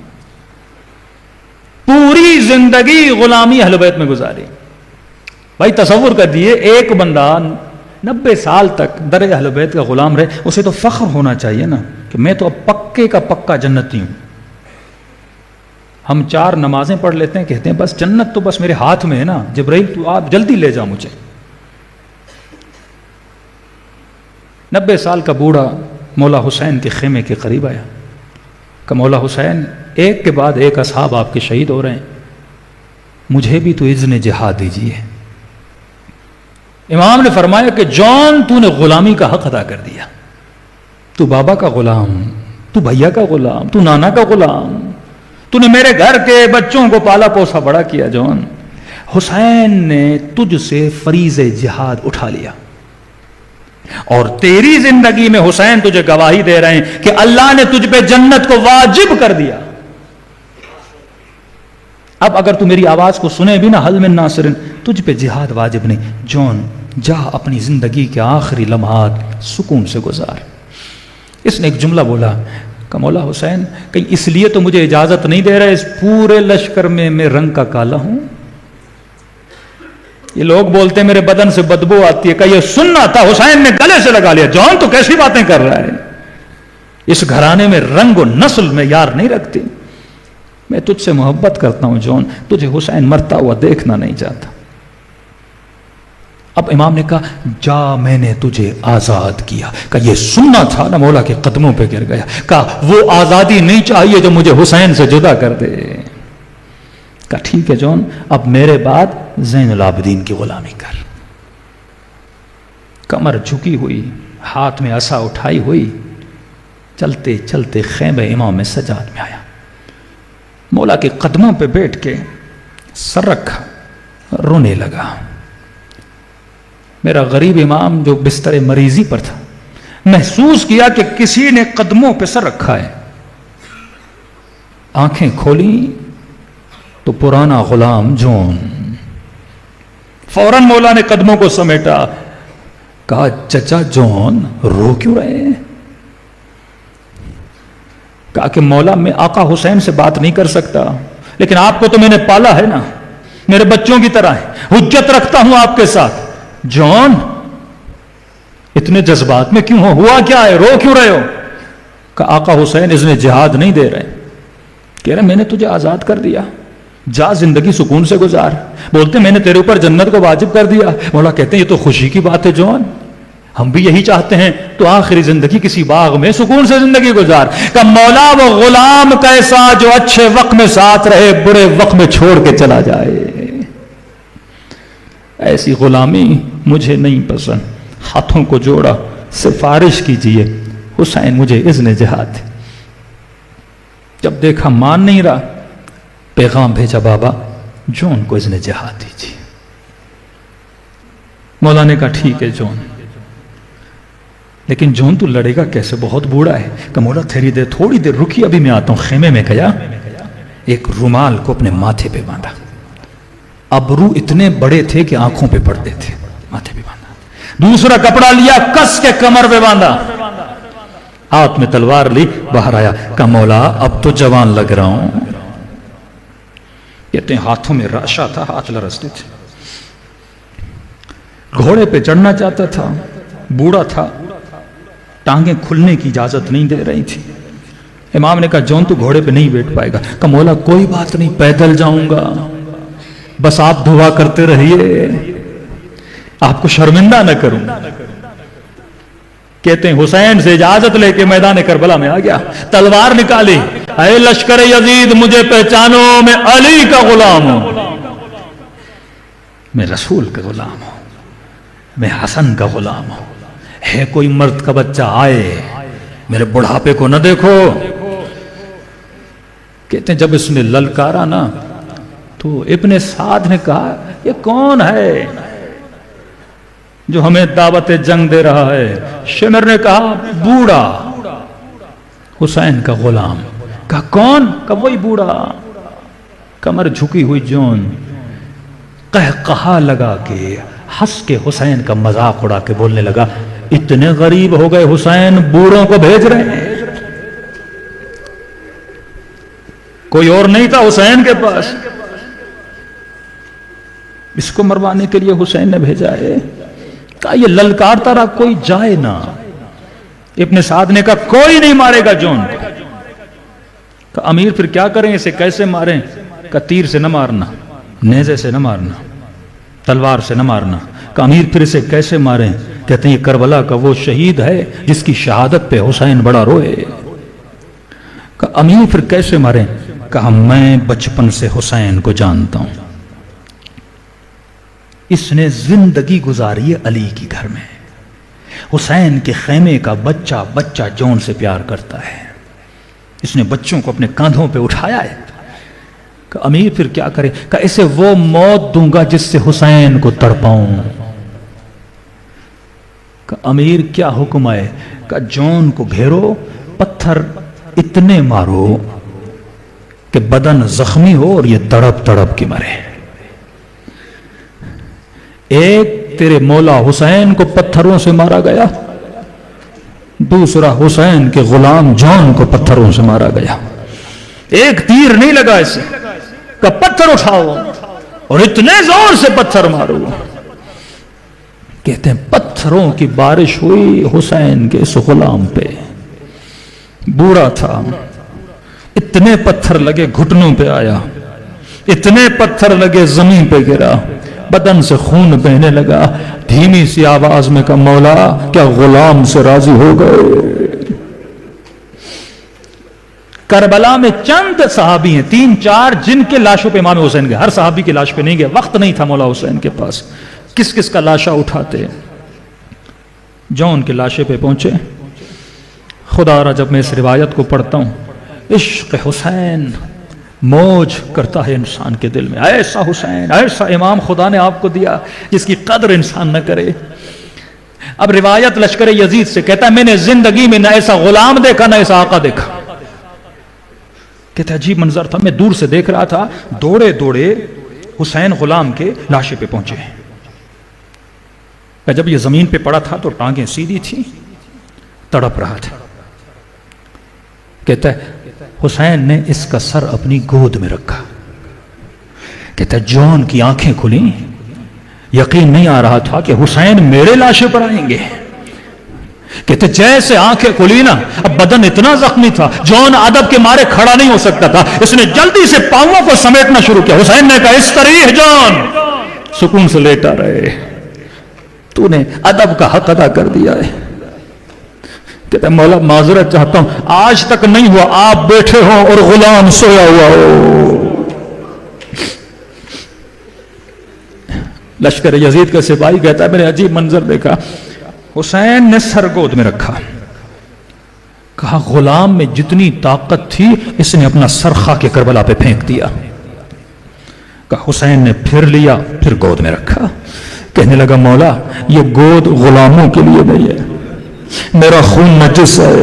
پوری زندگی غلامی اہل بیت میں گزاری۔ بھائی تصور کر دیئے ایک بندہ 90 سال تک در اہل بیت کا غلام رہے، اسے تو فخر ہونا چاہیے نا کہ میں تو اب پکے کا پکا جنتی ہوں۔ ہم 4 نمازیں پڑھ لیتے ہیں، کہتے ہیں بس جنت تو بس میرے ہاتھ میں ہے نا، جبرائیل تو آپ جلدی لے جا مجھے۔ 90 سال کا بوڑھا مولا حسین کے خیمے کے قریب آیا کہ مولا حسین ایک کے بعد ایک اصحاب آپ کے شہید ہو رہے ہیں، مجھے بھی تو اذن جہاد دیجیے۔ امام نے فرمایا کہ جان تو نے غلامی کا حق ادا کر دیا، تو بابا کا غلام، تو بھیا کا غلام، تو نانا کا غلام، تو نے میرے گھر کے بچوں کو پالا پوسا بڑا کیا جان۔ حسین نے تجھ سے فریض جہاد اٹھا لیا، اور تیری زندگی میں حسین تجھے گواہی دے رہے ہیں کہ اللہ نے تجھ پہ جنت کو واجب کر دیا۔ اب اگر تو میری آواز کو سنے بھی نہ، حل من ناصر، تجھ پہ جہاد واجب نہیں، جان جا اپنی زندگی کے آخری لمحات سکون سے گزار۔ اس نے ایک جملہ بولا کہ مولا حسین کہیں اس لیے تو مجھے اجازت نہیں دے رہے اس پورے لشکر میں رنگ کا کالا ہوں؟ یہ لوگ بولتے ہیں میرے بدن سے بدبو آتی ہے، کہ یہ سننا تھا، حسین نے گلے سے لگا لیا، جان تو کیسی باتیں کر رہا ہے، اس گھرانے میں رنگ و نسل میں یار نہیں رکھتی، میں تجھ سے محبت کرتا ہوں جان، تجھے حسین مرتا ہوا دیکھنا نہیں چاہتا۔ اب امام نے کہا جا میں نے تجھے آزاد کیا، کہ یہ سننا تھا نا، مولا کے قدموں پہ گر گیا، کہا وہ آزادی نہیں چاہیے جو مجھے حسین سے جدا کر دے۔ کہا ٹھیک ہے جان، اب میرے بعد زین العابدین کی غلامی کر۔ کمر جھکی ہوئی، ہاتھ میں عصا اٹھائی ہوئی، چلتے چلتے خیمہ امام سجاد میں آیا، مولا کے قدموں پہ بیٹھ کے سر رکھا، رونے لگا۔ میرا غریب امام جو بستر مریضی پر تھا، محسوس کیا کہ کسی نے قدموں پہ سر رکھا ہے، آنکھیں کھولی تو پرانا غلام جون، فوراً مولا نے قدموں کو سمیٹا، کہا چچا جون رو کیوں رہے ہیں؟ کہا کہ مولا میں آقا حسین سے بات نہیں کر سکتا، لیکن آپ کو تو میں نے پالا ہے نا، میرے بچوں کی طرح ہے، حجت رکھتا ہوں آپ کے ساتھ۔ جون اتنے جذبات میں کیوں ہوا کیا ہے، رو کیوں رہے ہو؟ کہ آقا حسین اس نے جہاد نہیں دے رہے، کہہ رہے میں نے تجھے آزاد کر دیا، جا زندگی سکون سے گزار، بولتے میں نے تیرے اوپر جنت کو واجب کر دیا۔ مولا کہتے ہیں یہ تو خوشی کی بات ہے جون، ہم بھی یہی چاہتے ہیں، تو آخری زندگی کسی باغ میں سکون سے زندگی گزار۔ کہ مولا وہ غلام کیسا جو اچھے وقت میں ساتھ رہے، برے وقت میں چھوڑ کے چلا جائے، ایسی غلامی مجھے نہیں پسند۔ ہاتھوں کو جوڑا، سفارش کیجئے حسین مجھے اذن جہاد۔ جب دیکھا مان نہیں رہا، پیغام بھیجا بابا جون کو اذن جہاد دیجیے۔ مولا نے کہا ٹھیک ہے جون، لیکن جون تو لڑے گا کیسے، بہت بوڑھا ہے۔ کہ مولا تھوڑی دیر رکی، ابھی میں آتا ہوں۔ خیمے میں گیا، ایک رومال کو اپنے ماتھے پہ باندھا، ابرو اتنے بڑے تھے کہ آنکھوں پہ پڑتے تھے، ماتھے پہ باندھا۔ دوسرا کپڑا لیا، کس کے کمر پہ باندھا، ہاتھ میں تلوار لی، باہر آیا۔ کہ مولا اب تو جوان لگ رہا ہوں۔ کہتے ہیں ہاتھوں میں راشا تھا، ہاتھ لرزتے تھے، گھوڑے پہ چڑھنا چاہتا تھا، بوڑھا تھا، ٹانگیں کھلنے کی اجازت نہیں دے رہی تھی۔ امام نے کہا جون تو گھوڑے پہ نہیں بیٹھ پائے گا۔ کہ مولا کوئی بات نہیں، پیدل جاؤں گا، بس آپ دعا کرتے رہیے، آپ کو شرمندہ نہ کروں۔ کہتے ہیں حسین سے اجازت لے کے میدان کربلا میں آ گیا، تلوار نکالی، اے لشکر یزید مجھے پہچانو، میں علی کا غلام ہوں، میں رسول کا غلام ہوں، میں حسن کا غلام ہوں۔ ہے کوئی مرد کا بچہ آئے، میرے بڑھاپے کو نہ دیکھو۔ کہتے ہیں جب اس نے للکارا نا، تو ابن سعد نے کہا یہ کون ہے جو ہمیں دعوت جنگ دے رہا ہے؟ شمر نے کہا بوڑھا، حسین کا غلام۔ کہا کون؟ کہا وہی بوڑھا، کمر جھکی ہوئی جون، قہقہا لگا کے ہنس کے حسین کا مذاق اڑا کے بولنے لگا اتنے غریب ہو گئے حسین، بوڑھوں کو بھیج رہے ہیں۔ کوئی اور نہیں تھا حسین کے پاس، اس کو مروانے کے لیے حسین نے بھیجا ہے۔ کہا یہ للکارتا رہا کوئی جائے نہ۔ ابن سعد نے کہا کوئی نہیں مارے گا جون کو۔ کہا امیر پھر کیا کریں، اسے کیسے ماریں؟ کہا تیر سے نہ مارنا، نیزے سے نہ مارنا، تلوار سے نہ مارنا۔ کہا امیر پھر اسے کیسے ماریں؟ کہتے ہیں یہ کربلا کا وہ شہید ہے جس کی شہادت پہ حسین بڑا روئے۔ کہا امیر پھر کیسے ماریں؟ کہا میں بچپن سے حسین کو جانتا ہوں، اس نے زندگی گزاری ہے علی کی گھر میں. حسین کے خیمے کا بچہ بچہ جون سے پیار کرتا ہے. اس نے بچوں کو اپنے کاندھوں پہ اٹھایا ہے. کہ امیر پھر کیا کرے؟ کہ اسے وہ موت دوں گا جس سے حسین کو تڑپاؤں. کہ امیر کیا حکم ہے؟ کہ جون کو گھیرو، پتھر اتنے مارو کہ بدن زخمی ہو اور یہ تڑپ تڑپ کے مرے. ایک تیرے مولا حسین کو پتھروں سے مارا گیا، دوسرا حسین کے غلام جون کو پتھروں سے مارا گیا. ایک تیر نہیں لگا اسے کہ پتھر اٹھاؤ اور اتنے زور سے پتھر مارو. کہتے ہیں پتھروں کی بارش ہوئی حسین کے اس غلام پہ. بوڑھا تھا، اتنے پتھر لگے گھٹنوں پہ آیا، اتنے پتھر لگے زمین پہ گرا، بدن سے خون بہنے لگا. دھیمی سی آواز میں کہا مولا کیا غلام سے راضی ہو گئے؟ کربلا میں چند صحابی ہیں، 3-4 جن کے لاشوں پہ امام حسین گئے. ہر صحابی کی لاش پہ نہیں گئے، وقت نہیں تھا مولا حسین کے پاس. کس کس کا لاشا اٹھاتے؟ جون کے لاشے پہ پہنچے. خدا را جب میں اس روایت کو پڑھتا ہوں عشق حسین موج کرتا ہے انسان کے دل میں. ایسا حسین، ایسا امام خدا نے آپ کو دیا جس کی قدر انسان نہ کرے. اب روایت لشکر یزید سے کہتا ہے میں نے زندگی میں نہ ایسا غلام دیکھا نہ ایسا آقا دیکھا. کہتا ہے عجیب منظر تھا، میں دور سے دیکھ رہا تھا، دوڑے دوڑے حسین غلام کے لاشے پہ پہنچے. جب یہ زمین پہ پڑا تھا تو ٹانگیں سیدھی تھی، تڑپ رہا تھا. کہتا ہے حسین نے اس کا سر اپنی گود میں رکھا. کہتا ہے جون کی آنکھیں کھلیں، یقین نہیں آ رہا تھا کہ حسین میرے لاشے پر آئیں گے. کہتے جیسے آنکھیں کھلی نا، اب بدن اتنا زخمی تھا، جون ادب کے مارے کھڑا نہیں ہو سکتا تھا. اس نے جلدی سے پاؤں کو سمیٹنا شروع کیا. حسین نے کہا استریح جون، سکون سے لیٹا رہے، تو نے ادب کا حق ادا کر دیا ہے. کہتا ہے مولا معذرت چاہتا ہوں، آج تک نہیں ہوا آپ بیٹھے ہو اور غلام سویا ہوا ہو. لشکر یزید کا سپاہی کہتا ہے میں نے عجیب منظر دیکھا. حسین نے سر گود میں رکھا، کہا غلام میں جتنی طاقت تھی اس نے اپنا سر خاک کربلا پہ پھینک دیا. کہا حسین نے پھر لیا، پھر گود میں رکھا. کہنے لگا مولا یہ گود غلاموں کے لیے نہیں ہے، میرا خون نجس ہے.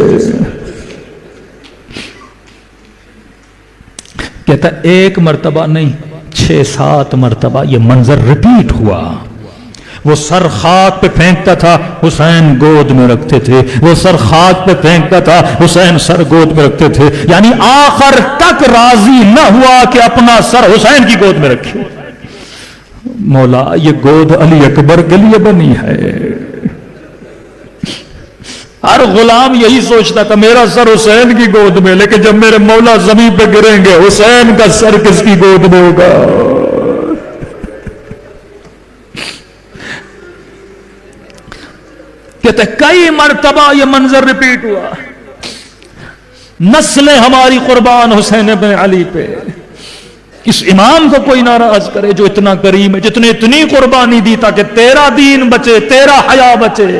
کہتا ایک مرتبہ نہیں 6-7 مرتبہ یہ منظر ریپیٹ ہوا. وہ سر خاک پہ پھینکتا تھا، حسین گود میں رکھتے تھے. وہ سر خاک پہ پھینکتا تھا، حسین سر گود میں رکھتے تھے. یعنی آخر تک راضی نہ ہوا کہ اپنا سر حسین کی گود میں رکھے. مولا یہ گود علی اکبر کے لیے بنی ہے. ہر غلام یہی سوچتا تھا میرا سر حسین کی گود میں، لیکن جب میرے مولا زمین پہ گریں گے حسین کا سر کس کی گود میں ہوگا؟ کہتے کئی مرتبہ یہ منظر ریپیٹ ہوا. نسلیں ہماری قربان حسین بن علی پہ. اس امام کو کوئی ناراض کرے جو اتنا کریم ہے، جتنے اتنی قربانی دی تاکہ تیرا دین بچے، تیرا حیا بچے.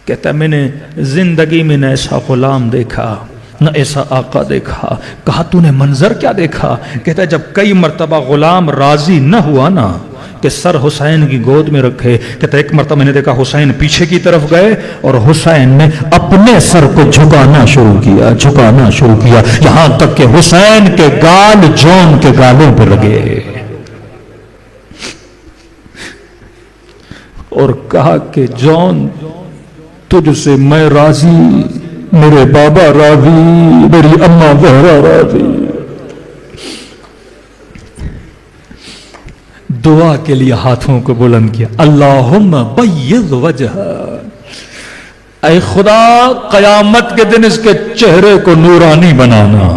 کہتا ہے میں نے زندگی میں نہ ایسا غلام دیکھا نہ ایسا آقا دیکھا. کہا تو نے منظر کیا دیکھا؟ کہتا ہے جب کئی مرتبہ غلام راضی نہ ہوا نا کہ سر حسین کی گود میں رکھے، کہتا ہے ایک مرتبہ میں نے دیکھا حسین پیچھے کی طرف گئے اور حسین نے اپنے سر کو جھکانا شروع کیا، جھکانا شروع کیا، یہاں تک کہ حسین کے گال جون کے گالوں پہ لگے. اور کہا کہ جون تجھ سے میں راضی، میرے بابا راضی، میری اماں زہرا راضی. دعا کے لیے ہاتھوں کو بلند کیا. اللہم بیض وجہ، اے خدا قیامت کے دن اس کے چہرے کو نورانی بنانا.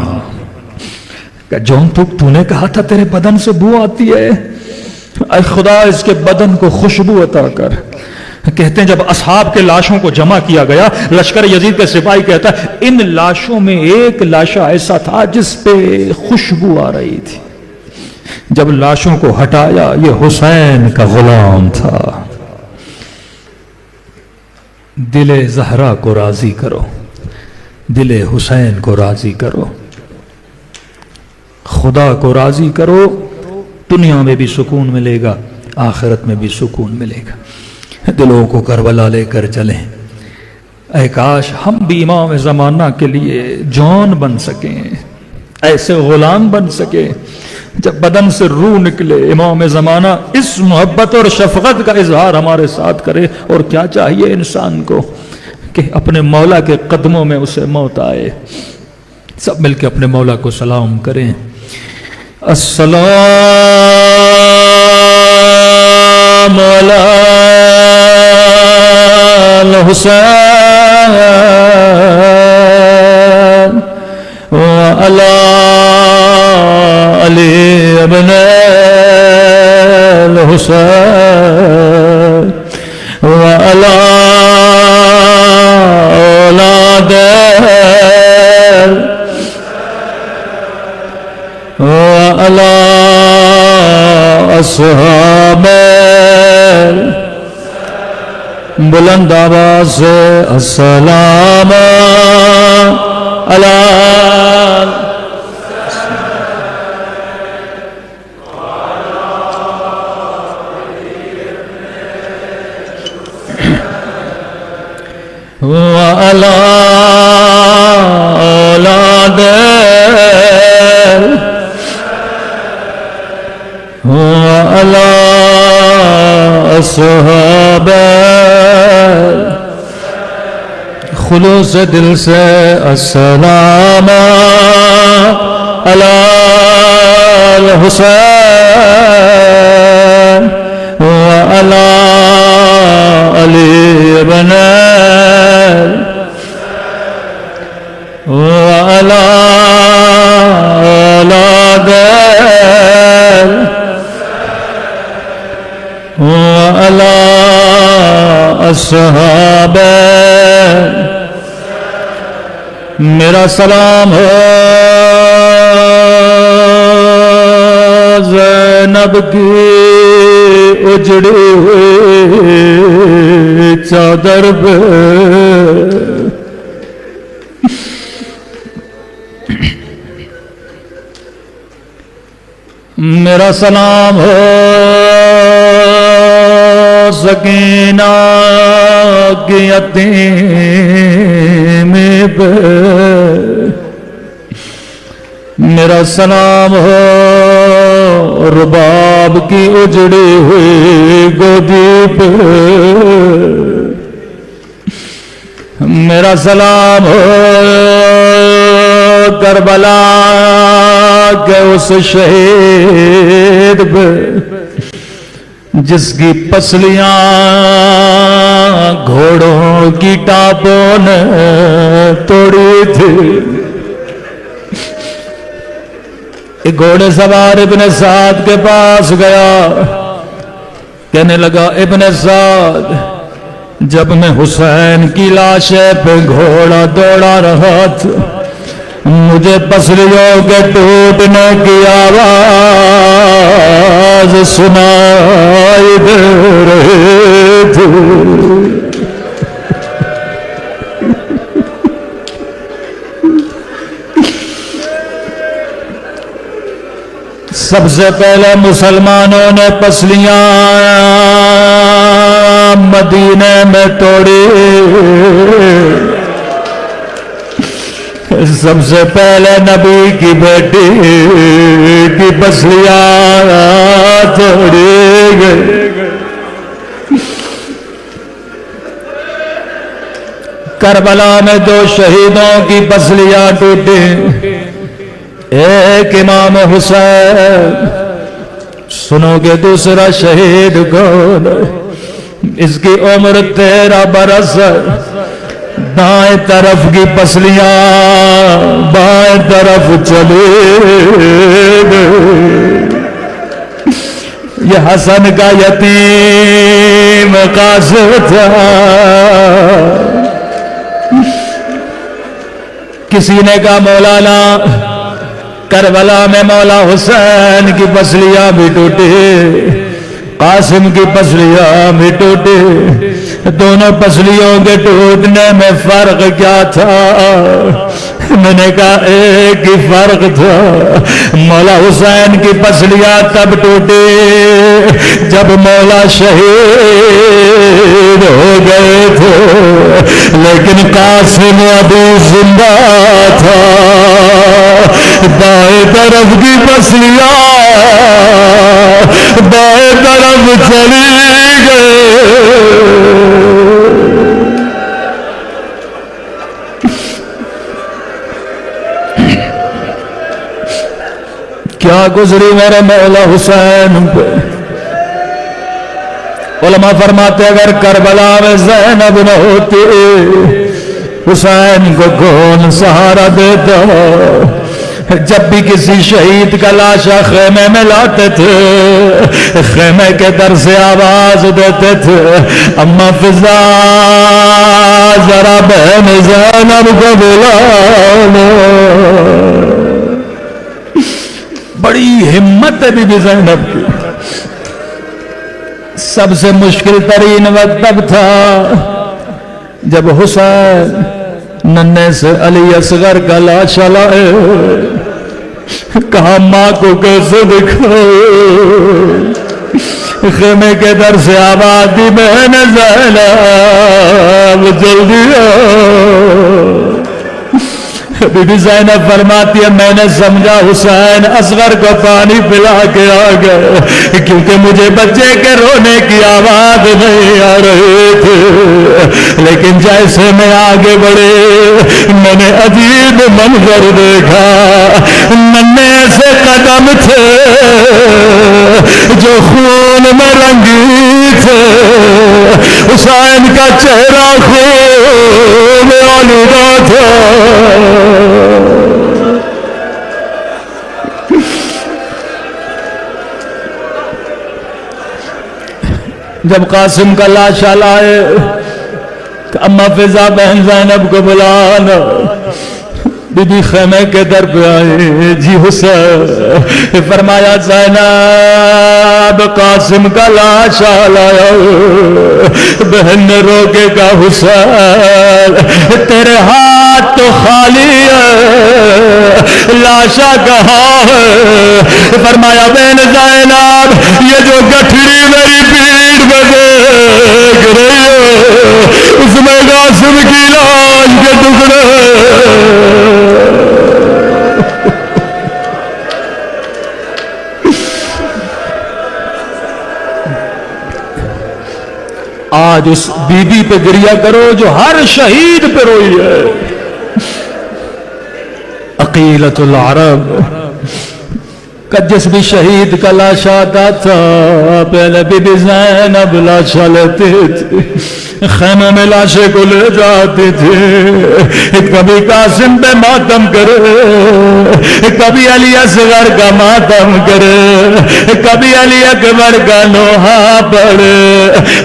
کہ جون تو نے کہا تھا تیرے بدن سے بو آتی ہے، اے خدا اس کے بدن کو خوشبو عطا کر. کہتے ہیں جب اصحاب کے لاشوں کو جمع کیا گیا، لشکر یزید کا سپاہی کہتا ہے ان لاشوں میں ایک لاشا ایسا تھا جس پہ خوشبو آ رہی تھی. جب لاشوں کو ہٹایا یہ حسین کا غلام تھا. دل زہرا کو راضی کرو، دل حسین کو راضی کرو، خدا کو راضی کرو، دنیا میں بھی سکون ملے گا، آخرت میں بھی سکون ملے گا. دلوں کو کربلا لے کر چلیں. اے کاش ہم بھی امام زمانہ کے لیے جان بن سکیں، ایسے غلام بن سکیں جب بدن سے روح نکلے امام زمانہ اس محبت اور شفقت کا اظہار ہمارے ساتھ کرے. اور کیا چاہیے انسان کو کہ اپنے مولا کے قدموں میں اسے موت آئے. سب مل کے اپنے مولا کو سلام کریں. السلام علی الحسین وعلی علی ابن الحسین وعلی اولاد وعلی اصحاب. بلند آواز سے السلام علی وعلی اولاد وعلی اصحاب. خلوص دل سے السلام علی الحسین وعلی علی ابن وعلی اولاد وعلی اصحاب. میرا سلام ہو زینب کی اجڑی ہوئی چادر پہ. میرا سلام ہو سکینہ کی یتیم پہ. میرا سلام ہو رباب کی اجڑی ہوئی گودی پہ. میرا سلام ہو کربلا کے اس شہید پہ جس کی پسلیاں گھوڑوں کی ٹاپوں نے توڑی تھی. ایک گھوڑے سوار ابن سعد کے پاس گیا، کہنے لگا ابن سعد جب میں حسین کی لاش پہ گھوڑا دوڑا رہا تھا مجھے پسلیوں کے ٹوٹنے کی آواز سنائی دے رہی تھی. سب سے پہلے مسلمانوں نے پسلیاں مدینے میں توڑی. سب سے پہلے نبی کی بیٹی کی پسلیاں توڑی گئی. کربلا میں 2 شہیدوں کی پسلیاں ٹوٹی. ایک امام حسین، سنو گے دوسرا شہید کون؟ اس کی عمر 13 برس. دائیں طرف کی پسلیاں بائیں طرف چلی گئی. یہ حسن کا یتیم قاصد تھا. کسی نے کہا مولانا کربلا میں مولا حسین کی پسلیاں بھی ٹوٹی، قاسم کی پسلیاں بھی ٹوٹی، دونوں پسلیوں کے ٹوٹنے میں فرق کیا تھا؟ میں نے کہا ایک ہی فرق تھا، مولا حسین کی پسلیاں تب ٹوٹی جب مولا شہید ہو گئے تھے، لیکن قاسم ابھی زندہ تھا۔ بائیں طرف کی پسلیاں بائیں طرف چلی گئے، کیا گزری میرے مولا حسین پہ؟ علماء فرماتے اگر کربلا میں زینب نہ ہوتی حسین کو کون سہارا دیتا؟ جب بھی کسی شہید کا لاشا خیمے میں لاتے تھے، خیمے کے در سے آواز دیتے تھے اما فضا ذرا بہن زینب کو بلانا۔ بڑی ہمت ہے بی بی زینب کی۔ سب سے مشکل ترین وقت تب تھا جب حسین ننھے سے علی اصغر کا لاشا لائے، کہا ماں کو کیسے دکھائے؟ خیمے کے در سے آواز دی بہن زینب جلدی آؤ۔ بی بی زینب فرماتی ہے میں نے سمجھا حسین اصغر کو پانی پلا کے آ گئے، کیونکہ مجھے بچے کے رونے کی آواز نہیں آ رہی تھی، لیکن جیسے میں آگے بڑھے میں نے عجیب منظر دیکھا۔ ننھے سے قدم تھے جو خون میں رنگی تھے، حسین کا چہرہ خون میں آلودہ تھا۔ جب قاسم کا لاشا لائے کہ اما فضا بہن زینب کو بلانا، بی بی خیمے کے در پہ آئے، جی حسین، فرمایا زینب قاسم کا لاشا لایا۔ بہن نے روکے کہا حسین تیرے ہاتھ تو خالی ہے، لاشا کہاں ہے؟ فرمایا بہن زینب یہ جو گٹھڑی میری پیٹھ میں دیکھ رہی ہے اس میں قاسم کی لاش کے ٹکڑے۔ آج اس بی بی پہ گریہ کرو جو ہر شہید پہ روئی ہے۔ عقیلۃ العرب کا جس بھی شہید کا لاشا آتا تھا پہلے بی بی زینب لاشا لیتے تھے، خیمے میں لاشے کو لے جاتے تھے، کبھی قاسم پہ ماتم کرے، کبھی علی اصغر کا ماتم کرے، کبھی علی اکبر کا نوحہ پڑے،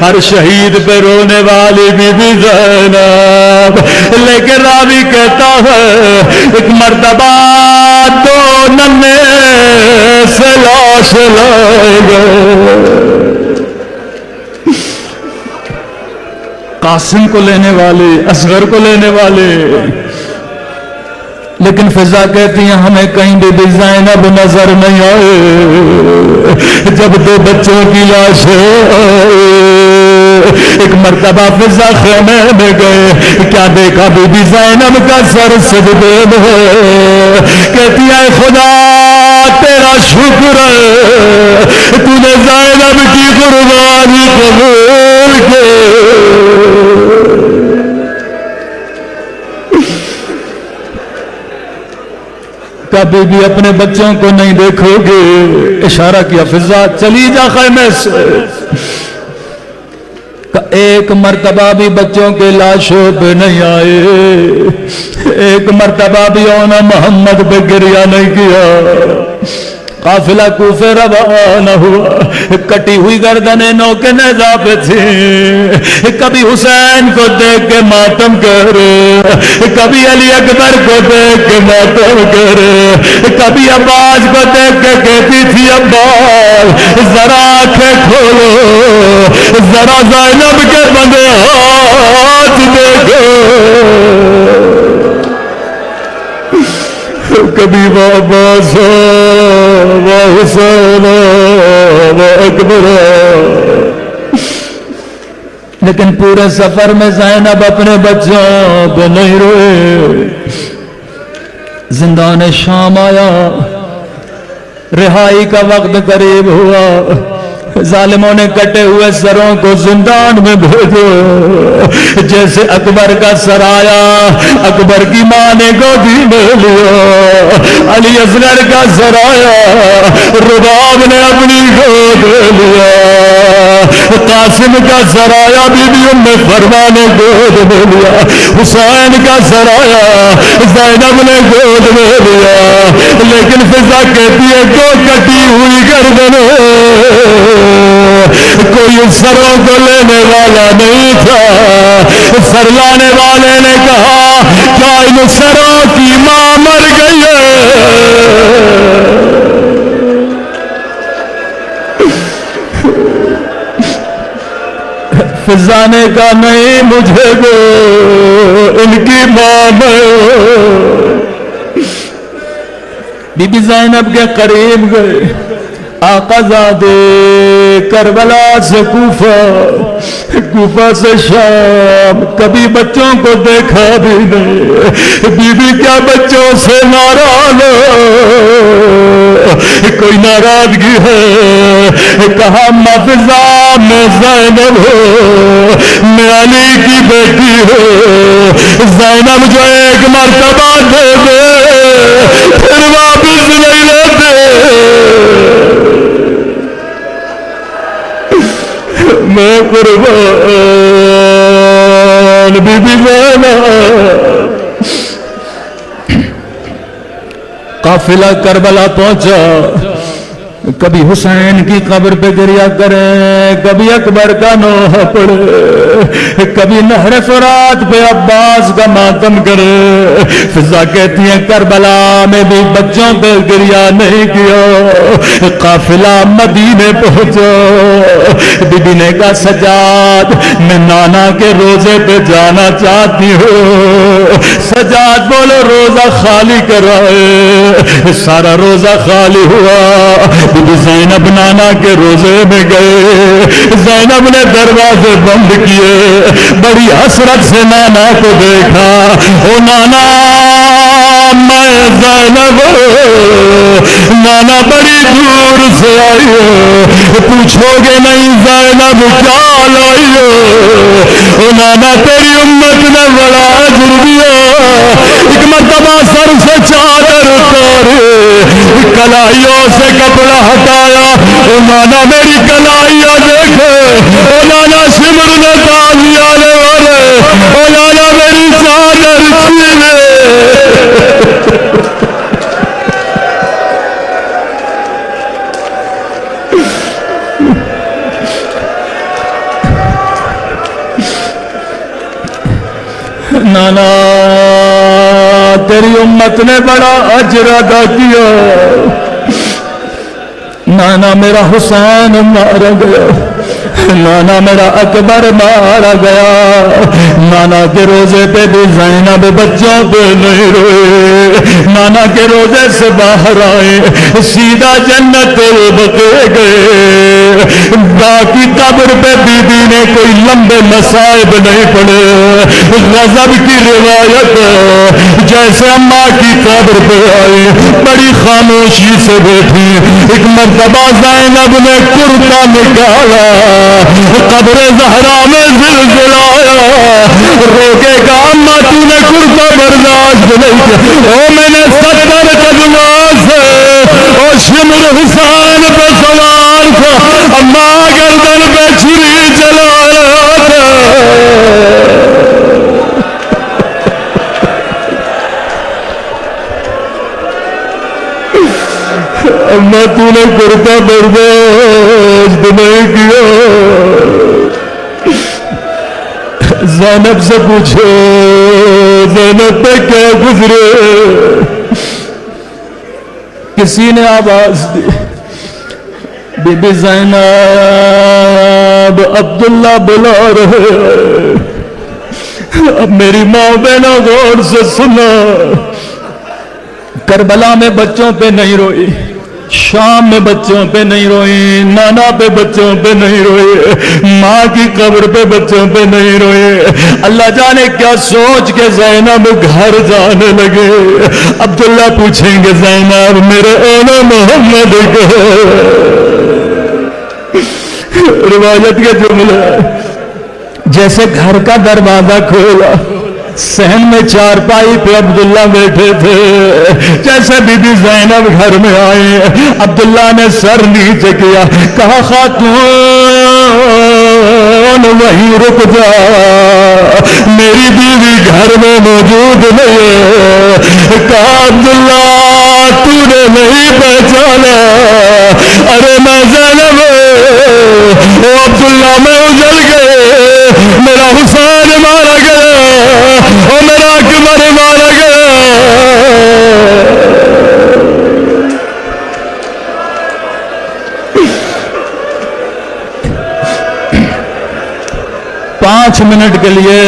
ہر شہید پہ رونے والی بی بی زینب۔ لیکن راوی کہتا ہے ایک مرتبہ دو ننھے سے لاش لائے گئے، قاسم کو لینے والے، اصغر کو لینے والے، لیکن فضا کہتی ہیں ہمیں کہیں بی بی زینب نظر نہیں آئے۔ جب دو بچوں کی لاشیں ایک مرتبہ فضا خیمے میں گئے، کیا دیکھا بی بی زینب کا سر سجدے میں، کہتی ہے خدا تیرا شکر ہے تو نے زینب کی قربانی قبول کی۔ کبھی بھی اپنے بچوں کو نہیں دیکھو گے، اشارہ کیا فضا چلی جا خیمے سے۔ ایک مرتبہ بھی بچوں کے لاشوں پہ نہیں آئے، ایک مرتبہ بھی اونا محمد پہ گریہ نہیں کیا۔ قافلہ کوفے روانہ ہوا، کٹی ہوئی گردنیں نوکے نیزہ پہ تھی، کبھی حسین کو دیکھ کے ماتم کر، کبھی علی اکبر کو دیکھ کے ماتم کر، کبھی عباس کو دیکھ کے کہتی تھی عباس ذرا آنکھیں کھولو، ذرا زینب کے بندے ہاتھ دیکھو، کبھی وہ عباس وہ حسین وہ اکبر، لیکن پورے سفر میں زینب اپنے بچوں پہ نہیں روئے۔ زندان شام آیا، رہائی کا وقت قریب ہوا، ظالموں نے کٹے ہوئے سروں کو زندان میں بھیجو، جیسے اکبر کا سر آیا اکبر کی ماں نے گودی میں لیا، علی اصغر کا سر آیا رباب نے اپنی گود میں لیا، قاسم کا سر آیا بی بی ام فرما نے گود میں لیا، حسین کا سر آیا زینب نے گود میں لیا، لیکن فضا کہتی ہے دو کٹی ہوئی گردنیں، کوئی سروں کو لینے والا نہیں تھا۔ سر لانے والے نے کہا کیا ان سروں کی ماں مر گئی ہے؟ فضا نے کہا نہیں، مجھے وہ ان کی ماں میں۔ بی بی زینب کے قریب گئے، آقا زادے کربلا سے کوفہ، کوفہ سے شام، کبھی بچوں کو دیکھا بھی نہیں، بی بی کیا بچوں سے ناراض ہو؟ کوئی ناراضگی ہے؟ کہا مفضا میں زینب ہو، میں علی کی بیٹی ہو، زینب جو ایک مرتبہ دے دے پھر واپس نہیں لیتے، میں قربان بی بی زینب۔ قافلہ کربلا پہنچا، کبھی حسین کی قبر پہ گریا کرے، کبھی اکبر کا نوح پڑے، کبھی نہر فرات پہ عباس کا ماتم کرے۔ فضا کہتی ہے کربلا میں بھی بچوں پہ گریا نہیں کیا۔ قافلہ مدینے پہنچا، بی بی نے کہا سجاد میں نانا کے روزے پہ جانا چاہتی ہوں۔ سجاد بولو روزہ خالی کرائے، سارا روزہ خالی ہوا۔ بی بی زینب نانا کے روزے میں گئے، زینب نے دروازے بند کیے، بڑی حسرت سے نانا کو دیکھا، او نانا میں زینب، نانا بڑی دور سے آئی ہو، پوچھو گے نہیں زینب کیا لائی ہو؟ او نانا تیری امت نے بڑا اجر دیا، ایک مرتبہ سر سے چادر اتارے، کلائیوں سے کپڑا ہٹایا، او نانا میری کلائیاں دیکھے، او نانا سمر نے تازیاں لے والے، او نانا میری چادر چھینے۔ نانا تیری امت نے بڑا اجر ادا کیا، نانا میرا حسین مارا گیا، نانا میرا اکبر مارا گیا، نانا کے روزے پہ بھی زینب بچوں پہ نہیں روئے، نانا کے روزے سے باہر آئے سیدھا جنت البقیع گئے، باقی قبر پہ بی بی نے کوئی لمبے مصائب نہیں پڑے۔ غضب کی روایت جیسے اماں کی قبر پہ آئی بڑی خاموشی سے بیٹھی، ایک مرتبہ زینب نے کرتا نکالا، قبر زہرا میں زلزلہ آیا، روکے گا اماں تو نے کرتا برداشت نہیں کیا، او میں نے 70 قدموں سے او شمر حسین پہ سوار تھا، اماں گردن پہ چھری چلایا تھا۔ اما تو نے کرتا برداشت نہیں کیا؟ زینب سے پوچھو زینب پہ کیا گزرے؟ کسی نے آواز دی بی بی زینب عبداللہ بلا رہے، اب میری ماں بہنوں غور سے سنا، کربلا میں بچوں پہ نہیں روئی، شام میں بچوں پہ نہیں روئی، نانا پہ بچوں پہ نہیں روئی، ماں کی قبر پہ بچوں پہ نہیں روئی۔ اللہ جانے کیا سوچ کے زینب گھر جانے لگے۔ عبداللہ پوچھیں گے زینب میرے اونا محمد کو، روایت کے جملے جیسے گھر کا دروازہ کھولا، صحن میں چارپائی پہ عبداللہ بیٹھے تھے، جیسے بی بی زینب گھر میں آئے، عبداللہ نے سر نیچے کیا، کہا خاتون وہیں رک جا، میری بیوی گھر میں موجود نہیں ہے۔ کہا عبداللہ تو نے نہیں پہچانا، ارے میں زینب، او عبداللہ میں اجل گئے، میرا حسین مارا گیا اور میرا اکبر مارا گیا۔ پانچ منٹ کے لیے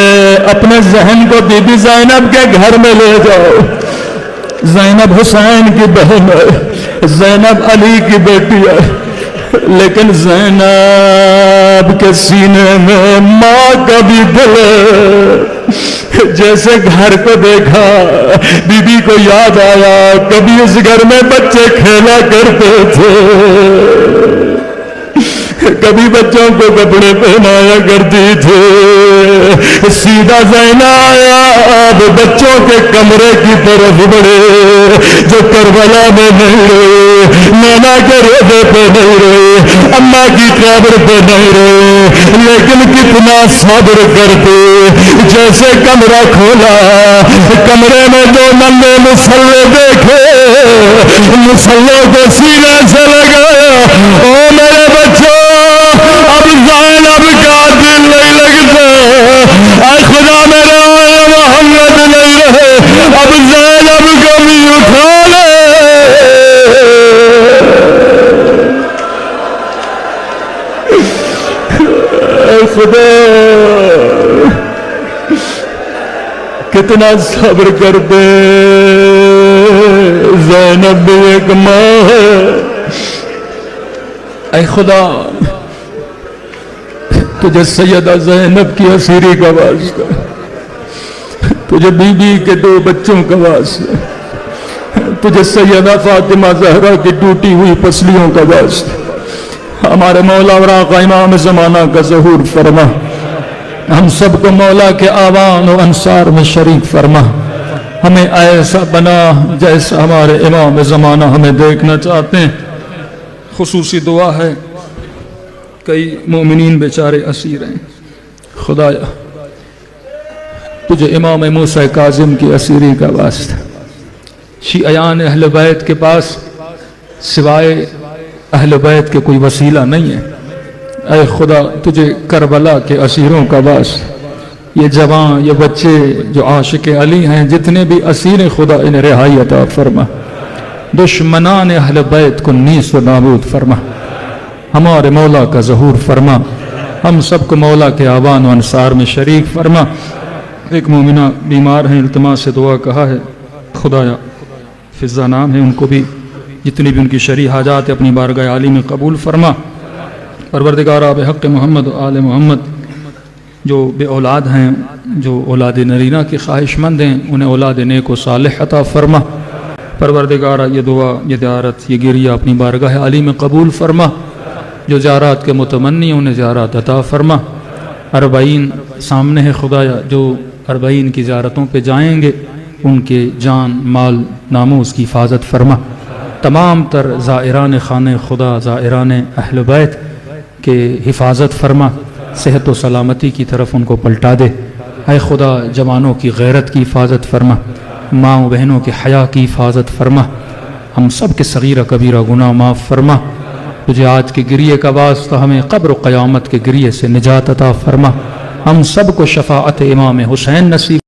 اپنے ذہن کو بی بی زینب کے گھر میں لے جاؤ۔ زینب حسین کی بہن ہے، زینب علی کی بیٹی ہے، لیکن زینب کے سینے میں ماں کا بھی دل ہے۔ جیسے گھر کو دیکھا بی بی کو یاد آیا کبھی اس گھر میں بچے کھیلا کرتے تھے، کبھی بچوں کو کپڑے پہنایا کرتی تھی۔ سیدھا زینب اب بچوں کے کمرے کی طرف بڑھے، جو کربلا میں نہیں روئے، نانا کے روزے پہ نہیں روئے، اماں کی قبر پہ نہیں روئے، لیکن کتنا صبر کرتے۔ جیسے کمرہ کھولا، کمرے میں دو ننھے مصلے دیکھے، مصلوں کو سینے سے لگایا، او میرے بچوں اب زینب کا دل نہیں لگتا، اے خدا میرے آیا محمد نہیں رہے، اب زینب کو بھی اٹھا لے۔ اے خدا کتنا صبر کرتے، زینب بھی ایک ماں ہے۔ اے خدا تجھے سیدہ زینب کی اسیری کا واسطہ، تجھے بی بی کے دو بچوں کا واسطہ، تجھے سیدہ فاطمہ زہرا کی ٹوٹی ہوئی پسلیوں کا واسطہ، ہمارے مولا اور آقا امام زمانہ کا ظہور فرما، ہم سب کو مولا کے آوان و انصار میں شریک فرما، ہمیں ایسا بنا جیسا ہمارے امام زمانہ ہمیں دیکھنا چاہتے ہیں۔ خصوصی دعا ہے، کئی مومنین بیچارے اسیر ہیں، خدایا تجھے امام موسیٰ کاظم کی اسیری کا واسطہ، شیعیان اہل بیت کے پاس سوائے اہل بیت کے کوئی وسیلہ نہیں ہے، اے خدا تجھے کربلا کے اسیروں کا واسطہ، یہ جوان یہ بچے جو عاشق علی ہیں جتنے بھی اسیر خدا انہیں رہائی عطا فرما، دشمنان اہل بیت کو نیست و نابود فرما، ہمارے مولا کا ظہور فرما، ہم سب کو مولا کے آوان و انصار میں شریک فرما۔ ایک مومنہ بیمار ہیں، التماس سے دعا کہا ہے، خدایا فضا نام ہے، ان کو بھی جتنی بھی ان کی شرعی حاجات ہے اپنی بارگاہ عالی میں قبول فرما۔ پروردگارا بحق محمد و آل محمد جو بے اولاد ہیں، جو اولاد نرینہ کی خواہش مند ہیں، انہیں اولاد نیک و صالح عطا فرما۔ پروردگارا یہ دعا، یہ زیارت، یہ گریہ اپنی بارگاہ عالی میں قبول فرما، جو زیارات کے متمنی انہیں زیارات عطا فرما۔ 40 سامنے ہے خدایا، جو 40 کی زیارتوں پہ جائیں گے ان کے جان مال ناموس کی حفاظت فرما۔ تمام تر زائران خانہ خدا، زائران اہل بیت کے حفاظت فرما، صحت و سلامتی کی طرف ان کو پلٹا دے۔ اے خدا جوانوں کی غیرت کی حفاظت فرما، ماں و بہنوں کے حیا کی حفاظت فرما، ہم سب کے صغیرہ کبیرہ گناہ معاف فرما. تجھے آج کے گریے کا واسطہ ہمیں قبر و قیامت کے گریے سے نجات عطا فرما. ہم سب کو شفاعت امام حسین نصیب